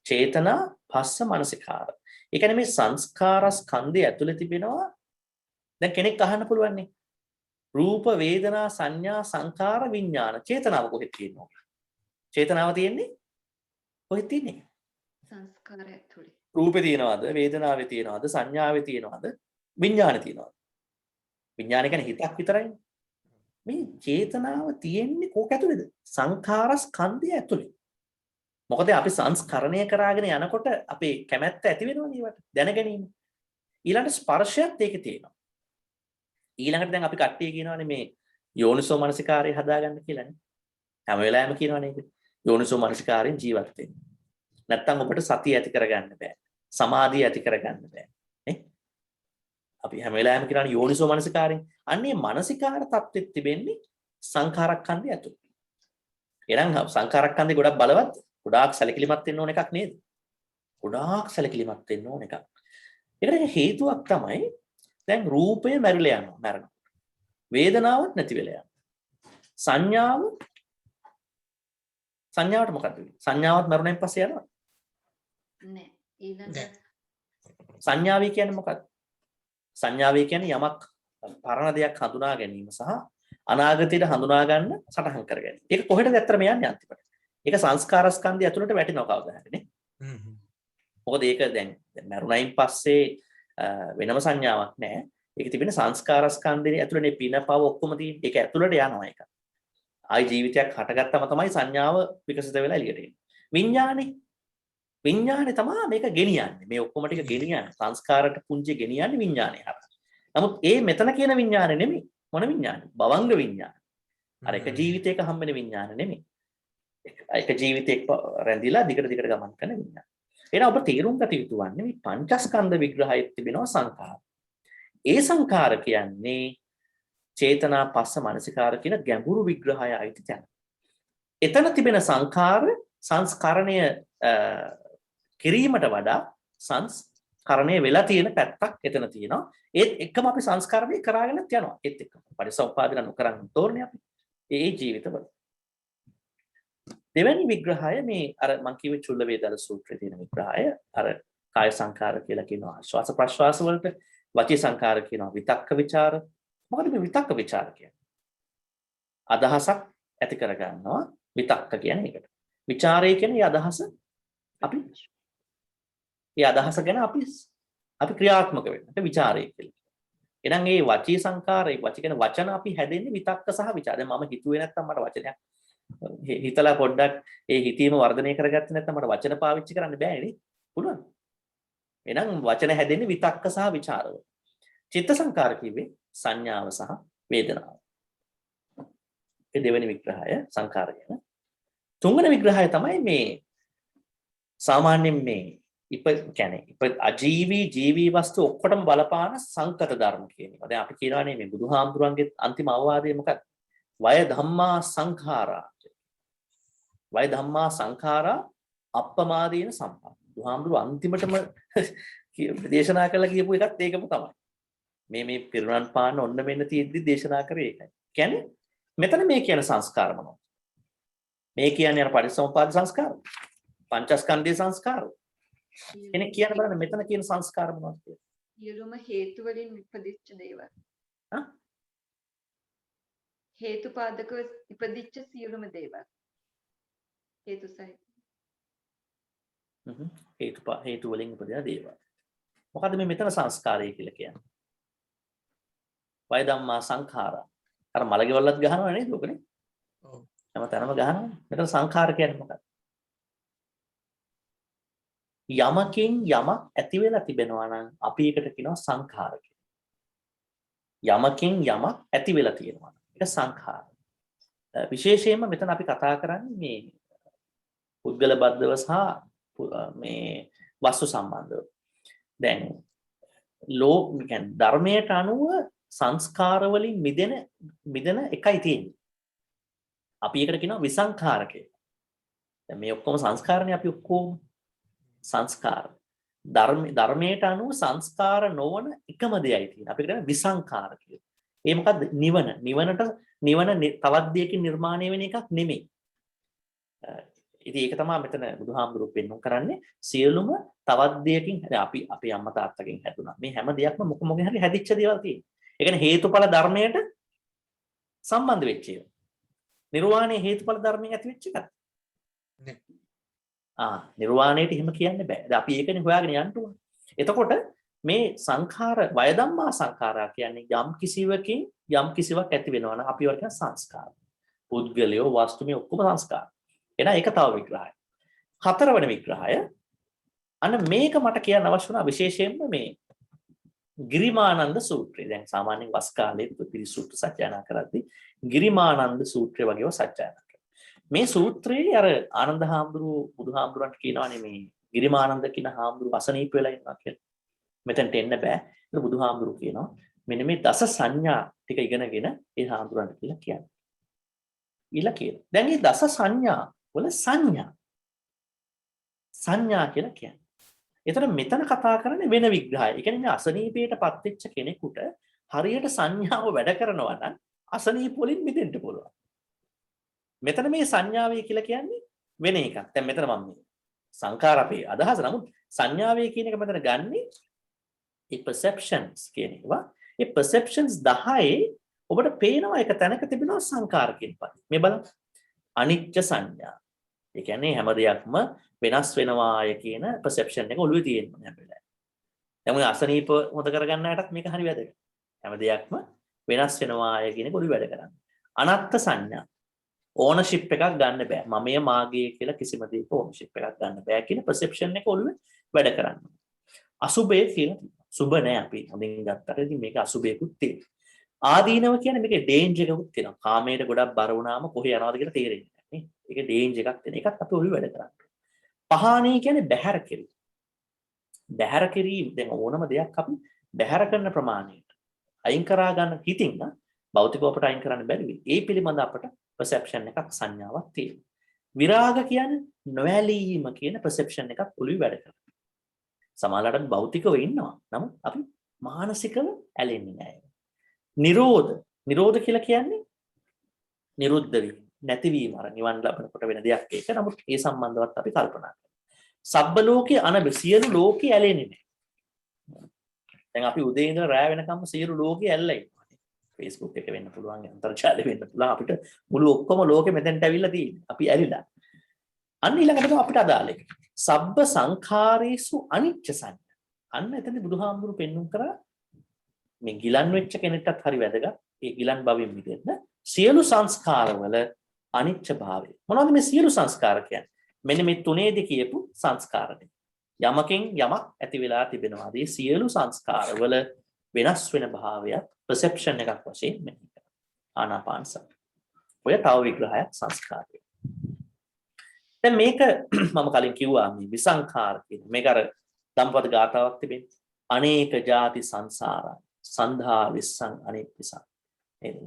Speaker 1: චේතනා පස්ස මනසිකාර. ඒ කියන්නේ මේ සංස්කාර ස්කන්ධය ඇතුලේ තිබෙනවා දැන් කෙනෙක් අහන්න පුළුවන් නේ. රූප වේදනා සංඥා සංකාර විඥාන චේතනාව කොහෙද තියෙන්නේ? චේතනාව තියෙන්නේ කොහෙද තියෙන්නේ?
Speaker 2: සංස්කාරය ඇතුලේ.
Speaker 1: රූපේ තියනවාද වේදනාවේ තියනවාද සංඥාවේ තියනවාද විඥානේ තියනවාද? විඥාන කියන්නේ හිතක් විතරයිනේ. මේ චේතනාව තියෙන්නේ කොක ඇතුලේද? සංඛාර ස්කන්ධය ඇතුලේ. මොකද අපි සංස්කරණය කරාගෙන යනකොට අපේ කැමැත්ත ඇති වෙනවනේ ඒවට දැන ගැනීම. ඊළඟට ස්පර්ශයත් ඒකේ තියෙනවා. ඊළඟට දැන් අපි කට්ටිය කියනවානේ මේ යෝනිසෝ මනසිකාරය හදාගන්න කියලානේ. හැම වෙලාවෙම කියනවනේ ඒක. යෝනිසෝ මනසිකාරයෙන් ජීවත් වෙන්න. නැත්තම් ඔබට සතිය ඇති කරගන්න බෑ. සමාධිය ඇති කරගන්න බෑ. නේ? අපි හැම වෙලාවෙම කියනවානේ යෝනිසෝ මනසිකාරයෙන්. අන්නේ මනසිකාර තත්ත්වෙත් තිබෙන්නේ සංඛාරස්කන්ධය ඇතුළේ. එහෙනම් සංඛාරස්කන්ධය ගොඩක් බලවත්, ගොඩාක් සැලකිලිමත් වෙන්න ඕන එකක් නේද? ගොඩාක් සැලකිලිමත් වෙන්න ඕන එකක්. ඒකට හේතුවක් තමයි දැන් රූපය මැරිලා යනවා, මැරෙනවා. වේදනාවක් නැති වෙලා යනවා. සංඥාවට මොකද වෙන්නේ? සංඥාවත් මරුණෙන් පස්සේ යනවා.
Speaker 2: නෑ. ඊළඟ
Speaker 1: සංඥාවයි කියන්නේ මොකක්ද? සංඥාවයි කියන්නේ යමක් පරණ දෙයක් හඳුනා ගැනීම සහ අනාගතයට හඳුනා ගන්න සටහන් කර ගැනීම. ඒක කොහෙටද ඇත්තටම යන්නේ අන්තිමට? ඒක සංස්කාර ස්කන්ධය ඇතුළට වැටෙනවා කවදා හරි නේ. මොකද ඒක දැන් මරුණයින් පස්සේ වෙනම සංඥාවක් නැහැ. ඒක තිබෙන සංස්කාර ස්කන්ධේ ඇතුළේ පින පව ඔක්කොම තියෙන. ඒක ඇතුළට යනවා ඒක. ආයි ජීවිතයක් හටගත්තම තමයි සංඥාව විකසිත වෙලා එළියට එන්නේ. විඥානේ තමයි මේක ගෙනියන්නේ. මේ ඔක්කොම ටික ගෙනියන්නේ. සංස්කාරට පුංචි ගෙනියන්නේ විඥානේ හරහා. නමුත් ඒ මෙතන කියන විඥානේ නෙමෙයි. මොන විඥානේ? භවංග විඥාන. අර එක ජීවිතයක හම්බෙන විඥාන නෙමෙයි. එක ජීවිතයක රැඳිලා දිගට ගමන් කරන විඥාන. එහෙනම් ඔබ තේරුම් ගත යුතු වන්නේ මේ පංචස්කන්ධ විග්‍රහයේ තිබෙනවා සංඛාර. ඒ සංඛාර කියන්නේ චේතනා පස්ස මනසිකාර කියන ගැඹුරු විග්‍රහය අයිති තැන. එතන තිබෙන සංඛාර සංස්කරණය කිරීමට වඩා සංස්කරණය වෙලා තියෙන පැත්තක් එතන තියෙනවා. ඒත් එක්කම අපි සංස්කරණය කරාගෙන යනවා. ඒත් එක්කම පරිසම්පාදන නොකරන්න තෝරන්නේ අපි. ඒ ජීවිතවල. දෙවැනි විග්‍රහය මේ අර මං කිව්වේ චුල්ල වේදාල සූත්‍රයේ තියෙන විග්‍රහය. අර කාය සංඛාර කියලා කියනවා ආශ්වාස ප්‍රශ්වාස වලට, වචී සංඛාර කියනවා විතක්ක ਵਿਚාර. මොකද මේ විතක්ක ਵਿਚාර කියන්නේ? අදහසක් ඇති කර ගන්නවා විතක්ක කියන්නේ ඒකට. ਵਿਚාරය කියන්නේ අදහස අපි ඒ අදහස ගැන අපි ක්‍රියාත්මක වෙන්න. ඒක ਵਿਚාරය කියලා. එහෙනම් මේ වචී සංඛාරය වචී කියන වචන අපි හැදෙන්නේ විතක්ක සහ ਵਿਚාර. දැන් මම හිතුවේ නැත්තම් මට වචනයක් හිතලා පොඩ්ඩක් ඒ හිතීම වර්ධනය කරගත්තේ නැත්නම් මට වචන පාවිච්චි කරන්න බෑනේ නේ. පුළුවන්. එහෙනම් වචන හැදෙන්නේ විතක්ක සහ ਵਿਚාරවල. චිත්ත සංකාර කිව්වේ සංඥාව සහ වේදනාව. ඒ දෙවෙනි විග්‍රහය සංකාර කියන. තුන්වෙනි විග්‍රහය තමයි මේ සාමාන්‍යයෙන් මේ අජීවී ජීවී වස්තු ඔක්කොටම බලපාන සංකත ධර්ම කියන එක. දැන් අපි කියනවානේ මේ බුදුහාමුදුරන්ගේ අන්තිම අවවාදය මොකක්ද? වය ධම්මා සංඛාරා. වය ධම්මා සංඛාරා අප්පමාදීන සම්පන්න. බුදුහාමුදුරුවෝ අන්තිමටම දේශනා කළා කියපු එකත් ඒකම තමයි. මේ පිරුණන් පාන්න ඔන්න මෙන්න තියෙද්දි දේශනා කරේ ඒකයි. කියන්නේ මෙතන මේ කියන සංස්කාර මොනවද? මේ කියන්නේ අර පරිසම්පාද සංස්කාර. පංචස්කන්ධයේ සංස්කාර. කෙනෙක් කියන්න බලන්න මෙතන කියන සංස්කාර මොනවද කියලා.
Speaker 2: සියලුම හේතු වලින් ඉපදිච්ච දේවල්. හේතුපාදකව ඉපදිච්ච සියලුම දේවල්. හේතු සහිත.
Speaker 1: හේතු වලින් ඉපදින දේවල්. මොකද්ද මේ මෙතන සංස්කාරය කියලා කියන්නේ? වය ධම්මා සංඛාරා. අර මලගෙවල්ලත් ගහනවා නේද ඔකනේ? ඔව්. හැමතැනම ගහනවා. මෙතන සංඛාර කියන්නේ මොකක්ද? යමකින් යමක් ඇති වෙලා තිබෙනවා නම් අපි ඒකට කියනවා සංඛාර කියලා. යමකින් යමක් ඇති වෙලා තියෙනවා. ඒක සංඛාර. විශේෂයෙන්ම මෙතන අපි කතා කරන්නේ මේ පුද්ගල බද්ධව සහ මේ වස්තු සම්බන්ධව. දැන් කියන්නේ ධර්මයට අනුව සංස්කාර වලින් මිදෙන එකයි තියෙන්නේ. අපි ඒකට කියනවා විසංඛාර කියලා. දැන් මේ ඔක්කොම සංස්කාරනේ අපි ඔක්කොම සංස්කාර. ධර්මයට අනුව සංස්කාර නොවන එකම දෙයයි තියෙන්නේ. අපි කියනවා විසංඛාර කියලා. ඒ මොකද්ද? නිවන තවත් දෙයකින් නිර්මාණය වෙන එකක් නෙමෙයි. ඉතින් ඒක තමයි මෙතන බුදුහාමුදුරුවෝ පෙන්වන්න කරන්නේ සියලුම තවත් දෙයකින් අපි අම්මා තාත්තගෙන් හැදුනා. මේ හැම දෙයක්ම මොකෙන් හරි හැදිච්ච දේවල් තියෙනවා. ඒ කියන්නේ හේතුඵල ධර්මයට සම්බන්ධ වෙච්ච ඒවා. නිර්වාණය හේතුඵල ධර්මයෙන් ඇති වෙච්ච එකක්. නිර්වාණයට එහෙම කියන්න බෑ. දැන් අපි ඒකනේ හොයාගෙන යන්න ඕනේ. එතකොට මේ සංඛාර වය ධම්මා සංඛාරා කියන්නේ යම් කිසිවකින් යම් කිසිවක් ඇති වෙනවා නම් අපි වර්ගන සංස්කාර. පුද්ගලයෝ වස්තු මේ ඔක්කොම සංස්කාර. එහෙනම් ඒක තව විග්‍රහය. හතරවෙනි විග්‍රහය අන්න මේක මට කියන්න අවශ්‍ය වුණා විශේෂයෙන්ම මේ ගිරිමානන්ද සූත්‍රය. දැන් සාමාන්‍යයෙන් වස් කාලේ පිරිසුත්තු සත්‍යයනා කරද්දී ගිරිමානන්ද සූත්‍රය වගේව සත්‍යයනා කරනවා. මේ සූත්‍රයේ අර ආනන්ද හාමුදුරුවෝ බුදුහාමුදුරන්ට කියනවානේ මේ ගිරිමානන්ද කියන හාමුදුරුවෝ අසනීප වෙලා ඉන්නවා කියලා. මෙතනට එන්න බෑ. ඒක බුදුහාමුදුරුවෝ කියනවා මෙන්න මේ දස සංඥා ටික ඉගෙනගෙන ඒ හාමුදුරන්ට කියලා කියන්නේ. ඊළඟ කියලා. දැන් මේ දස සංඥා වල සංඥා කියලා කියන්නේ. එතකොට මෙතන කතා කරන්නේ වෙන විග්‍රහය. ඒ කියන්නේ අසනීපයටපත් වෙච්ච කෙනෙකුට හරියට සංඥාව වැඩ කරනවා නම් අසනීප වලින් මිදෙන්න පුළුවන්. මෙතන මේ සංඥාවේ කියලා කියන්නේ වෙන එකක්. දැන් මෙතන මම මේ සංඛාර අපේ අදහස නමුත් සංඥාවේ කියන එක මෙතන ගන්නේ ඒ perceptions කියන ඒවා. ඒ perceptions 10 ඔබට පේනවා එක තැනක තිබෙනවා සංඛාර කියන පද. මේ බලන්න. අනිච්ච සංඥා. ඒ කියන්නේ හැම දෙයක්ම වෙනස් වෙනවාය කියන perception එක ඔළුවේ තියෙනවා හැම වෙලාවෙම. දැන් ඔය අසනීප හොද කරගන්නටත් මේක හරි වැදගත්. හැම දෙයක්ම වෙනස් වෙනවාය කියන එක ඔළුවේ වැඩ කරන්නේ. අනත්ත් සංඥා. ඕනර්ෂිප් එකක් ගන්න බෑ. මමයේ මාගේ කියලා කිසිම දෙයක ඕනර්ෂිප් එකක් ගන්න බෑ කියන perception එක ඔළුවේ වැඩ කරන්නේ. අසුභය කියලා සුභ නෑ අපි හොඳින් ගත්තට ඉතින් මේක අසුභයකුත් තියෙනවා. ආදීනව කියන්නේ මේකේ ඩේන්ජර් එකකුත් තියෙනවා. කාමයට ගොඩක් බර වුණාම කොහේ යනවද කියලා තේරෙන්නේ නැහැ නේ. ඒකේ ඩේන්ජර් එකක් තියෙන. ඒකත් අපි ඔළුවේ වැඩ කරන්නේ. පහානී කියන්නේ බැහැර කිරීම. බැහැර කිරීම දැන් ඕනම දෙයක් අපි බැහැර කරන ප්‍රමාණයට අයින් කරා ගන්න හිතින් නම් භෞතිකව අපට අයින් කරන්න බැරි වෙයි. ඒ පිළිබඳ අපට perception එකක් සංඥාවක් තියෙනවා. විරාග කියන්නේ නොඇලීම කියන perception එකක් ඔළුවේ වැඩ කරනවා. සමහරවිට භෞතිකව ඉන්නවා. නමුත් අපි මානසිකව ඇලෙන්නේ නැහැ. නිරෝධ කියලා කියන්නේ නිරුද්ධ වීම, නැතිවීම, අර නිවන් ලබනකොට වෙන දෙයක් ඒක. නමුත් ඒ සම්බන්ධවත් අපි කල්පනා කරනවා. සබ්බ ලෝකේ අනබ සියලු ලෝකේ ඇලෙන්නේ නැහැ. දැන් අපි උදේ ඉඳලා රැය වෙනකම්ම සියලු ලෝකේ ඇල්ලලා ඉන්නවා. Facebook එක වෙන්න පුළුවන්, අන්තර්ජාලය වෙන්න පුළුවන්. අපිට මුළු ඔක්කොම ලෝකෙ මෙතෙන්ට ඇවිල්ලා තියෙන්නේ. අපි ඇලිලා. අන්න ඊළඟට අපිට අදාළ එක. සබ්බ සංඛාරේසු අනිච්ච සංඥා. අන්න එතනදී බුදුහාමුදුරු පෙන්වුම් කරා මේ ගිලන් වෙච්ච කෙනෙක්ටත් හරි වැදගත්. ඒ ගිලන් භවෙන් මිදෙන්න සියලු සංස්කාරවල අනිච්ච භාවය. මොනවද මේ සියලු සංස්කාර කියන්නේ? මෙන්න මේ තුනේදී කියපු සංස්කාරනේ. යමකින් යමක් ඇති වෙලා තිබෙනවා. මේ සියලු සංස්කාරවල වෙනස් වෙන භාවයක් perception එකක් වශයෙන් මෙන්න ආනාපාන සති. ඔය තව විග්‍රහයක් සංස්කාරය. දැන් මේක මම කලින් කිව්වා මේ විසංඛාර කියන මේක අර ධම්පද ගාතාවක් තිබෙන්නේ. අනේක ಜಾති සංසාරා සන්ධා විස්සං අනිප්පිසං.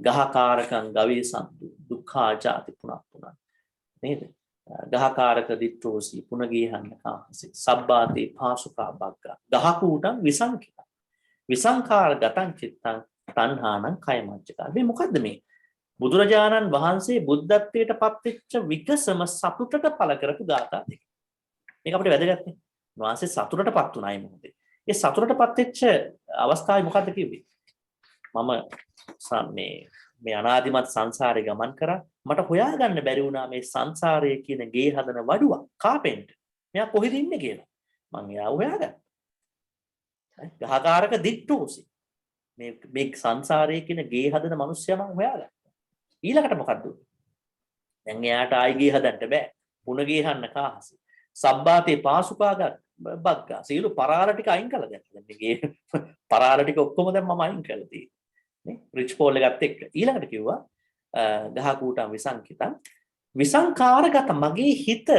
Speaker 1: ගහකාරකං ගවේ සන්තු දුක්ඛා ಜಾති පුනප්පුනං. නේද? ගහකාරක දිට්ඨෝසි පුනගීහන්න කාහසි සබ්බාතේ පාසුකා බග්ගා. ගහකූටං විසංඛිත. විසංඛාර ගතං චිත්තං තණ්හානං කයමච්චකා. මේ මොකද්ද මේ? බුදුරජාණන් වහන්සේ බුද්ධත්වයට පත් වෙච්ච විකසම සතුටට පළ කරපු ගාථා දෙක. මේක අපිට වැදගත් නේ. වහන්සේ සතුටටපත් උනායි මොකද? ඒ සතුටටපත් වෙච්ච අවස්ථාවේ මොකද්ද කිව්වේ? මම මේ අනාදිමත් සංසාරේ ගමන් කරා. මට හොයාගන්න බැරි වුණා මේ සංසාරයේ කියන ගේ හදන වඩුවා කාපෙන්ට්. මෙයා කොහෙද ඉන්නේ කියලා. මං එයාව හොයාගත්තා. ගහකාරක දිට්ඨෝසි. මේ සංසාරයේ කියන ගේ හදන මිනිස්සයා මං හොයාගත්තා. ඊළඟට මොකද්ද? දැන් එයාට ආයි ගේ හදන්න බෑ. පුන ගේ හන්න කාහසි. සබ්බාතේ පාසුකා බග්ගා. සීළු පරාල ටික අයින් කළා දැන්. මේ ගේ පරාල ටික ඔක්කොම දැන් මම අයින් කළා තියෙන්නේ. නේ? රිච් පෝල් එකත් එක්ක. ඊළඟට කිව්වා ගහ කූටම් විසංකිතං විසංකාරගත මගේ හිත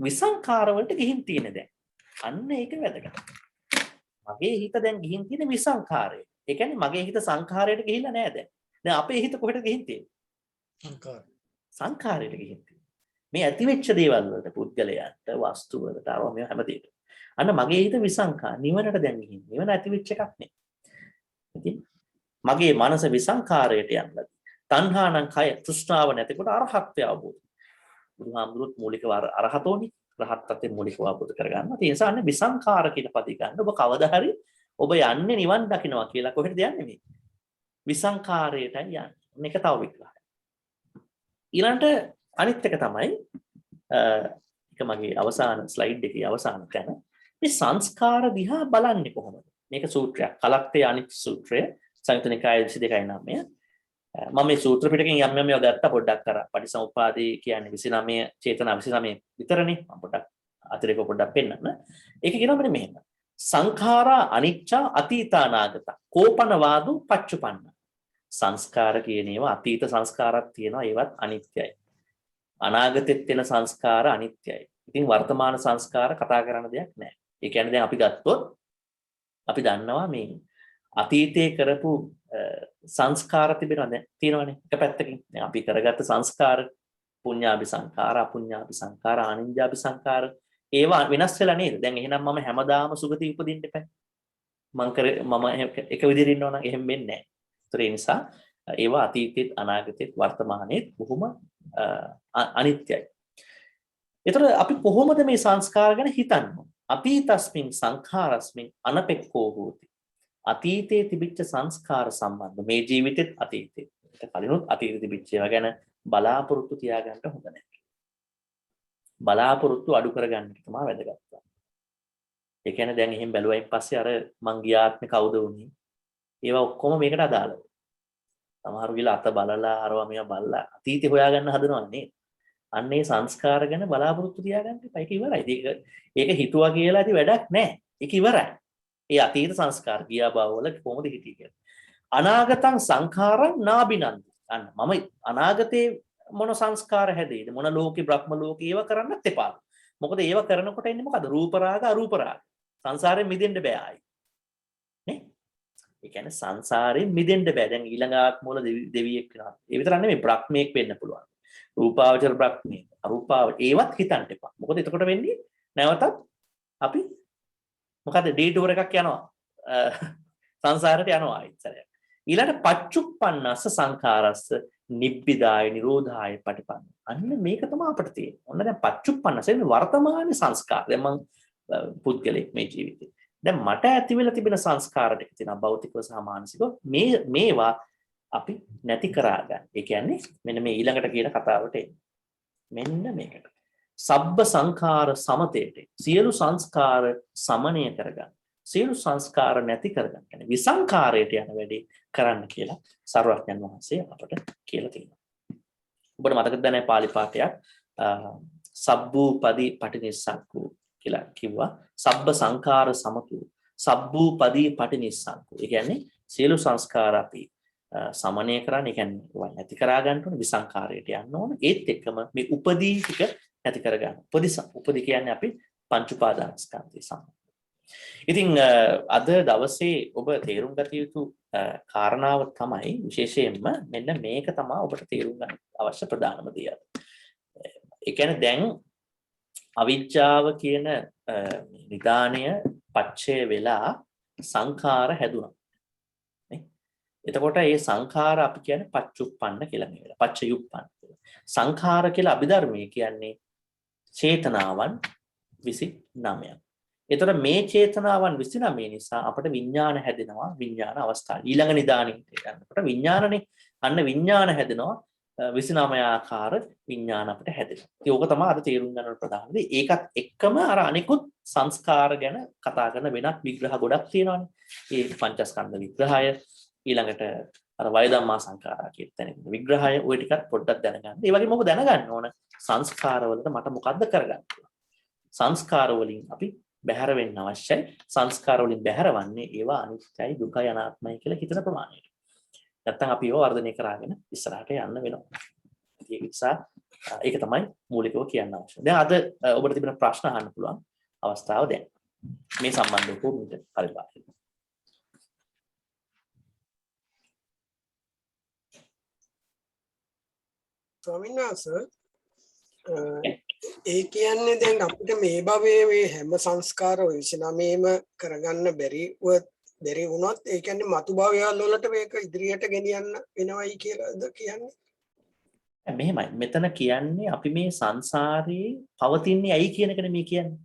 Speaker 1: විසංකාර වලට ගිහින් තියෙන දැන්. අන්න ඒක වැදගත්. මගේ හිත දැන් ගිහින් තියෙන විසංඛාරය. ඒ කියන්නේ මගේ හිත සංඛාරයට ගිහිල්ලා නෑ දැන්. දැන් අපේ හිත කොහෙටද ගිහින් තියෙන්නේ?
Speaker 4: සංකාර.
Speaker 1: සංඛාරයට ගිහින් තියෙන්නේ. මේ ඇතිවෙච්ච දේවල් වලට පුද්ගලයන්ට වස්තු වලට අරව මේ හැමදේට. අන්න මගේ හිත විසංඛාර නිවනට දැන් ගිහින්. නිවන ඇතිවෙච්ච එකක් නේ. ඉතින් මගේ මනස විසංඛාරයට යනවා. තණ්හානම් කය තෘෂ්ණාව නැතිකොට අරහත්ත්වය අවබෝධ. බුදුහාමුදුරුවෝ මූලිකව අරහතෝනි රහත් තත්ත්වෙ මූලිකව අවබෝධ කරගන්න. ඒ නිසා අන්නේ විසංඛාර කියන පදේ ගන්න. ඔබ කවදා හරි ඔබ යන්නේ නිවන් දකින්නවා කියලා කොහෙටද යන්නේ මේ? විසංඛාරයටයි යන්නේ. මේක තව විග්‍රහයක්. ඊළඟට අනිත් එක තමයි ඒක මගේ අවසාන ස්ලයිඩ් එකේ අවසාන තැන. මේ සංස්කාර දිහා බලන්නේ කොහොමද? මේක සූත්‍රයක්. කලක්තේ අනිත් සූත්‍රය සංයුත්ත නිකාය 22:9. මම මේ සූත්‍ර පිටකෙන් යම් යම් ඒවා ගත්තා පොඩ්ඩක් කරා. පටිසමුප්පාදේ කියන්නේ 29 චේතනා 29 විතරනේ. මම පොඩ්ඩක් අතිරේක පොඩ්ඩක් පෙන්නන්න. ඒක කියනවා මෙන්න මෙහෙම. සංඛාරා අනිච්චා අතීතානාගත කෝපන වාදු පච්චුපන්න. සංස්කාර කියන ඒවා අතීත සංස්කාරات තියෙනවා ඒවත් අනිත්‍යයි. අනාගතෙත් වෙන සංස්කාර අනිත්‍යයි. ඉතින් වර්තමාන සංස්කාර කතා කරන්න දෙයක් නැහැ. ඒ කියන්නේ දැන් අපි ගත්තොත් අපි දන්නවා මේ අතීතයේ කරපු සංස්කාර තිබෙනවා දැන් තියෙනවානේ එක පැත්තකින්. දැන් අපි කරගත්ත සංස්කාර පුඤ්ඤාභි සංඛාර, අපුඤ්ඤාභි සංඛාර, ආනිඤ්ඤාභි සංඛාර ඒවා වෙනස් වෙලා නේද? දැන් එහෙනම් මම හැමදාම සුගති උපදින්න එපා. මම එක විදිහට ඉන්නවා නම් එහෙම වෙන්නේ නැහැ. ඒ නිසා ඒවා අතීතෙත් අනාගතෙත් වර්තමානයේත් බොහොම අනිත්‍යයි. ඒතර අපි කොහොමද මේ සංස්කාර ගැන හිතන්නේ? අතීතස්මින් සංඛාරස්මින් අනපෙක්ඛෝ හෝති. අතීතයේ තිබිච්ච සංස්කාර සම්බන්ධ මේ ජීවිතෙත් අතීතෙත් කලිනුත් අතීතෙ තිබිච්ච ඒවා ගැන බලාපොරොත්තු තියාගන්න හොඳ නැහැ. බලාපොරොත්තු අඩු කරගන්න එක තමයි වැදගත්. ඒ කියන්නේ දැන් එහෙන් බැලුවයින් පස්සේ අර මං ගියාත්මේ කවුද වුනේ? ඒවා ඔක්කොම මේකට අදාළයි. සමහරු ගිහලා අත බලලා අරවා මේවා බලලා අතීතේ හොයාගන්න හදනවා නේද? අන්න ඒ සංස්කාර ගැන බලාපොරොත්තු තියාගන්න එපා. ඒක ඉවරයි. ඒක හිතුවා කියලා ඇති වැඩක් නැහැ. ඒක ඉවරයි. ඒ අතීත සංස්කාර ගියා බවවල කොහොමද හිටියේ කියලා. අනාගතං සංඛාරං නාබිනන්ති. අන්න මම අනාගතේ මොන සංස්කාර හැදෙයිද? මොන ලෝකේ බ්‍රහ්ම ලෝකේ ඒව කරන්නත් එපා. මොකද ඒව කරනකොට එන්නේ මොකද? රූප රාග අරූප රාග. සංසාරයෙන් මිදෙන්න බෑ ආයි. නේ? ඒ කියන්නේ සංසාරයෙන් මිදෙන්න බෑ. දැන් ඊළඟ ආත්ම වල දෙවියෙක් වෙනවා. ඒ විතරක් නෙමෙයි බ්‍රහ්මයෙක් වෙන්න පුළුවන්. රූපාවචර බ්‍රහ්මී අරූපාව ඒවත් හිතන්න එපා. මොකද එතකොට වෙන්නේ නැවතත් අපි මොකද ඩේ ටුවර් එකක් යනවා. සංසාරයට යනවා ඉස්සරහ. ඊළඟ පච්චුප්පන්නස්ස සංඛාරස්ස නිබ්බිදාය නිරෝධාය පටිපන්න. අන්න මේක තමයි අපිට තියෙන්නේ. ඔන්න දැන් පච්චුප්පන්නස මේ වර්තමාන සංස්කාර. දැන් මම පුද්ගලෙක් මේ ජීවිතේ. දැන් මට ඇති වෙලා තිබෙන සංස්කාර ටික තියෙනවා භෞතිකව සහ මානසිකව. මේවා අපි නැති කරා ගන්න. ඒ කියන්නේ මෙන්න මේ ඊළඟට කියන කතාවට එන්නේ. මෙන්න මේකට. සබ්බ සංඛාර සමතේට සියලු සංස්කාර සමනය කරගන්න. සියලු සංස්කාර නැති කරගන්න. කියන්නේ විසංඛාරයට යන වැඩේ කරන්න කියලා සර්වඥන් වහන්සේ අපට කියලා තියෙනවා. ඔබට මතකද නැහැ පාලි පාඨයක් සබ්බූපදී පටිනිස්සක්ඛු කියලා කිව්වා. සබ්බ සංඛාර සමතු සබ්බූපදී පටිනිස්සක්ඛු. ඒ කියන්නේ සියලු සංස්කාර අපි සමනය කරන්න, ඒ කියන්නේ ඒවා නැති කරා ගන්න ඕනේ, විසංඛාරයට යන්න ඕනේ. ඒත් එක්කම මේ උපදී ටික නැති කර ගන්න. උපදී කියන්නේ අපි පංච උපාදානස්කන්ධය සම්බන්ධ. ඉතින් අද දවසේ ඔබ තේරුම් ගත යුතු කාරණාව තමයි විශේෂයෙන්ම මෙන්න මේක තමයි ඔබට තේරුම් ගන්න අවශ්‍ය ප්‍රධානම දේ. ඒ කියන්නේ දැන් අවිජ්ජාව කියන නිදාණය පච්චය වෙලා සංඛාර හැදුනා. එතකොට මේ සංඛාර අපි කියන්නේ පච්චුප්පන්න කියලා නෙවෙයි. පච්චයුප්පන්න කියලා. සංඛාර කියලා අභිධර්මයේ කියන්නේ චේතනාවන් 29ක්. එතකොට මේ චේතනාවන් 29 නිසා අපට විඥාන හැදෙනවා, විඥාන අවස්ථාව. ඊළඟ නිදානියට යනකොට විඥානනේ අන්න විඥාන හැදෙනවා 29 ආකාර විඥාන අපිට හැදෙනවා. ඉතින් ඕක තමයි අද තේරුම් ගන්න ප්‍රධාන දේ. ඒකත් එක්කම අර අනිකුත් සංස්කාර ගැන කතා කරන වෙනත් විග්‍රහ ගොඩක් තියෙනවානේ. ඒ පංචස්කන්ධ විග්‍රහය ඊළඟට අර වය ධම්මා සංඛාරා කියන තැන විග්‍රහය ওই ටිකත් පොඩ්ඩක් දැනගන්න. ඒ වගේම ඔබ දැනගන්න ඕන සංස්කාර වලට මට මොකද්ද කරගන්න පුළුවන්. සංස්කාර වලින් අපි බැහැර වෙන්න අවශ්‍යයි. සංස්කාර වලින් බැහැරවන්නේ ඒවා අනිත්‍යයි, දුකයි, අනාත්මයි කියලා හිතන ප්‍රමාණයට. නැත්තම් අපි ඒව වර්ධනය කරගෙන ඉස්සරහට යන්න වෙනවා. ඒ නිසා ඒක තමයි මූලිකව කියන්න අවශ්‍ය. දැන් අද ඔබට තිබෙන ප්‍රශ්න අහන්න පුළුවන් අවස්ථාව දැන්. මේ සම්බන්ධව කොහොමද පරිභාෂිත?
Speaker 5: ස්වාමීන් වහන්සේ ඒ කියන්නේ දැන් අපිට මේ භවයේ මේ හැම සංස්කාර 29ම කරගන්න බැරි වුණොත් ඒ කියන්නේ මතු භවයල් වලට මේක ඉදිරියට ගෙනියන්න වෙනවයි කියලාද කියන්නේ?
Speaker 1: මෙහෙමයි. මෙතන කියන්නේ අපි මේ සංසාරේ පවතින්නේ ඇයි කියන එකනේ මේ කියන්නේ.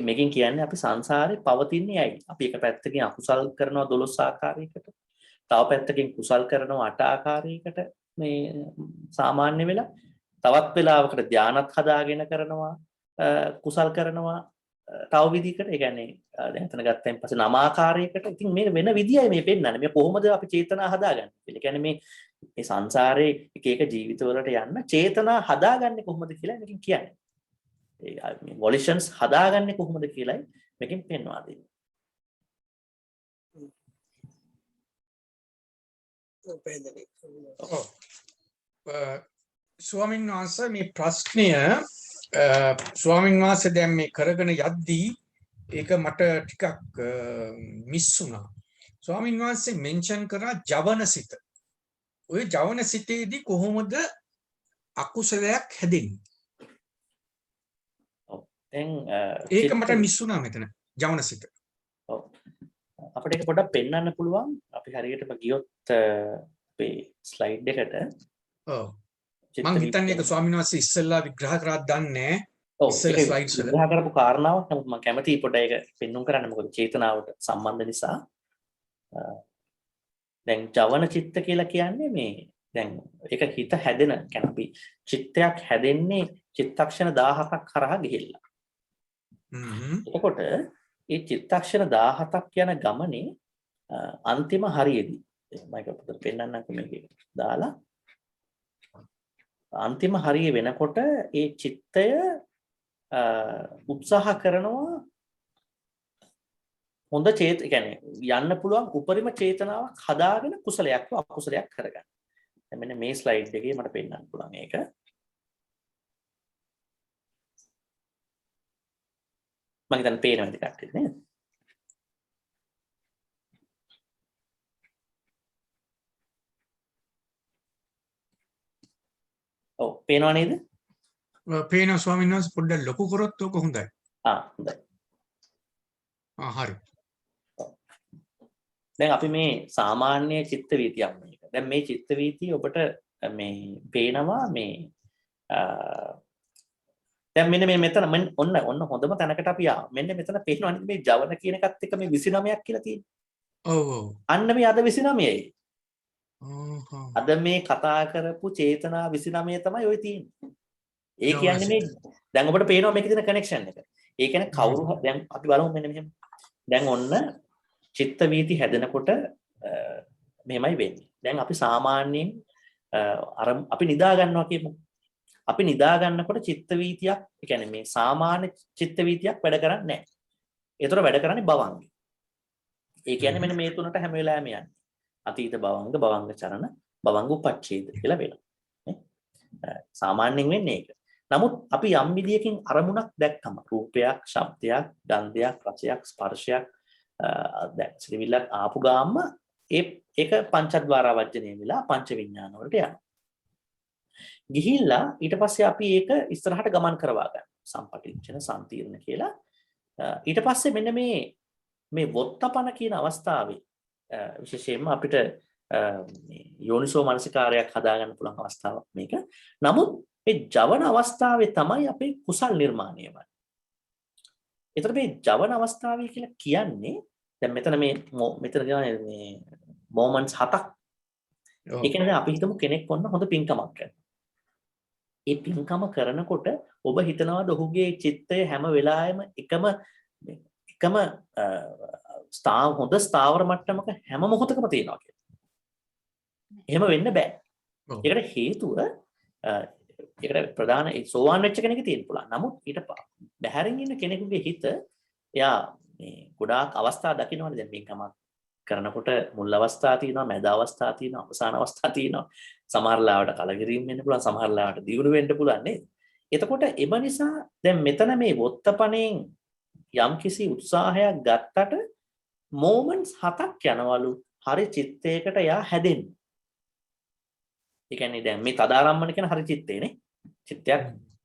Speaker 1: මේකෙන් කියන්නේ අපි සංසාරේ පවතින්නේ ඇයි? අපි එක පැත්තකින් අකුසල් කරනවා 12 ආකාරයකට. තව පැත්තකින් කුසල් කරනවා 8 ආකාරයකට. මේ සාමාන්‍ය වෙලා තවත් වෙලාවකට ධානත් හදාගෙන කරනවා කුසල් කරනවා තව විදිහකට. ඒ කියන්නේ දැන් එතන ගත්තයින් පස්සේ 9 ආකාරයකට. ඉතින් මේක වෙන විදියයි මේ පෙන්නන්නේ. මේ කොහොමද අපි චේතනා හදාගන්නේ කියලා. ඒ කියන්නේ මේ සංසාරේ එක එක ජීවිතවලට යන්න චේතනා හදාගන්නේ කොහොමද කියලා මේකෙන් කියන්නේ. මේ වොලිෂන්ස් හදාගන්නේ කොහොමද කියලායි මේකෙන් පෙන්වා දෙන්නේ.
Speaker 4: ස්වාමීන් වහන්සේ මේ ප්‍රශ්නය ස්වාමීන් වහන්සේ දැන් මේ කරගෙන යද්දී ඒක මට ටිකක් මිස් වුණා. ස්වාමීන් වහන්සේ මෙන්ෂන් කරා ජවනසිත. ඔය ජවනසිතේදී කොහොමද අකුසලයක් හැදෙන්නේ?
Speaker 1: දැන්
Speaker 4: ඒක මට මිස් වුණා මෙතන ජවනසිත.
Speaker 1: ඔව්. අපිට ඒක පොඩ්ඩක් පෙන්වන්න පුළුවන්. අපි හරියටම ගියොත් අපේ ස්ලයිඩ් එකට.
Speaker 4: ඔව්. මම හිතන්නේ ඒක ස්වාමීන් වහන්සේ ඉස්සෙල්ලා විග්‍රහ කරා දන්නේ. ඉස්සෙල්ලා ස්ලයිඩ්ස් වල
Speaker 1: විග්‍රහ කරපු කාරණාවක්. නමුත් මම කැමතියි පොඩ්ඩක් ඒක පෙන්වන්න කරන්න. මොකද චේතනාවට සම්බන්ධ නිසා. දැන් ජවන චිත්ත කියලා කියන්නේ මේ දැන් ඒක හිත හැදෙන කියන්නේ අපි චිත්තයක් හැදෙන්නේ චිත්තක්ෂණ 1000ක් කරා ගිහිල්ලා. එතකොට ඒ චිත්තක්ෂණ 17ක් යන ගමනේ අන්තිම හරියේදී මම ඒක පොඩ්ඩක් පෙන්නන්නම්කෝ මේකේ දාලා අන්තිම හරිය වෙනකොට ඒ චිත්තය උත්සාහ කරනවා හොඳ කියන්නේ යන්න පුළුවන් උපරිම චේතනාවක් හදාගෙන කුසලයක් අකුසලයක් කරගන්න. දැන් මෙන්න මේ ස්ලයිඩ් එකේ මට පෙන්නන්න පුළුවන් ඒක. මම හිතන්නේ පේනවද කට්ටියට නේද? ඔව් පේනව නේද?
Speaker 4: පේනවා ස්වාමීන් වහන්සේ පොඩ්ඩක් ලොකු කරොත් ඔක හොඳයි.
Speaker 1: හොඳයි.
Speaker 4: හරි.
Speaker 1: දැන් අපි මේ සාමාන්‍ය චිත්ත වීතියක් මේක. දැන් මේ චිත්ත වීතිය ඔබට මේ පේනවා මේ දැන් මෙන්න මේ මෙතන ඔන්න හොඳම තැනකට අපි ආවා. මෙන්න මෙතන පේනවා නේද මේ ජවන කියන එකත් එක්ක මේ 29ක් කියලා තියෙන්නේ.
Speaker 4: ඔව්.
Speaker 1: අන්න මේ අද 29යි. අද මේ කතා කරපු චේතනා 29 තමයි ඔය තියෙන්නේ. ඒ කියන්නේ මේ දැන් ඔබට පේනවා මේකේ තියෙන කනෙක්ෂන් එක. ඒ කියන්නේ කවුරු දැන් අපි බලමු මෙන්න මෙහෙම. දැන් ඔන්න චිත්ත වීති හැදෙනකොට මෙහෙමයි වෙන්නේ. දැන් අපි සාමාන්‍යයෙන් අපි නිදා ගන්නවා කියමු. අපි නිදා ගන්නකොට චිත්ත වීතියක්, ඒ කියන්නේ මේ සාමාන්‍ය චිත්ත වීතියක් වැඩ කරන්නේ නැහැ. ඒතර වැඩ කරන්නේ භවංග. ඒ කියන්නේ මෙන්න මේ තුනට හැම වෙලාවෙම යන්නේ. අතීත භවංග, භවංග චරණ, භවංග උපච්ඡේද කියලා වෙනවා. සාමාන්‍යයෙන් වෙන්නේ ඒක. නමුත් අපි යම් විදියකින් අරමුණක් දැක්කම රූපයක්, ශබ්දයක්, ගන්ධයක්, රසයක්, ස්පර්ශයක් දැන් ශ්‍රීවිල්ලක් ආපු ගාම ඒක පංචද්වාර වර්ජණය වෙලා පංච විඥාන වලට යනවා. ගිහිල්ලා ඊට පස්සේ අපි ඒක ඉස්සරහට ගමන් කරවා ගන්න. සම්පටිච්ඡන සම්තිර්ණ කියලා. ඊට පස්සේ මෙන්න මේ වොත්තපන කියන අවස්ථාවේ විශේෂයෙන්ම අපිට යෝනිසෝ මනසිකාරයක් හදාගන්න පුළුවන් අවස්ථාවක් මේක. නමුත් මේ ජවන අවස්ථාවේ තමයි අපේ කුසල් නිර්මාණය වෙන්නේ. ඒතර මේ ජවන අවස්ථාවේ කියලා කියන්නේ දැන් මෙතන මේ මොමන්ට්ස් 7ක්. ඒ කියන්නේ අපි හිතමු කෙනෙක් වොන්න හොඳ පින්කමක් කරනවා. ඒ පින්කම කරනකොට ඔබ හිතනවාද ඔහුගේ චිත්තය හැම වෙලාවෙම එකම හොඳ ස්ථාවර මට්ටමක හැම මොහොතකම තියෙනවා කියලා. එහෙම වෙන්න බෑ. ඒකට හේතුව ඒකට ප්‍රධාන සෝවාන් වෙච්ච කෙනෙක් තියෙන්න පුළුවන්. නමුත් ඊට බැහැරින් ඉන්න කෙනෙකුගේ හිත එයා මේ ගොඩාක් අවස්ථා දකින්නවනේ. දැන් පින්කමක් කරනකොට මුල් අවස්ථා තියෙනවා, මැද අවස්ථා තියෙනවා, අවසාන අවස්ථා තියෙනවා. සමහර ලාවට කලකිරීම වෙන්න පුළුවන්, සමහර ලාවට දියුණු වෙන්න පුළුවන් නේද? එතකොට එම නිසා දැන් මෙතන මේ වොත්තපණෙන් යම්කිසි උත්සාහයක් ගත්තට moments 7ක් යනවලු හරි චිත්තයකට යා හැදෙන්න. ඒ කියන්නේ දැන් මේ තදාරම්මන කියන හරි චිත්තේනේ. චිත්තයක්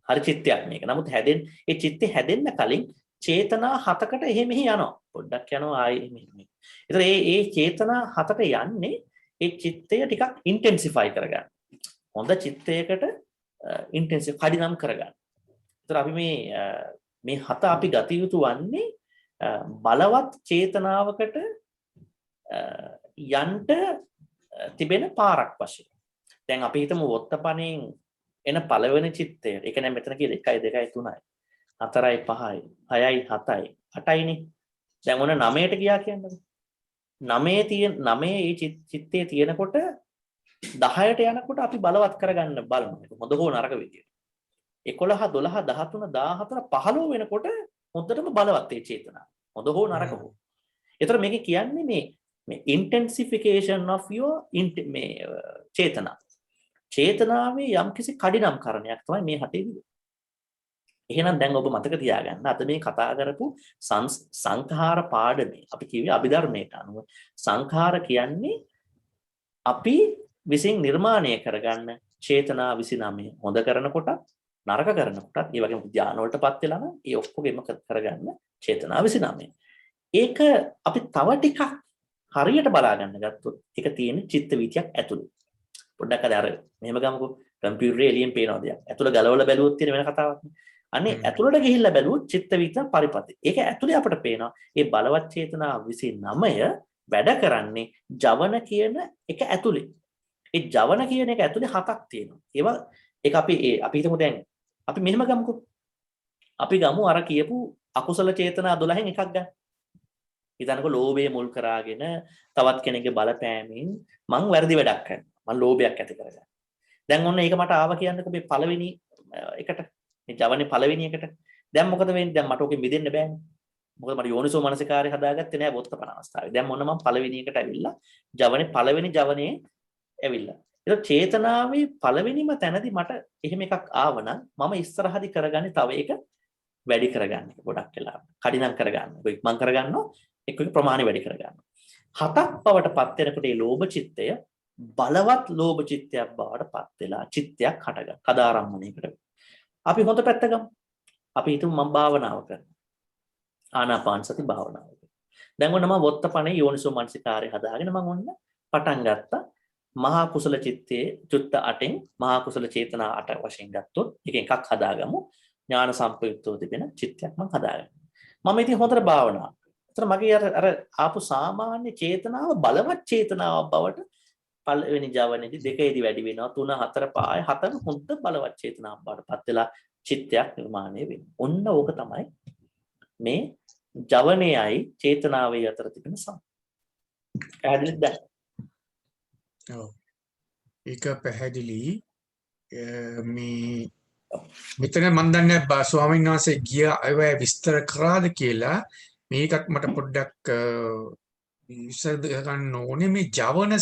Speaker 1: හරි චිත්තයක් මේක. නමුත් ඒ චිත්තේ හැදෙන්න කලින් චේතනා 7කට එහෙ මෙහි යනවා. පොඩ්ඩක් යනවා ආයේ මෙහි. ඒතර ඒ චේතනා 7ට යන්නේ ඒ චිත්තය ටිකක් ඉන්ටෙන්සිෆයි කරගන්න. හොඳ චිත්තයකට ඉන්ටෙන්සිව් කඩිනම් කරගන්න. ඒතර අපි මේ 7 අපි ගත යුතු වන්නේ බලවත් චේතනාවකට යන්න තිබෙන පාරක් වශයෙන්. දැන් අපි හිතමු වොත්තපණෙන් එන පළවෙනි චිත්තය. ඒ කියන්නේ මෙතන කියලා 1 2 3යි 4යි 5යි 6යි 7යි 8යිනේ. දැන් ඔන්න 9ට ගියා කියන්නේ. 9 මේ චිත්තේ තියෙනකොට 10ට යනකොට අපි බලවත් කරගන්න බලමු. හොඳ හෝ නරක විදියට. 11 12 13 14 15 වෙනකොට හොඳටම බලවත් ඒ චේතනාව. හොඳ හෝ නරක හෝ. ඒතර මේක කියන්නේ මේ intensification of your චේතනා. චේතනාවේ යම්කිසි කඩිනම් කරණයක් තමයි මේ හතේ විදිය. එහෙනම් දැන් ඔබ මතක තියාගන්න අද මේ කතා කරපු සංඛාර පාඩමේ අපි කිව්වේ අභිධර්මයට අනුව සංඛාර කියන්නේ අපි විසින් නිර්මාණය කරගන්න චේතනා 29 හොඳ කරනකොට නරක කරනකොට ඒ වගේම ධානය වලටපත් වෙලා නම් ඒ ඔක්කොගෙම කරගන්න චේතනා 29. ඒක අපි තව ටිකක් හරියට බලා ගන්න ගත්තොත් ඒක තියෙන චිත්ත වීතියක් ඇතුළේ. පොඩ්ඩක් අර මෙහෙම ගමුකෝ කම්පියුටරේ එළියෙන් පේනවා දෙයක්. ඇතුළ ගලවලා බැලුවොත් තියෙන වෙන කතාවක් නේ. අනේ ඇතුළට ගිහිල්ලා බැලුවොත් චිත්ත වීතිය පරිපති. ඒක ඇතුළේ අපිට පේනවා මේ බලවත් චේතනා 29 වැඩ කරන්නේ ජවන කියන එක ඇතුළේ. ඒ ජවන කියන එක ඇතුළේ 7ක් තියෙනවා. ඒවා ඒක අපි හිතමු දැන් අපි මෙහෙම ගමුකෝ. අපි ගමු අර කියපු අකුසල චේතනා 12න් එකක් ගන්න. හිතන්නකෝ ලෝභය මුල් කරාගෙන තවත් කෙනෙක්ගේ බලපෑමෙන් මං වැරදි වැඩක් කරනවා. මං ලෝභයක් ඇති කරගන්නවා. දැන් ඔන්න ඒක මට ආව කියන්නකෝ මේ පළවෙනි එකට. මේ ජවනේ පළවෙනි එකට. දැන් මොකද වෙන්නේ? දැන් මට ඔකෙ මිදෙන්න බෑනේ. මොකද මට යෝනිසෝ මනසිකාරය හදාගත්තේ නෑ වොත්තපන අවස්ථාවේ. දැන් මොන මම පළවෙනි එකට ඇවිල්ලා ජවනේ පළවෙනි ජවනේ ඇවිල්ලා. ඒක චේතනාවේ පළවෙනිම තැනදී මට එහෙම එකක් ආවනම් මම ඉස්සරහදී කරගන්නේ තව එක වැඩි කරගන්න එක ගොඩක් වෙලා. කඩිනම් කරගන්න. ඒක ඉක්මන් කරගන්නවා. එක්ක ප්‍රමාණය වැඩි කරගන්නවා. 7ක් බවට පත් වෙනකොට මේ ලෝභ චිත්තය බලවත් ලෝභ චිත්තයක් බවට පත් වෙලා චිත්තයක් හටගන්න. කදාරම්මණයකට. අපි හොඳ පැත්ත ගමු. අපි හිතමු මම භාවනාව කරනවා. ආනාපාන සති භාවනාව. දැන් ඔන්න මම වොත්තපනේ යෝනිසෝ මනසිකාරය හදාගෙන මම ඔන්න පටන් ගත්තා. මහා කුසල චිත්තයේ චුත්ත 8න් මහා කුසල චේතනා 8 වශයෙන් ගත්තොත් එක එකක් හදාගමු. ඥාන සම්පයුක්තව තිබෙන චිත්තයක් මම හදාගන්නවා. මම ඉතින් හොඳට භාවනා. ඒතර මගේ අර ආපු සාමාන්‍ය චේතනාව බලවත් චේතනාවක් බවට පළවෙනි ජවනේදී දෙකේදී වැඩි වෙනවා 3 4 5 7 හොඳ බලවත් චේතනාවක් බවට පත් වෙලා චිත්තයක් නිර්මාණය වෙනවා. ඔන්න ඕක තමයි මේ ජවනයයි චේතනාවේ අතර තිබෙන සම. පැහැදිලිද දැන්?
Speaker 4: ඔව්. ඒක පැහැදිලි. මේ මෙතන මම දන්නේ ස්වාමීන් වහන්සේ ගිය අය විස්තර කරාද කියලා මේකත් මට පොඩ්ඩක් විසඳ ගන්න ඕනේ. මේ ජවන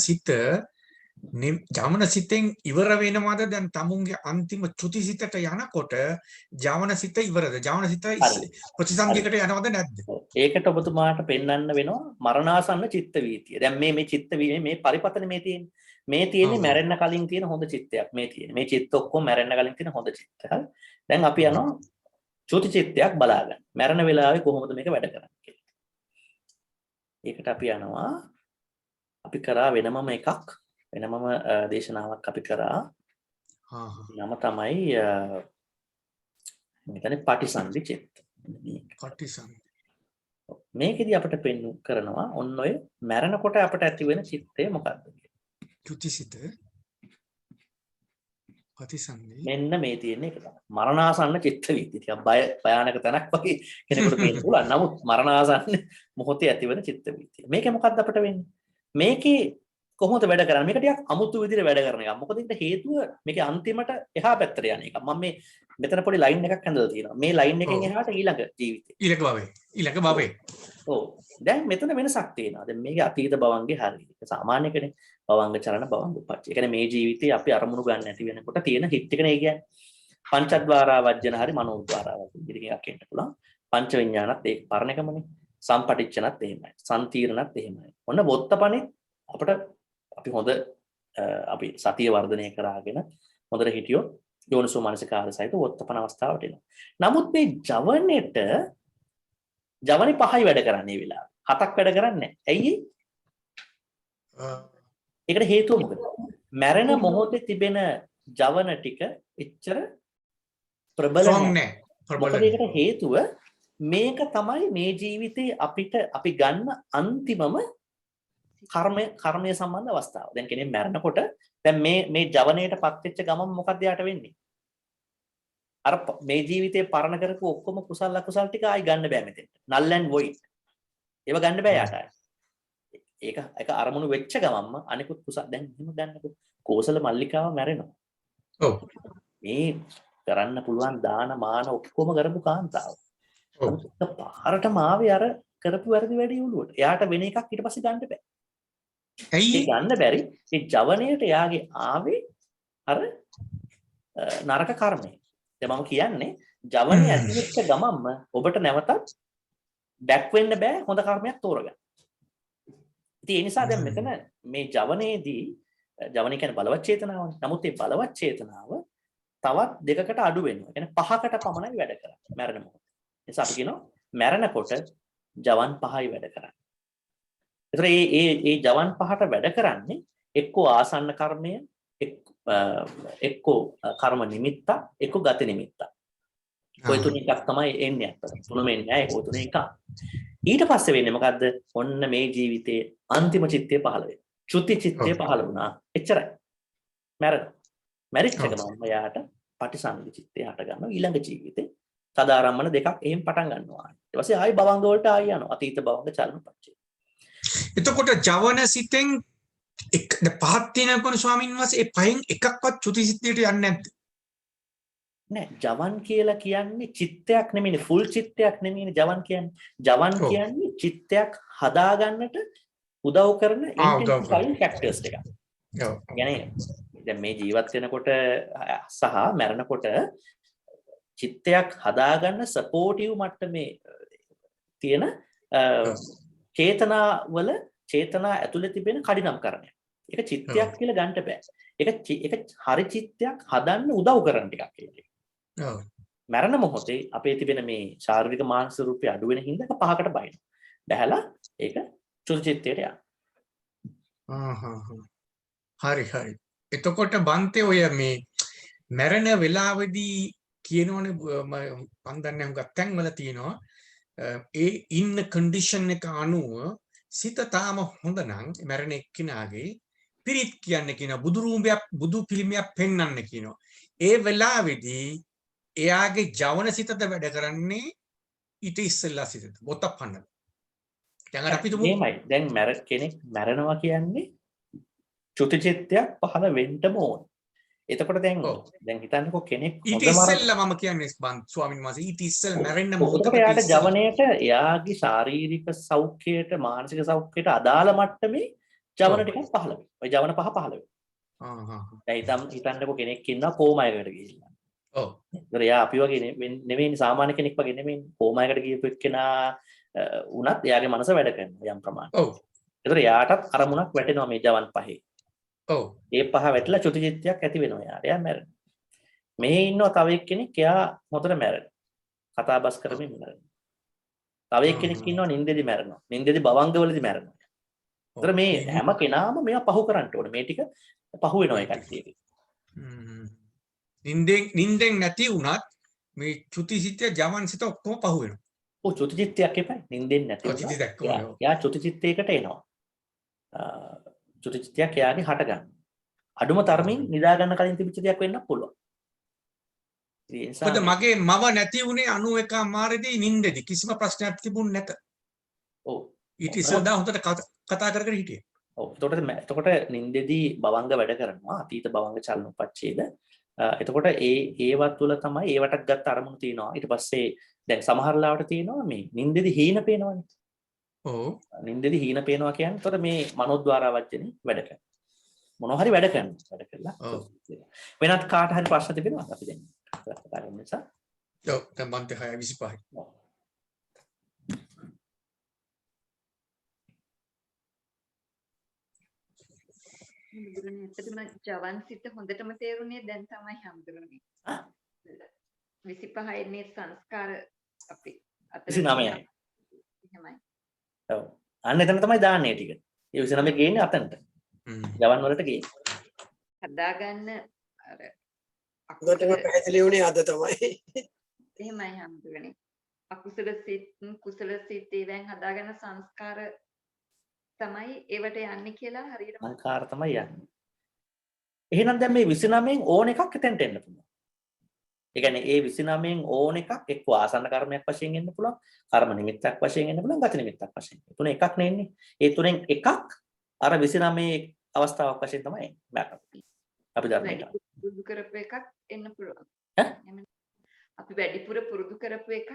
Speaker 4: සිතෙන් ඉවර වෙනවද? දැන් තමුන්ගේ අන්තිම චුති සිතට යනකොට ජවන සිත ඉවරද? ජවන සිත ප්‍රතිසන්දියකට යනවද නැද්ද?
Speaker 1: ඒකට ඔබතුමාට පෙන්වන්න වෙනවා මරණාසන්න චිත්ත වීතිය. දැන් මේ චිත්ත වීතිය මේ පරිපතන මේ තියෙන්නේ. මේ තියෙන්නේ මැරෙන්න කලින් තියෙන හොඳ චිත්තයක්. මේ තියෙන්නේ. මේ චිත්ත ඔක්කොම මැරෙන්න කලින් තියෙන හොඳ චිත්ත. හරි. දැන් අපි යනවා චුති චිත්තයක් බලාගන්න. මැරෙන වෙලාවේ කොහොමද මේක වැඩ කරන්නේ කියලා. ඒකට අපි යනවා. අපි කරා වෙනමම එකක්. වෙනමම දේශනාවක් අපි කරා. නම තමයි මෙතන පටිසන්ධි චිත්ත.
Speaker 4: පටිසන්ධි.
Speaker 1: මේකෙදි අපිට පෙන්නු කරනවා ඔන්න ඔය මැරෙනකොට අපට ඇති වෙන චිත්තය මොකක්ද කියලා.
Speaker 4: චුතිසිත පටිසන්ධි.
Speaker 1: මෙන්න මේ තියෙන එක තමයි. මරණාසන්න චිත්ත වීතිය. ටිකක් භයානක තැනක් වගේ කෙනෙකුට පේන්න පුළුවන්. නමුත් මරණාසන්න මොහොතේ ඇති වෙන චිත්ත වීතිය. මේකේ මොකක්ද අපිට වෙන්නේ? මේකේ කොහොමද වැඩ කරන්නේ? මේක ටිකක් අමුතු විදිහට වැඩ කරන එකක්. මොකද ඒකට හේතුව මේකේ අන්තිමට එහා පැත්තට යන එක. මම මේ මෙතන පොඩි ලයින් එකක් හඳලා තියෙනවා. මේ ලයින් එකෙන් එහාට ඊළඟ ජීවිතේ.
Speaker 4: ඊළඟ භවයේ.
Speaker 1: ඔව්. දැන් මෙතන වෙනසක් තියෙනවා. දැන් මේකේ අතීත භවංගේ හරිය. ඒක සාමාන්‍ය කෙනේ. භවංග චරණ භවංග උපච්චය. ඒ කියන්නේ මේ ජීවිතේ අපි අරමුණු ගන්න නැති වෙනකොට තියෙන හිට් එකනේ කියන්නේ. පංචද්වාරා වජ්ජන හරි මනෝද්වාරා වජ්ජන. ඉතින් එකක් එන්න පුළුවන්. පංච විඥානත් ඒ පරණ එකමනේ. සම්පටිච්ඡනත් එහෙමයි. සම්තීර්ණත් එහෙමයි. ඔන්න වොත්තපනේ අපිට අපි හොඳ අපි සතිය වර්ධනය කරාගෙන හොඳට හිටියොත් යෝනිසෝ මනසිකාර සහිත වොත්තපන අවස්ථාවට එනවා. නමුත් මේ ජවනේ 5යි වැඩ කරන්නේ වෙලාව. 7ක් වැඩ කරන්නේ නැහැ. ඇයි ඒකට හේතුව මොකද? මැරෙන මොහොතේ තිබෙන ජවන ටික එච්චර ප්‍රබල නැහැ. මොකද ඒකට හේතුව මේක තමයි මේ ජීවිතේ අපි ගන්න අන්තිමම කර්මය සම්බන්ධ අවස්ථාව. දැන් කෙනෙක් මැරෙනකොට දැන් මේ ජවනයටපත් වෙච්ච ගමන් මොකක්ද යාට වෙන්නේ? අර මේ ජීවිතේ පරණ කරපු ඔක්කොම කුසල අකුසල ටික ආයි ගන්න බෑ මෙතෙන්ට. null and void. ඒව ගන්න බෑ යාට. ඒක අරමුණු වෙච්ච ගමන්ම අනිකුත් කුසල දැන් එහෙම ගන්නකො. කෝසල මල්ලිකාව මැරෙනවා.
Speaker 4: ඔව්.
Speaker 1: මේ කරන්න පුළුවන් දාන මාන ඔක්කොම කරපු කාන්තාව. පාරටම ආවේ අර කරපු වැරදි වැඩි උළුවට. එයාට වෙන එකක් ඊට පස්සේ ගන්න බෑ.
Speaker 4: ඇයි
Speaker 1: ඒ ගන්න බැරි ඒ ජවණයට එයාගේ ආවේ අර නරක කර්මය. දැන් මම කියන්නේ ජවණය ඇති වෙච්ච ගමන්ම ඔබට නැවතත් බැක් වෙන්න බෑ හොඳ කර්මයක් තෝරගන්න. ඉතින් ඒ නිසා දැන් මෙතන මේ ජවණයේදී ජවණය කියන්නේ බලවත් චේතනාවනේ. නමුත් මේ බලවත් චේතනාව තවත් දෙකකට අඩු වෙනවා. ඒ කියන්නේ 5කට පමණයි වැඩ කරන්නේ මැරෙන මොහොත. ඒ නිසා අපි කියනවා මැරෙනකොට ජවන් 5යි වැඩ කරන්නේ. ඒතර ඒ ජවන් 5ට වැඩ කරන්නේ එක්කෝ ආසන්න කර්මය, එක්කෝ කර්ම නිමිත්ත, එක්කෝ ගති නිමිත්ත. ඔය තුන එකක් තමයි එන්නේ අතට. තුනම එන්නේ නැහැ ඒක තුන එකක්. ඊට පස්සේ වෙන්නේ මොකද්ද? ඔන්න මේ ජීවිතයේ අන්තිම චිත්තය පහළ වෙනවා. චුති චිත්තය පහළ වුණා. එච්චරයි. මැරිච්ච ගමන් යාට පටිසන්ධි චිත්තය හට ගන්නවා ඊළඟ ජීවිතේ. සදාරම්මන දෙකක් එහෙම පටන් ගන්නවා. ඊට පස්සේ ආයි භවංග වලට ආයි යනවා. අතීත භවංග චලන පච්චේ.
Speaker 4: එතකොට ජවන සිතෙන් පහක් තියෙනකොන ස්වාමීන් වහන්සේ ඒ පහෙන් එකක්වත් චුති සිද්ධියට යන්නේ නැද්ද?
Speaker 1: නෑ ජවන් කියලා කියන්නේ චිත්තයක් නෙමෙයි ෆුල් චිත්තයක් නෙමෙයි ජවන් කියන්නේ. ජවන් කියන්නේ චිත්තයක් හදාගන්නට උදව් කරන ඉන්ටෙන්සිෆයින් ෆැක්ටර්ස් ටිකක්.
Speaker 4: ඔව්.
Speaker 1: يعني දැන් මේ ජීවත් වෙනකොට සහ මැරෙනකොට චිත්තයක් හදාගන්න සපෝටිව් මට්ටමේ තියෙන චේතනා ඇතුලේ තිබෙන කඩිනම් කරණය. ඒක චිත්තයක් කියලා ගන්න බෑ. ඒක හරි චිත්තයක් හදන්න උදව් කරන ටිකක් ඒක.
Speaker 4: ඔව්.
Speaker 1: මරණ මොහොතේ අපේ තිබෙන මේ ශාරීරික මානසික රූපය අඩු වෙන හින්දා ඒක 5කට බයිනවා. බහැලා ඒක චුති චිත්තයට යනවා.
Speaker 4: හරි. එතකොට බන්තේ ඔය මේ මරණ වෙලාවේදී කියනවනේ මම දන්නේ හුඟක් තැන්වල තියෙනවා ඒ ඉන්න කන්ඩිෂන් එක අනුව සිත තාම හොඳ නම් මරණ එක්කිනාගේ පිරිත් කියන්නේ කියන බුදු පිළිමයක් පෙන්වන්න කියනවා. ඒ වෙලාවේදී එයාගේ ජවන සිතද වැඩ කරන්නේ ඊට ඉස්සෙල්ලා සිතද බොත්තපන්න. දැන් අපි තුමු
Speaker 1: මේමයි. දැන් කෙනෙක් මැරෙනවා කියන්නේ චුතිචිත්තයක් පහළ වෙන්නම ඕන. එතකොට දැන් හිතන්නකෝ කෙනෙක්
Speaker 4: ඊට ඉස්සෙල්ලා මම කියන්නේ ස්වාමීන් වහන්සේ ඊට ඉස්සෙල් මැරෙන්න මොහොතකට
Speaker 1: එයාට ජවනයේට එයාගේ ශාරීරික සෞඛ්‍යයට මානසික සෞඛ්‍යයට අදාළ මට්ටමේ ජවන ටිකක් පහළ වෙනවා. ඔය ජවන 5 පහළ වෙනවා. දැන් හිතන්නකෝ කෙනෙක් ඉන්නවා කෝමායකට ගිහිල්ලා.
Speaker 4: ඔව්.
Speaker 1: ඒතර එයා අපි වගේ නෙමෙයි සාමාන්‍ය කෙනෙක් වගේ නෙමෙයි කෝමායකට ගියපු එක්කෙනා උනත් එයාගේ මනස වැඩ කරනවා යම් ප්‍රමාණයක්.
Speaker 4: ඔව්.
Speaker 1: ඒතර එයාටත් අරමුණක් වැටෙනවා මේ ජවන් 5.
Speaker 4: ඔව්.
Speaker 1: ඒ 5 වැටලා චුති චිත්තයක් ඇති වෙනවා යාර. එයා මැරෙනවා. මෙහි ඉන්නවා තව එක්කෙනෙක් එයා හොතට මැරෙනවා. කතා බස් කරමින් මැරෙනවා. තව එක්කෙනෙක් ඉන්නවා නින්දෙදි මැරෙනවා. නින්දෙදි භවංගවලදී මැරෙනවා. ඒතර මේ හැම කෙනාම මේවා පහු කරන්න ඕනේ. මේ ටික පහු වෙනවා ඒ කට්ටියගේ.
Speaker 4: නින්දෙන් නැති වුණත් මේ චුති චිත්තය ජවන් සිත ඔක්කොම පහු වෙනවා.
Speaker 1: ඔව් චුති චිත්තයක් එපයි. නින්දෙන් නැති වුණා. එයා චුති චිත්තයකට එනවා. චුති චිත්තයක් එයාගේ හට ගන්න. අඩුම තරමින් නිදා ගන්න කලින් තිබිච්ච දෙයක් වෙන්න පුළුවන්. ඒ නිසා
Speaker 4: මොකද මගේ මව නැති වුණේ 91 මාරේදී නින්දෙදි කිසිම ප්‍රශ්නයක් තිබුණ නැත.
Speaker 1: ඔව්.
Speaker 4: ඊට ඉස්සෙල්ලා හොඳට කතා කරගෙන හිටියේ.
Speaker 1: ඔව්. එතකොට නින්දෙදී භවංග වැඩ කරනවා. අතීත භවංග චලන උපච්ඡේද. එතකොට ඒවත් තුළ තමයි ඒවටත් ගත්ත අරමුණු තියෙනවා. ඊට පස්සේ දැන් සමහර ලාවට තියෙනවා මේ නින්දෙදි හීන පේනවනේ.
Speaker 4: ඔව්.
Speaker 1: නින්දෙදි හීන පේනවා කියන්නේ එතකොට මේ මනෝද්වාර වචනේ වැඩ කරනවා. මොනවා හරි වැඩ කරලා. වෙනත් කාට හරි ප්‍රශ්න තිබෙනවද අපි දැන් කතා කරමු නිසා.
Speaker 4: ඔව් දැන් මන්ට 6:25.
Speaker 2: බුදුරණේ ඇත්තටම ජවන් සිත හොඳටම තේරුනේ දැන් තමයි හම්දුරනේ.
Speaker 1: ආ?
Speaker 2: 25 එන්නේ සංස්කාර අපි අතර
Speaker 1: 29යි.
Speaker 2: එහෙමයි.
Speaker 1: ඔව්. අන්න එතන තමයි දාන්නේ ටික. ඒ 29 ගේන්නේ අතනට. ජවන් වලට ගේන්නේ.
Speaker 2: හදාගන්න අර
Speaker 5: හොඳටම පැහැදිලි වුණේ අද තමයි.
Speaker 2: එහෙමයි හම්දුරනේ. අකුසල සිත් කුසල සිත් ඒවෙන් හදාගන්න සංස්කාර තමයි ඒවට යන්නේ කියලා හරියටම
Speaker 1: සංකාර තමයි යන්නේ. එහෙනම් දැන් මේ 29න් ඕන එකක් එතෙන්ට එන්න පුළුවන්. ඒ කියන්නේ ඒ 29න් ඕන එකක් එක්ක ආසන්න කර්මයක් වශයෙන් එන්න පුළුවන්, කර්ම නිමිත්තක් වශයෙන් එන්න පුළුවන්, ගති නිමිත්තක් වශයෙන්. ඒ තුන එකක් නෙන්නේ. ඒ තුනෙන් එකක් අර 29 අවස්ථාවක් වශයෙන් තමයි එන්නේ. අපි ධර්මයට.
Speaker 2: පුරුදු කරපු එකක් එන්න පුළුවන්.
Speaker 1: ඈ?
Speaker 2: අපි වැඩිපුර පුරුදු කරපු එකක්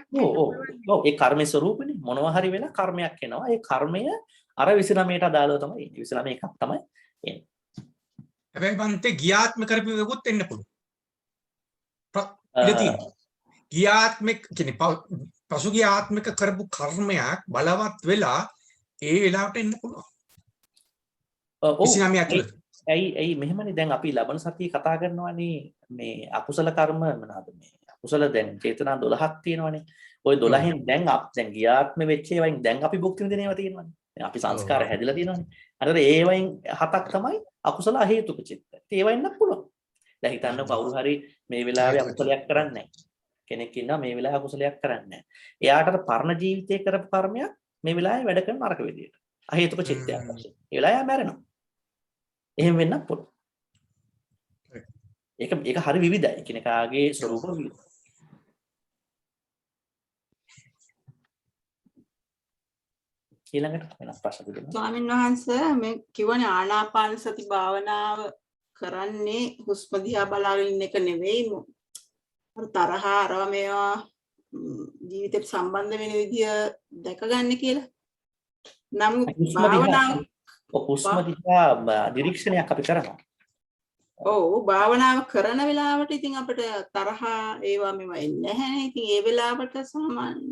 Speaker 1: ඔව් ඒ කර්මයේ ස්වરૂපනේ මොනවා හරි වෙලා කර්මයක් එනවා. ඒ කර්මය අර 29ට අදාළව තමයි එන්නේ. 29 එකක් තමයි එන්නේ.
Speaker 4: හැබැයි බන්තේ ගියාත්ම කරපු එකකුත් එන්න පුළුවන්. ඉතින් ගියාත්මික කියන්නේ පසුගිය ආත්මික කරපු කර්මයක් බලවත් වෙලා ඒ වෙලාවට එන්න පුළුවන්.
Speaker 1: ඔව්
Speaker 4: 29 ඇතුළත.
Speaker 1: ඇයි මෙහෙමනේ දැන් අපි ලබන සතියේ කතා කරනවානේ මේ අකුසල කර්ම මොනවාද මේ අකුසල දැන් චේතනා 12ක් තියෙනවානේ. ওই 12න් දැන් ගියාත්ම වෙච්ච ඒවායින් දැන් අපි භුක්ති විඳින ඒවා තියෙනවානේ. දැන් අපි සංස්කාර හැදිලා තියෙනවානේ. අර ඒවායින් හතක් තමයි අකුසල අහේතුක චිත්ත. ඉතින් ඒවා ඉන්නත් පුළුවන්. දැන් හිතන්න කවුරු හරි මේ වෙලාවේ අකුසලයක් කරන්නේ නැහැ. කෙනෙක් ඉන්නවා මේ වෙලාවේ අකුසලයක් කරන්නේ නැහැ. එයාට පරණ ජීවිතේ කරපු කර්මයක් මේ වෙලාවේ වැඩ කරන නරක විදියට. අහේතුක චිත්තයක් වශයෙන්. ඒ වෙලාවේ මැරෙනවා. එහෙම වෙන්නත් පුළුවන්. ඒක හරි විවිධයි. කෙනෙකුගේ ස්වરૂප විවිධයි. ඊළඟට වෙනස් ප්‍රශ්න දෙන්න.
Speaker 6: ස්වාමීන් වහන්සේ මේ කිව්වනේ ආනාපාන සති භාවනාව කරන්නේ හුස්ම දිහා බලාගෙන ඉන්න එක නෙවෙයි. අර තරහ අරව මේවා ජීවිතේට සම්බන්ධ වෙන විදිය දැක ගන්න කියලා. නමුත් භාවනාව
Speaker 1: හුස්ම දිහා නිරීක්ෂණයක් අපි කරනවා.
Speaker 6: ඔව් භාවනාව කරන වෙලාවට ඉතින් අපිට තරහ ඒවා මේවා එන්නේ නැහැ. ඉතින් ඒ වෙලාවට සාමාන්‍ය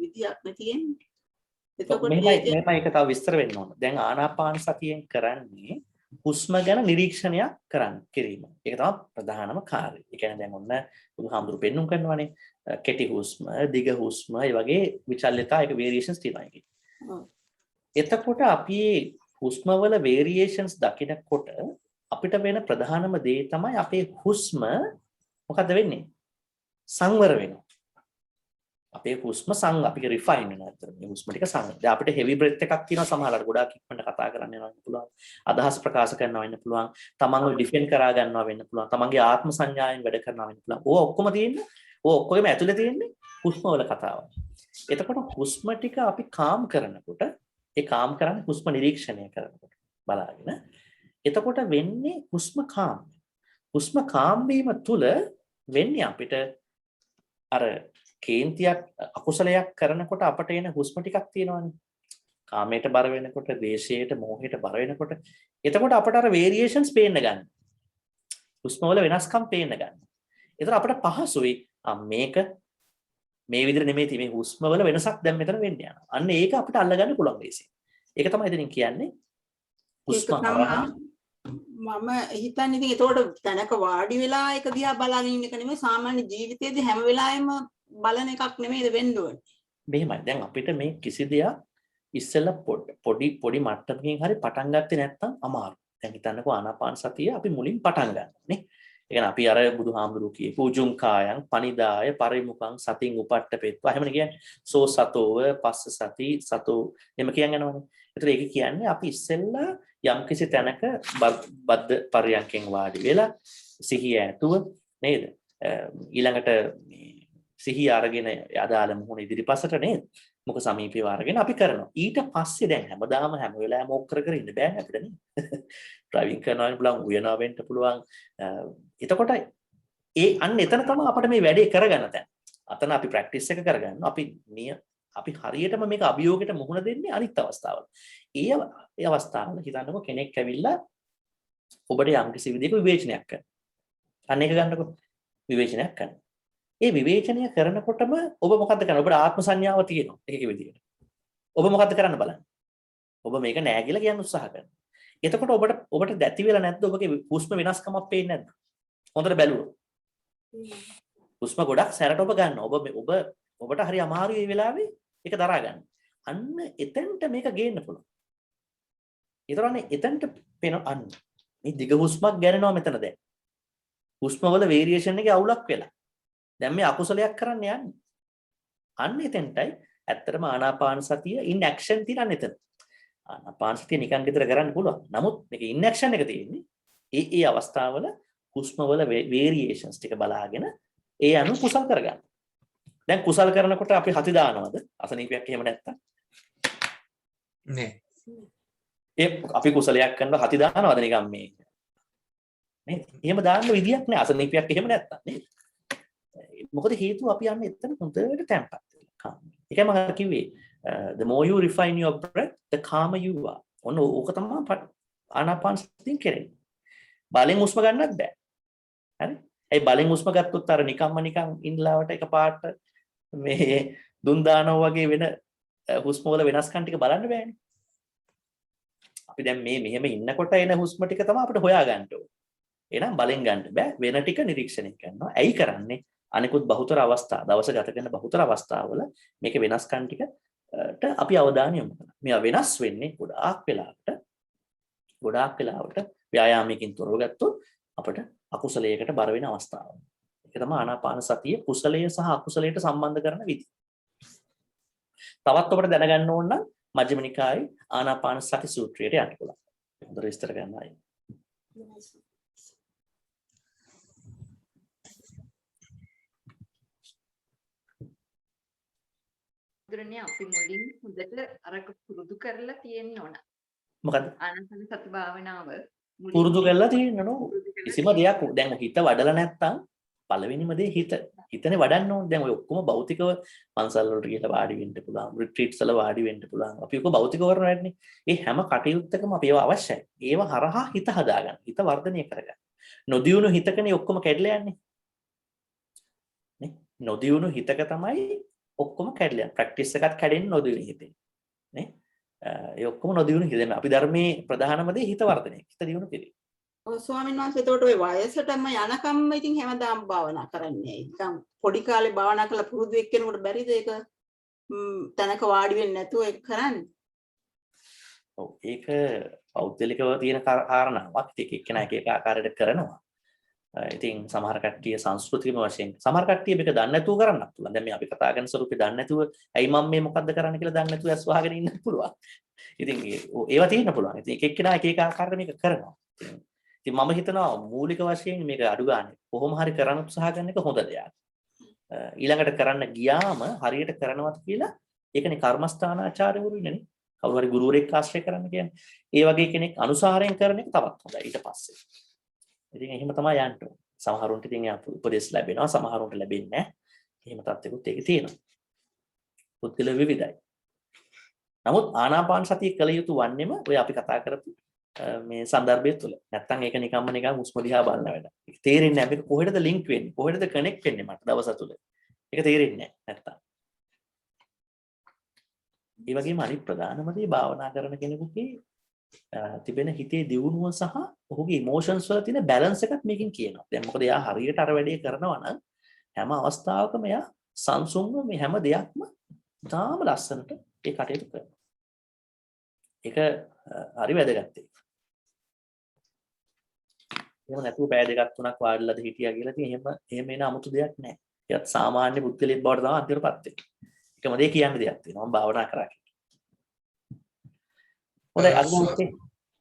Speaker 6: විදියක් නැතිෙන්නේ. එතකොට
Speaker 1: මේක තව විස්තර වෙන්න ඕන. දැන් ආනාපාන සතියෙන් කරන්නේ හුස්ම ගැන නිරීක්ෂණයක් කිරීම. ඒක තමයි ප්‍රධානම කාර්යය. ඒ කියන්නේ දැන් ඔන්න බුදුහාමුදුරු පෙන්눔 කරනවානේ කෙටි හුස්ම, දිග හුස්ම, ඒ වගේ විචල්්‍යතා ඒක වේරියේෂන්ස් තියෙනවා ඒකේ. එතකොට අපි හුස්ම වල වේරියේෂන්ස් දකිනකොට අපිට වෙන ප්‍රධානම දේ තමයි අපේ හුස්ම මොකද වෙන්නේ? සංවර වෙනවා. අපේ හුස්ම අපි රිෆයින් වෙනවා අතර මේ හුස්ම ටික සංවර. දැන් අපිට හෙවි බ්‍රෙත් එකක් තියෙනවා සමහරවිට ගොඩාක් ඉක්මනට කතා කරන්න යනවා වෙන්න පුළුවන්. අදහස් ප්‍රකාශ කරනවා වෙන්න පුළුවන්. තමන්ව ඩිෆෙන්ඩ් කරා ගන්නවා වෙන්න පුළුවන්. තමන්ගේ ආත්ම සංඥාවෙන් වැඩ කරනවා වෙන්න පුළුවන්. ඕවා ඔක්කොම තියෙන්නේ. ඕවා ඔක්කොගෙම ඇතුලේ තියෙන්නේ හුස්ම වල කතාව. එතකොට හුස්ම ටික අපි කාම් කරනකොට ඒ කාම් කරන්නේ හුස්ම නිරීක්ෂණය කරනකොට බලාගෙන. එතකොට වෙන්නේ හුස්ම කාම්. හුස්ම කාම් වීම තුල වෙන්නේ අපිට අර කේන්තියක් අකුසලයක් කරනකොට අපට එන හුස්ම ටිකක් තියෙනවානේ. කාමයට බර වෙනකොට, ද්වේෂයට, මෝහයට බර වෙනකොට, එතකොට අපට අර වේරියේෂන්ස් පේන්න ගන්න. හුස්ම වල වෙනස්කම් පේන්න ගන්න. එතකොට අපට පහසුයි මේක මේ විදිහට නෙමෙයි තියෙන්නේ හුස්ම වල වෙනසක් දැන් මෙතන වෙන්න යනවා. අන්න ඒක අපිට අල්ලගන්න පුළුවන් ලේසියි. ඒක තමයි ඉතින් කියන්නේ හුස්ම හරහා
Speaker 6: මම හිතන්නේ ඉතින් ඒතකොට තැනක වාඩි වෙලා එක දිහා බලාගෙන ඉන්න එක නෙමෙයි සාමාන්‍ය ජීවිතයේදී හැම වෙලාවෙම බලන එකක් නෙමෙයිද වෙන්න ඕනේ.
Speaker 1: මෙහෙමයි. දැන් අපිට මේ කිසි දෙයක් ඉස්සෙල්ලා පොඩි මට්ටමකින් හරි පටන් ගත්තේ නැත්නම් අමාරුයි. දැන් හිතන්නකෝ ආනාපාන සතිය අපි මුලින් පටන් ගන්නවා නේ. ඒ කියන්නේ අපි අර බුදුහාමුදුරුවෝ කියපු උජුං කායං පනිදාය පරිමුඛං සතින් උපට්ඨපෙත්වා. එහෙමනේ කියන්නේ සෝ සතෝව පස්ස සති සතෝ එහෙම කියන් යනවනේ. ඒතර ඒක කියන්නේ අපි ඉස්සෙල්ලා යම්කිසි තැනක බද්ධ පරියන්කෙන් වාඩි වෙලා සිහිය ඇතුව නේද? ඊළඟට සිහිය අරගෙන අදාළ මුහුණ ඉදිරිපසට නේද? මුඛ සමීපේ වාරගෙන අපි කරනවා. ඊට පස්සේ දැන් හැමදාම හැම වෙලාවෙම ඕක කර ඉන්න බෑ අපිට නේ. ඩ්‍රයිවිං කරනවා වෙන්න පුළුවන්, උයනවා වෙන්න පුළුවන්. එතකොට අන්න එතන තමයි අපිට මේ වැඩේ කරගන්න තැන. අතන අපි ප්‍රැක්ටිස් එක කරගන්න. අපි හරියටම මේක අභියෝගයට මුහුණ දෙන්නේ අනිත් අවස්ථාවල. ඒ අවස්ථාවල හිතන්නකො කෙනෙක් ඇවිල්ලා ඔබට යම්කිසි විදිහක විවේචනයක් කරනවා. අන්න ඒක ගන්නකො විවේචනයක් කරනවා. ඒ විවේචනය කරනකොටම ඔබ මොකද්ද කරන්නේ? ඔබට ආත්ම සංඥාව තියෙනවා. ඒකේ විදිහට. ඔබ මොකද්ද කරන්න බලන්නේ? ඔබ මේක නෑ කියලා කියන්න උත්සාහ කරනවා. එතකොට ඔබට දැති වෙලා නැද්ද ඔබගේ හුස්ම වෙනස්කමක් පේන්නේ නැද්ද? හොඳට බැලුවොත්. හුස්ම ගොඩක් සැරට ඔබ ගන්නවා. ඔබට හරි අමාරුයි මේ වෙලාවේ ඒක දරා ගන්න. අන්න එතෙන්ට මේක ගේන්න පුළුවන්. ඒතරන්නේ එතෙන්ට පේන අන්න මේ දිග හුස්මක් ගන්නනවා මෙතන දැන්. හුස්ම වල වේරියේෂන් එකේ අවුලක් වෙලා. දැන් මේ අකුසලයක් කරන්න යන්නේ. අන්න එතෙන්ටයි ඇත්තටම ආනාපාන සතිය ඉන් ඇක්ෂන් තියෙන එතන. ආනාපාන සතිය නිකන් විතර කරන්න පුළුවන්. නමුත් මේක ඉන් ඇක්ෂන් එක තියෙන්නේ ඒ අවස්ථාවල හුස්ම වල වේරියේෂන්ස් ටික බලාගෙන ඒ අනු කුසල් කරගන්න. දැන් කුසල් කරනකොට අපි හති දානවද? අසනීපයක් එහෙම නැත්තම්
Speaker 4: නෑ.
Speaker 1: අපි කුසලයක් කරනවා හති දානවද නිකන් මේ නේද? එහෙම දාන්න විදියක් නෑ අසනීපයක් එහෙම නැත්තම් නේද? මොකද හේතුව අපි යන්නේ එතන හොඳට තැම්පත් වෙලා. ඒකම මම කිව්වේ the more you refine your breath the calmer you are. ඔන්න ඕක තමයි ආනාපාන සතියෙන් කරන්නේ. බලෙන් හුස්ම ගන්නත් බෑ. හරි? ඒ බලෙන් හුස්ම ගත්තොත් අර නිකන් ඉන්නලාවට එකපාරට මේ දුන් දානවා වගේ වෙන හුස්ම වල වෙනස්කම් ටික බලන්න බෑනේ. අපි දැන් මෙහෙම ඉන්නකොට එන හුස්ම ටික තමයි අපිට හොයා ගන්න ඕනේ. එහෙනම් බලෙන් ගන්න බෑ වෙන ටික නිරීක්ෂණය කරනවා. ඇයි කරන්නේ? අනිකුත් බහුතර අවස්ථා දවස ගත කරන බහුතර අවස්ථාවල මේක වෙනස්කම් ටිකට අපි අවධානය යොමු කරනවා. මේවා වෙනස් වෙන්නේ ගොඩාක් වෙලාවට ව්‍යායාමයකින් තොරව ගත්තොත් අපිට අකුසලයකට බර වෙන අවස්ථාවක්. ඒක තමයි ආනාපාන සතිය කුසලය සහ අකුසලයට සම්බන්ධ කරන විදිහ. තවත් ඔබට දැනගන්න ඕන නම් මජ්ක්‍ධිම නිකායේ ආනාපාන සති සූත්‍රයට යන්න පුළුවන්. හොඳට විස්තර කරන්නයි.
Speaker 2: දුරන්නේ අපි මුලින් හොඳට අරක පුරුදු කරලා තියෙන්න ඕන.
Speaker 1: මොකද?
Speaker 2: ආනාපාන සති භාවනාව
Speaker 1: පුරුදු කරලා තියෙන්න නෝ. කිසිම දෙයක් දැන් හිත වඩලා නැත්තම් පළවෙනිම දේ හිතනේ වඩන්න ඕනේ. දැන් ඔය ඔක්කොම භෞතිකව පන්සල් වලට ගිහලා වාඩි වෙන්න පුළුවන්, රිට්‍රීට්ස් වල වාඩි වෙන්න පුළුවන්. අපි ඔක භෞතිකව කරනවානේ. ඒ හැම කටයුත්තකම අපි ඒවා අවශ්‍යයි. ඒවා හරහා හිත හදාගන්න, හිත වර්ධනය කරගන්න. නොදියුණු හිතකනේ ඔක්කොම කැඩලා යන්නේ. නේ? නොදියුණු හිතක තමයි ඔක්කොම කැඩලා යන්නේ. ප්‍රැක්ටිස් එකත් කැඩෙන්නේ නොදියුණු හිතෙන්. නේ? ඒ ඔක්කොම නොදියුණු හිතෙන්. අපි ධර්මයේ ප්‍රධානම දේ හිත වර්ධනය. හිත දියුණු කිරීම.
Speaker 6: ඔව් ස්වාමීන් වහන්සේ එතකොට ඔය වයසටම යනකම්ම ඉතින් හැමදාම භාවනා කරන්නේ. නිකන් පොඩි කාලේ භාවනා කරලා පුරුදු එක්කෙනෙකුට බැරිද ඒක තැනක වාඩි වෙන්නේ නැතුව ඒක කරන්නේ?
Speaker 1: ඔව් ඒක පෞද්ගලිකව තියෙන කාරණාවක්. ඒක එක්කෙනා එක ආකාරයකට කරනවා. ඉතින් සමහර කට්ටිය සංස්කෘතිකම වශයෙන් සමහර කට්ටිය මේක දන්නේ නැතුව කරන්නත් පුළුවන්. දැන් මේ අපි කතා කරන ස්වරූපේ දන්නේ නැතුව ඇයි මම මේ මොකද්ද කරන්න කියලා දන්නේ නැතුව ඇස් වහගෙන ඉන්නත් පුළුවන්. ඉතින් ඒවා තියෙන්න පුළුවන්. ඉතින් එක එක්කෙනා එක ආකාරයකට මේක කරනවා. ඉතින් මම හිතනවා මූලික වශයෙන් මේක අඩු ගන්න. කොහොම හරි කරන්න උත්සාහ කරන එක හොඳ දෙයක්. ඊළඟට කරන්න ගියාම හරියට කරනවත් කියලා ඒකනේ කර්මස්ථානාචාර්යවරු ඉන්නනේ. කවුරු හරි ගුරුවරයෙක් ආශ්‍රය කරන්න කියන්නේ. ඒ වගේ කෙනෙක් අනුසාරයෙන් කරන එක තවත් හොඳයි ඊට පස්සේ. ඉතින් එහෙම තමයි යන්න ඕනේ. සමහරුන්ට ඉතින් උපදෙස් ලැබෙනවා, සමහරුන්ට ලැබෙන්නේ නැහැ. එහෙම තත්ත්වෙකුත් ඒකේ තියෙනවා. පුද්ගල විවිධයි. නමුත් ආනාපාන සතිය කළ යුතු වන්නේම ඔය අපි කතා කරපු මේ સંદર્ભය තුළ. නැත්තම් ඒක නිකන් හුස්ම දිහා බලන වැඩ. ඒක තේරෙන්නේ නැහැ. මේක කොහෙටද ලින්ක් වෙන්නේ? කොහෙටද කනෙක්ට් වෙන්නේ මට දවස තුළ? ඒක තේරෙන්නේ නැහැ නැත්තම්. ඒ වගේම අනිත් ප්‍රධානම දේ භාවනා කරන කෙනෙකුගේ තිබෙන හිතේ දියුණුව සහ ඔහුගේ ඉමෝෂන්ස් වල තියෙන බැලන්ස් එකත් මේකෙන් කියනවා. දැන් මොකද එයා හරියට අර වැඩේ කරනවා නම් හැම අවස්ථාවකම එයා සංසුන්ව මේ හැම දෙයක්ම තාම ලස්සනට ඒ කටයුතු කරනවා. ඒක හරි වැදගත්. එහෙම නැතුව පැය දෙකක් තුනක් වාඩිලාද හිටියා කියලා ඉතින් එහෙම එන 아무තු දෙයක් නැහැ. ඒත් සාමාන්‍ය පුද්ගලෙක් බවට තමයි අන්තිමටපත් වෙන්නේ. එකම දේ කියන්න දෙයක් තියෙනවා. මම භාවනා කරා කියලා. හොඳයි අගමන්තේ.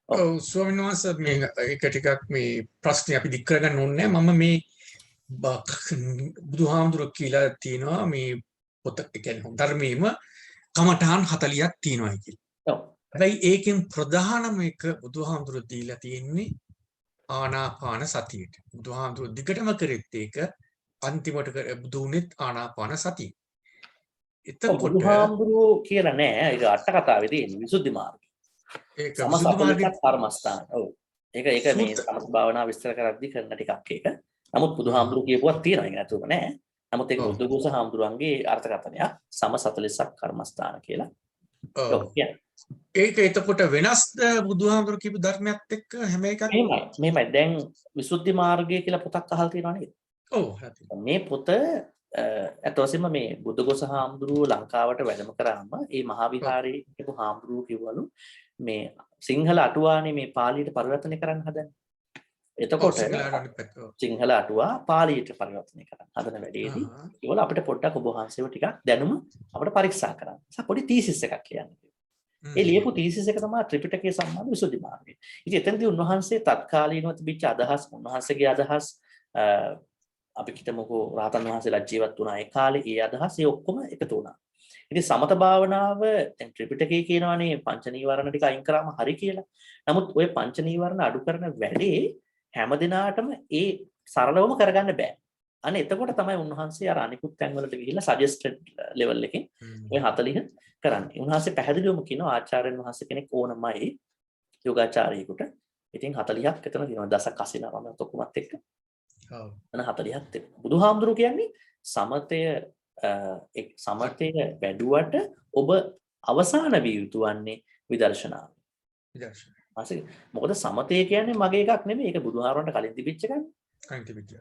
Speaker 4: ඔව් ස්වාමීන් වහන්සේ මේ එක ටිකක් මේ ප්‍රශ්නේ අපි දික් කරගන්න ඕනේ නැහැ. මම මේ බුදුහාමුදුරුවෝ කියලා තියෙනවා මේ පොත කියන්නේ ධර්මයේම කමඨාන් 40ක් තියෙනවා කියලා.
Speaker 1: ඔව්.
Speaker 4: හැබැයි ඒකෙන් ප්‍රධානම එක බුදුහාමුදුරුවෝ දීලා තියෙන්නේ ආනාපාන සතියට. බුදුහාමුදුරුවෝ දිගටම කරෙත් ඒක අන්තිමට බුදුුනෙත් ආනාපාන සතිය. එතකොට
Speaker 1: බුදුහාමුදුරුවෝ කියලා නෑ. ඒක අට කතාවේ තියෙන විසුද්ධි මාර්ගය.
Speaker 4: ඒක
Speaker 1: සමසපලිත කර්මස්ථාන. ඔව්. ඒක මේ සමථ භාවනා විස්තර කරද්දී කරන ටිකක් ඒක. නමුත් බුදුහාමුදුරුවෝ කියපුවක් තියෙනවා. ඒක නැතුව නෑ. නමුත් ඒක බුදුගුස හාමුදුරුවන්ගේ අර්ථකථනයක් සම 40ක් කර්මස්ථාන කියලා. ඔව්.
Speaker 4: ඒක එතකොට වෙනස්ද බුදුහාමුදුරු කියපු ධර්මයත් එක්ක හැම එකක්?
Speaker 1: මෙහෙමයි දැන් විසුද්ධි මාර්ගය කියලා පොතක් අහලා තියෙනවා නේද?
Speaker 4: ඔව් හරි.
Speaker 1: මේ පොත අත වශයෙන්ම මේ බුදුගොස හාමුදුරුවෝ ලංකාවට වැඩම කරාම ඒ මහා විහාරයේ හිටපු හාමුදුරුවෝ කිව්වලු මේ සිංහල අටුවානේ මේ පාලියට පරිවර්තනය කරන්න හදන්නේ. එතකොට සිංහල අටුවා පාලියට පරිවර්තනය කරන්න හදන වැඩේදී ඒවල අපිට පොඩ්ඩක් ඔබ වහන්සේව ටිකක් දැනුම අපිට පරීක්ෂා කරන්න. පොඩි තීසිස් එකක් කියන්නේ. ඒ ලියපු තීසිස් එක තමයි ත්‍රිපිටකයේ සම්බන්ධ විසුද්ධි මාර්ගය. ඉතින් එතනදී උන්වහන්සේ තත්කාලීනව තිබිච්ච අදහස් උන්වහන්සේගේ අදහස් අපි කිතමුකෝ රහතන් වහන්සේලා ජීවත් වුණා ඒ කාලේ ඒ අදහස් ඒ ඔක්කොම එකතු වුණා. ඉතින් සමත භාවනාව දැන් ත්‍රිපිටකයේ කියනවානේ පංච නීවරණ ටික අයින් කරාම හරි කියලා. නමුත් ওই පංච නීවරණ අඩු කරන වැඩේ හැම දිනාටම ඒ සරලවම කරගන්න බෑ. අනේ එතකොට තමයි උන්වහන්සේ අර අනිකුත් තැන්වලට ගිහිල්ලා සජෙස්ටඩ් ලෙවල් එකෙන් ඔය 40 කරන්නේ. උන්වහන්සේ පැහැදිලිවම කියනවා ආචාර්යන් වහන්සේ කෙනෙක් ඕනමයි යෝගාචාර්යෙකුට. ඉතින් 40ක් එතන තියෙනවා දස කසිනාම ඔක්කොමත් එක්ක. ඔව්. එන 40ක් තියෙනවා. බුදුහාමුදුරු කියන්නේ සමතය වැඩුවට ඔබ අවසාන විය යුතු වන්නේ විදර්ශනාව. විදර්ශනාව. මොකද සමතය කියන්නේ මගේ එකක් නෙමෙයි. ඒක බුදුහාරවන්ට කලින් තිබිච්ච එකක්. කලින් තිබිච්ච.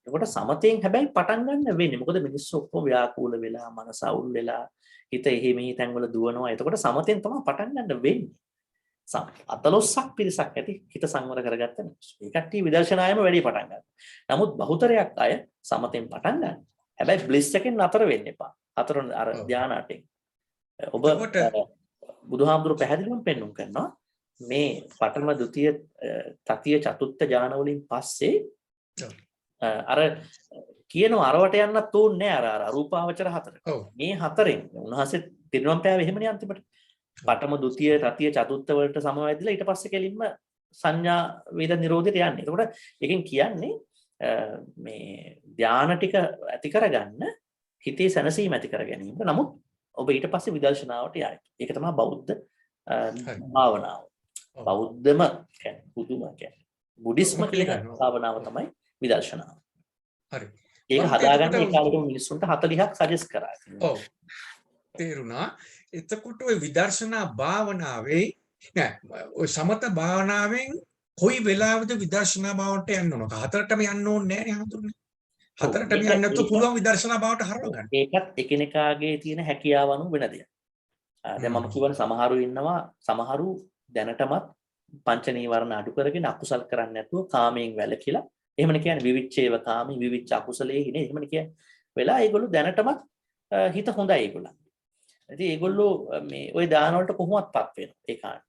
Speaker 1: ඒකට සමතයෙන් හැබැයි පටන් ගන්න වෙන්නේ. මොකද මිනිස්සු ඔක්කොම ව්‍යාකූල වෙලා, මනස අවුල් වෙලා, හිත එහෙ මෙහි තැන්වල දුවනවා. එතකොට සමතයෙන් තමයි පටන් ගන්න වෙන්නේ. අතලොස්සක් පිරිසක් ඇති හිත සංවර කරගත්ත මිනිස්සු. ඒ කට්ටිය විදර්ශනායම වැඩි පටන් ගන්නවා. නමුත් බහුතරයක් අය සමතෙන් පටන් ගන්නවා. හැබැයි බ්ලිස් එකෙන් නතර වෙන්න එපා. අතර අර ධානා අටෙන්. ඔබ බුදුහාමුදුරු පැහැදිලිවම පෙන්වුම් කරනවා මේ පඨම ද්විතීය තතිය චතුත්ථ ඥාන වලින් පස්සේ අර කියනවා අරවට යන්නත් ඕනේ නෑ අර රූපාවචර හතර. මේ හතරෙන් උන්වහන්සේ පිරිනොම් පෑවේ එහෙමනේ අන්තිමට. පඨම ද්විතීය තතිය චතුත්ථ වලට සමවැදිලා ඊට පස්සේ කෙලින්ම සංඥා වේද නිරෝධයට යන්නේ. එතකොට එකෙන් කියන්නේ මේ ධානා ටික ඇති කරගන්න හිතේ සැනසීම ඇති කර ගැනීම. නමුත් ඔබ ඊට පස්සේ විදර්ශනාවට යයි. ඒක තමයි බෞද්ධ භාවනාව. බෞද්ධම කියන්නේ බුදුම කියන්නේ බුද්දිස්ම කියන භාවනාව තමයි විදර්ශනාව. හරි. ඒක හදාගන්න ඒ කාලේ මිනිස්සුන්ට 40ක් සජෙස්ට් කරා.
Speaker 4: ඔව්. තේරුණා. එතකොට ඔය විදර්ශනා භාවනාවේ නෑ ඔය සමත භාවනාවෙන් කොයි වෙලාවද විදර්ශනා භාවනට යන්න ඕන? හතරටම යන්න ඕනේ නෑ හඳුන්නේ. හතරටම යන්න නැතුව පුළුවන් විදර්ශනා භාවනට හරව ගන්න.
Speaker 1: ඒකත් එකිනෙකාගේ තියෙන හැකියාව අනුව වෙන දෙයක්. දැන් මම කියවන සමහරු ඉන්නවා සමහරු දැනටමත් පංච නීවරණ අඩු කරගෙන අකුසල් කරන්නේ නැතුව කාමයෙන් වැළකීලා එහෙමනේ කියන්නේ විවිච්ඡේව කාමී විවිච්ඡ අකුසලයේ ඉන්නේ එහෙමනේ කියන්නේ. වෙලා ඒගොල්ලෝ දැනටමත් හිත හොඳයි ඒගොල්ලන්. ඉතින් ඒගොල්ලෝ මේ ওই දාන වලට කොහොමත්පත් වෙනවා ඒ කාණ්ඩ.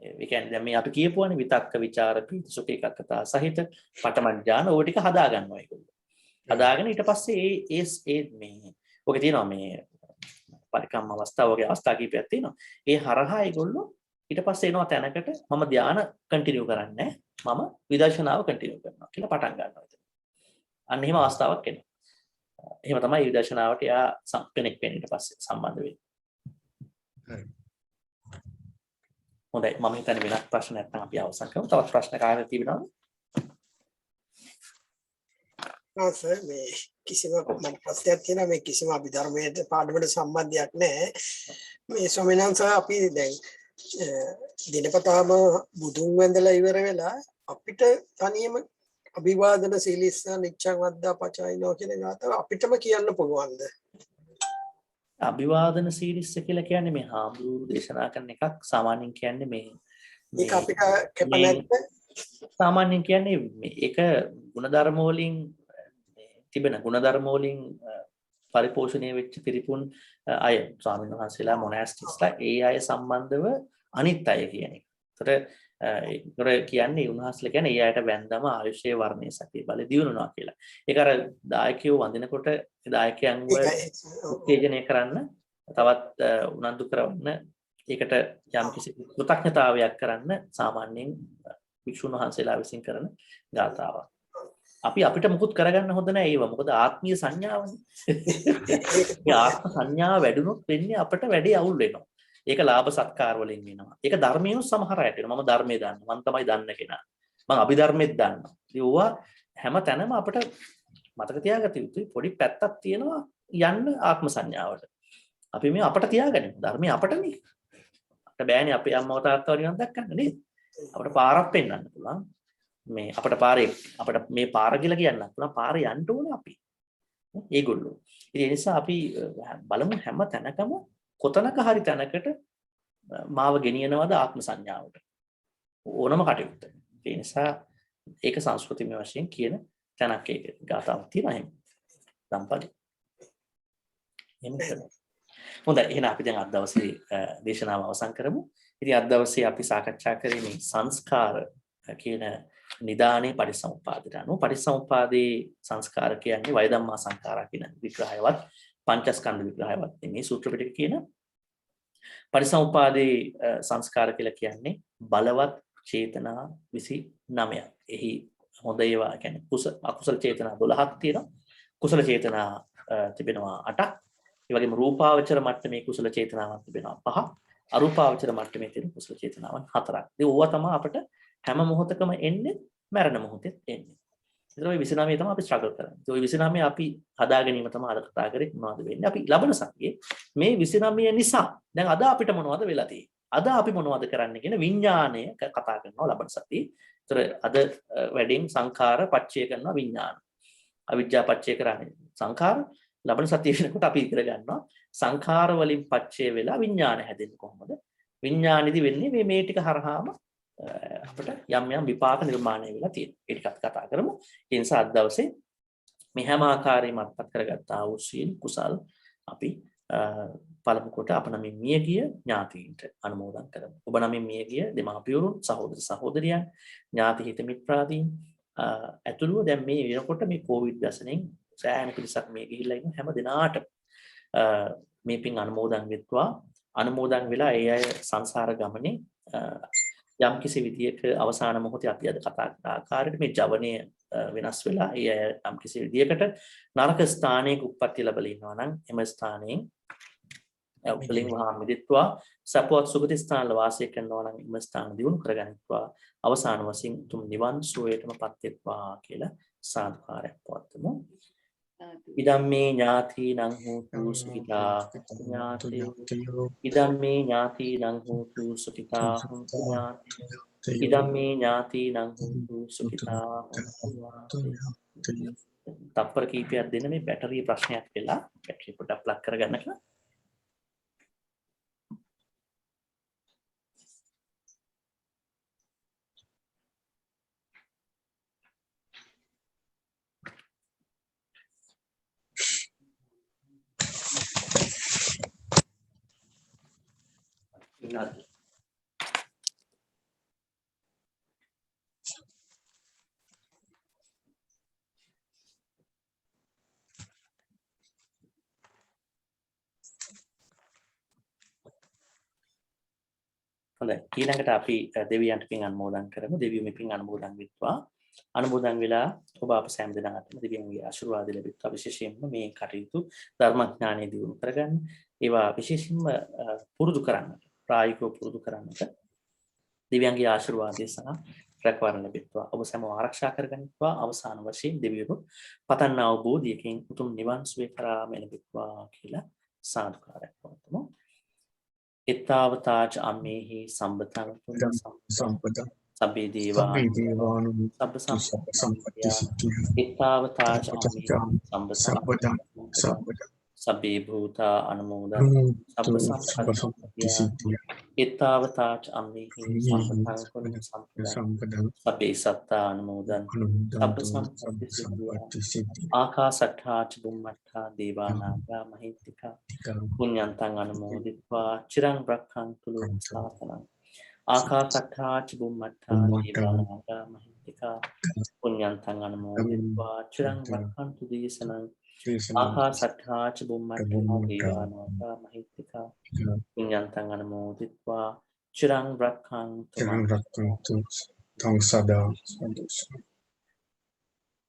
Speaker 1: ඒ කියන්නේ දැන් මේ අපි කියපුවානේ විතක්ක ਵਿਚාර පීති සුඛ ඒකකතා සහිත පඨම ඥාන ඕක ටික හදා ගන්නවා ඒගොල්ලෝ. හදාගෙන ඊට පස්සේ ඒ මේ ඔකේ තියෙනවා මේ පරිකම්ම අවස්ථාව වගේ අවස්ථා කීපයක් තියෙනවා. ඒ හරහා ඒගොල්ලෝ ඊට පස්සේ එනවා තැනකට මම ධානය කන්ටිනියු කරන්නේ මම විදර්ශනාව කන්ටිනියු කරනවා කියලා පටන් ගන්නවා. අන්න එහෙම අවස්ථාවක් එනවා. එහෙම තමයි විදර්ශනාවට යා කෙනෙක් වෙන්න ඊට පස්සේ සම්බන්ධ වෙන්නේ. හරි. හොඳයි මම හිතන්නේ වෙනත් ප්‍රශ්න නැත්නම් අපි අවසන් කරමු. තවත් ප්‍රශ්න කාගෙද තියෙනවද?
Speaker 5: සර් මේ කිසිම මම ප්‍රශ්නයක් තියෙනවා මේ කිසිම අභිධර්මයේ පාඩමකට සම්බන්ධයක් නැහැ. මේ ස්වාමීන් වහන්සේ අපි දැන් දිනපතාම බුදුන් වන්දලා ඉවර වෙලා අපිට තනියම අභිවාදන සීලිස්ස නිච්ඡං වද්දා පචායිනෝ කියන ගාතාව අපිටම කියන්න පුළුවන්ද?
Speaker 1: අභිවාදන සීලිස්ස කියලා කියන්නේ මේ හාමුදුරු දේශනා කරන එකක්. සාමාන්‍යයෙන් කියන්නේ මේ
Speaker 5: ඒක අපිට කැප නැත්නම්
Speaker 1: සාමාන්‍යයෙන් කියන්නේ ඒක ಗುಣධර්ම වලින් තිබෙන ಗುಣධර්ම වලින් පරිපෝෂණය වෙච්ච පිරිපුන් අය ස්වාමීන් වහන්සේලා මොනාස්ටික්ස්ලා ඒ අය සම්බන්ධව අනිත් අය කියන එක. ඒතර කියන්නේ උන්වහන්සේලා කියන්නේ ඒ අයට වැන්දම ආයුෂයේ වර්ණයේ සතිය බල දියුණුනවා කියලා. ඒක අර දායකයෝ වඳිනකොට දායකයන්ව උත්තේජනය කරන්න තවත් උනන්දු කරවන්න ඒකට යම්කිසි කෘතඥතාවයක් කරන්න සාමාන්‍යයෙන් වික්ෂුන් වහන්සේලා විසින් කරන ගාථාවක්. අපිට මුකුත් කරගන්න හොඳ නැහැ ඒව. මොකද ආත්මීය සංඥාවනේ. ඒ ආත්ම සංඥාව වැඩුණොත් වෙන්නේ අපිට වැඩි අවුල් වෙනවා. ඒක ලාභ සත්කාර වලින් වෙනවා. ඒක ධර්මයෙන් සමහර අයට වෙනවා. මම ධර්මයේ දන්නවා. මම තමයි දන්න කෙනා. මම අභිධර්මෙත් දන්නවා. ඒවා හැම තැනම අපිට මතක තියාගත යුතුයි. පොඩි පැත්තක් තියෙනවා යන්න ආත්ම සංඥාවට. අපි මේ අපට තියාගනිමු. ධර්මයේ අපටනේ. අපිට බෑනේ අපේ අම්මව තාත්තව නිවන් දක්කන්න නේද? අපිට පාරක් පෙන්වන්න පුළුවන්. මේ අපිට පාරේ අපිට මේ පාර කියලා කියන්න පුළුවන්. පාරේ යන්න ඕනේ අපි. ඒගොල්ලෝ. ඉතින් ඒ නිසා අපි බලමු හැම තැනකම කොතනක හරි තැනකට මාව ගෙනියනවාද ආත්ම සංඥාවට. ඕනම කටයුත්ත. ඒ නිසා ඒක සංස්කෘතිමය වශයෙන් කියන තැනක් ඒක ගාතාවක් තියෙනවා එහෙම. සම්පදි. හොඳයි එහෙනම් අපි දැන් අද දවසේ දේශනාව අවසන් කරමු. ඉතින් අද දවසේ අපි සාකච්ඡා කරේ මේ සංස්කාර කියන නිදානේ පරිසම්පාදයට අනුව පරිසම්පාදේ සංස්කාර කියන්නේ වය ධම්මා සංඛාරා කියන විග්‍රහයවත් පංචස්කන්ධ විග්‍රහයවත් නෙමේ සූත්‍ර පිටකේ කියන පරිසම්පාදේ සංස්කාර කියලා කියන්නේ බලවත් චේතනා 29ක්. එහි හොඳ ඒවා කියන්නේ අකුසල චේතනා 12ක් තියෙනවා. කුසල චේතනා තිබෙනවා 8ක්. ඒ වගේම රූපාවචර මට්ටමේ කුසල චේතනාවක් තිබෙනවා 5ක්. අරූපාවචර මට්ටමේ තියෙන කුසල චේතනාවන් 4ක්. ඉතින් ඕවා තමයි අපිට හැම මොහොතකම එන්නේ මරණ මොහොතෙත් එන්නේ. ඒතර ওই 29 තමයි අපි ස්ට්‍රගල් කරන්නේ. ඒ 29 අපි හදා ගැනීම තමයි අද කතා කරේ මොනවද වෙන්නේ. අපි ලබන සතියේ මේ 29 නිසා දැන් අද අපිට මොනවද වෙලා තියෙන්නේ? අද අපි මොනවද කරන්න කියන විඥාණය කතා කරනවා ලබන සතියේ. ඒතර අද වැඩින් සංඛාර පච්චය කරනවා විඥාන. අවිජ්ජා පච්චය කරන්නේ සංඛාර. ලබන සතියේ වෙනකොට අපි ඉගෙන ගන්නවා සංඛාර වලින් පච්චය වෙලා විඥාන හැදෙන්නේ කොහොමද? විඥානෙදි වෙන්නේ මේ ටික හරහාම අපිට යම් යම් විපාක නිර්මාණය වෙලා තියෙනවා. ඒ ටිකත් කතා කරමු. ඒ නිසා අද දවසේ මේ හැම ආකාරයෙන්ම අත්පත් කරගත්තා වූ සීල කුසල් අපි පළමු කොට අප නමින් මියගිය ඥාතීන්ට අනුමෝදන් කරමු. ඔබ නමින් මියගිය දෙමාපියවරුන්, සහෝදර සහෝදරියන්, ඥාති හිත මිත්‍රාදීන් ඇතුළුව දැන් මේ වෙනකොට මේ කොවිඩ් වසනෙන් සෑහෙන පිරිසක් මේ ගිහිල්ලා ඉන්න හැම දිනාටම මේ පින් අනුමෝදන් වෙත්වා. අනුමෝදන් වෙලා ඒ අය සංසාර ගමනේ යම් කිසි විදියක අවසාන මොහොතේ අපි අද කතා කරන ආකාරයට මේ ජවනය වෙනස් වෙලා ඒ අය යම් කිසි විදියකට නරක ස්ථානයක උප්පත්ති ලැබලා ඉන්නවා නම් එම ස්ථානයෙන් වලින් වහා මිදෙත්වා සපවත් සුගති ස්ථානවල වාසය කරනවා නම් එම ස්ථාන දියුණු කරගනිත්වා අවසාන වශයෙන් උතුම් නිවන් සුවයටමපත් වෙත්වා කියලා සාදුකාරයක් පවත්වමු. ඉදම්මේ ඥාතිනං හෝතු සුඛිතා ඥාතයෝ ඉදම්මේ ඥාතිනං හෝතු සුඛිතා ඥාතයෝ ඉදම්මේ ඥාතිනං හෝතු සුඛිතා තප්පර කීපයක් දෙන්න මේ බැටරිය ප්‍රශ්නයක් වෙලා බැටරිය පොඩ්ඩක් ප්ලග් කරගන්න කියලා. Not. හොඳයි ඊළඟට අපි දෙවියන්ට පින් අනුමෝදන් කරමු. දෙවියෝ මේ පින් අනුමෝදන් වෙත්වා. අනුමෝදන් වෙලා ඔබ අප සෑම දෙනාටම දෙවියන්ගේ ආශිර්වාද ලැබෙත්වා. විශේෂයෙන්ම මේ කටයුතු ධර්මඥානෙ දියුණු කරගන්න. ඒවා විශේෂයෙන්ම පුරුදු කරන්නට, ප්‍රායෝගිකව පුරුදු කරන්නට දෙවියන්ගේ ආශිර්වාදය සහ රැකවරණ ලැබෙත්වා. ඔබ සෑම ආරක්ෂා කරගනිත්වා. අවසාන වශයෙන් දෙවියෝ පතන්නා වූ බෝධියකින් උතුම් නිවන් සුවය කරා මෙලෙත්වා කියලා සාදුකාරයක් පවත්වමු. එත්තාවතාච අම්මේහි සම්බතං
Speaker 4: සම්පදං
Speaker 1: සබ්බේ දේවානු සබ්බ සම්පත්ති සිද්ධිය එත්තාවතාච අම්මේහි සම්බතං සබ්බේ භූතා අනුමෝදං සබ්බ සම්පත්ති සිද්ධිය එත්තාවතාච අම්මේහි සම්පතං සබ්බේ සත්තා අනුමෝදං සබ්බ සම්පත්ති සිද්ධිය ආකාසට්ඨා ච බුම්මට්ඨා දේවානාගා මහිත්‍තිකා පුඤ්ඤන්තං අනුමෝදිत्वा චිරං රක්ඛන්තු ලෝක සාසනං ආකාසට්ඨා ච බුම්මට්ඨා දේවානාගා මහිත්‍තිකා පුඤ්ඤන්තං අනුමෝදිत्वा චිරං රක්ඛන්තු දේශනං ආකාසට්ඨා ච බුම්මට්ඨා දේවානාගා මහිත්‍තිකා පුඤ්ඤන්තං අනුමෝදිत्वा චිරං රක්ඛන්තු
Speaker 4: තං සදා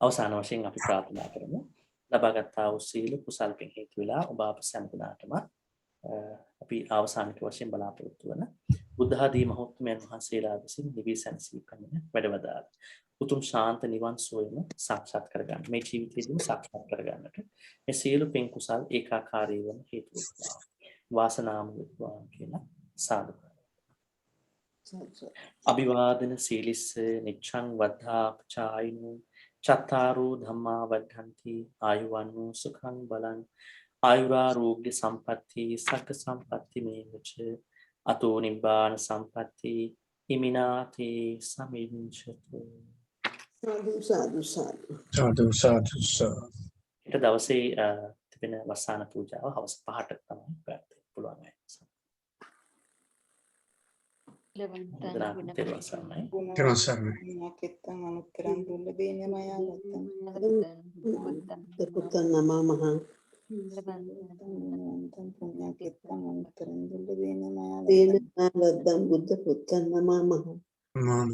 Speaker 1: අවසාන වශයෙන් අපි ප්‍රාර්ථනා කරමු. ලබාගත්තා වූ සීල කුසල් පින් හේතු වෙලා ඔබ අප සෑම දිනකටම අපි අවසානික වශයෙන් බලාපොරොත්තු වන බුද්ධ ආදී මහත්මයන් වහන්සේලා විසින් දිවි සැනසී පැමිණ වැඩවදාළ උතුම් ශාන්ත නිවන් සුවයම සාක්ෂාත් කරගන්න. මේ ජීවිතයේදී සාක්ෂාත් කරගන්නට මේ සීල පින් කුසල් ඒකාකාරී වන හේතු වෙනවා. වාසනාම වෙත්වා කියලා සාදු. අභිවාදන සීලිස්ස නිච්ඡං වද්ධා පචායිනෝ චත්තාරෝ ධම්මා වද්ධන්ති ආයුවන්නෝ සුඛං බලං ආයුරාෝග්‍ය සම්පatti සක්ක සම්පatti මේවච අතෝ නිබ්බාන සම්පatti හිමිනාතේ සමිංචතු.
Speaker 4: සාදු සාදු සාදු.
Speaker 1: ඊට දවසේ තිබෙන වසාන පූජාව හවස 5ට තමයි කරන්න පුළුවන්. තෙරුවන් සරණයි.
Speaker 4: තෙරුවන් සරණයි.
Speaker 6: කෙත්තං අනුත්තරං දුර්ලභේන මයා
Speaker 7: පුත්තං නමා මහං
Speaker 6: පුඤ්ඤ කෙත්තං අනුත්තරං දුර්ලභේන මයා
Speaker 7: තේන වද්දං බුද්ධ පුත්තං නමා මහං
Speaker 4: මාම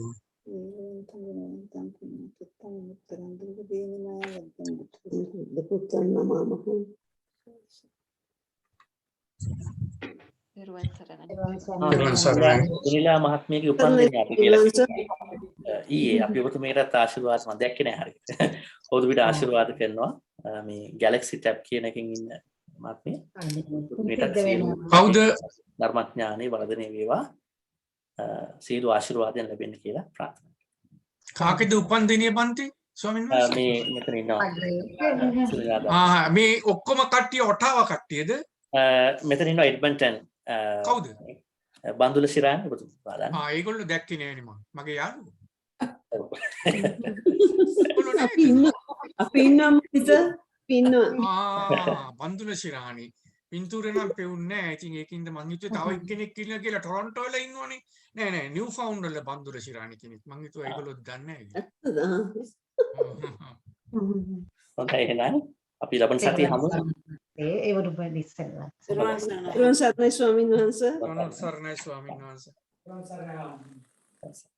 Speaker 7: බුද්ධ පුත්තං නමා මහං
Speaker 2: දරුවන් සරණයි.
Speaker 4: තෙරුවන් සරණයි.
Speaker 1: ගුනිලා මහත්මියගේ උපන්දිනය අපි කියලා ඊයේ අපි ඔබතුමීටත් ආශිර්වාද මම දැක්කේ නෑ හරියට. ඔබතුමීට ආශිර්වාද කරනවා මේ Galaxy Tab කියන එකකින් ඉන්න මහත්මිය.
Speaker 4: කවුද
Speaker 1: ධර්මඥානෙ වර්ධනය වේවා. සීල ආශිර්වාදයෙන් ලැබෙන්න කියලා ප්‍රාර්ථනා කරනවා.
Speaker 4: කාකේද උපන්දිනය පන්ති ස්වාමීන් වහන්සේ?
Speaker 1: මේ මෙතන ඉන්නවා.
Speaker 4: මේ ඔක්කොම කට්ටිය ඔටාවා කට්ටියද?
Speaker 1: මෙතන ඉන්නවා එඩ්මන්ටන්
Speaker 4: කවුද?
Speaker 1: බන්දුල ශිරාන් ඔබතුමා.
Speaker 4: ඒගොල්ලෝ දැක්කේ නෑනේ මම. මගේ යාළුවෝ.
Speaker 7: අපි ඉන්නවා මිස ඉන්නවා
Speaker 4: බන්දුල ශිරානි පින්තූර නම් පෙවුන්නේ නෑ. ඉතින් ඒකින්ද මං හිතුවේ තව එක්කෙනෙක් ඉන්නවා කියලා ටොරන්ටෝ වල ඉන්නවනේ. නෑ නිව් ෆවුන්ඩ් වල බන්දුල ශිරානි කෙනෙක්. මං හිතුවා ඒගොල්ලෝ දන්නේ නෑ කියලා.
Speaker 1: හොඳයි එහෙනම් අපි ලබන සතියේ හමුවෙමු.
Speaker 3: ඒ වරුපද ඉස්සෙල්ලා.
Speaker 7: තෙරුවන් සරණයි ස්වාමීන් වහන්සේ
Speaker 4: තෙරුවන් සරණයි ස්වාමීන් වහන්සේ.
Speaker 1: Vamos a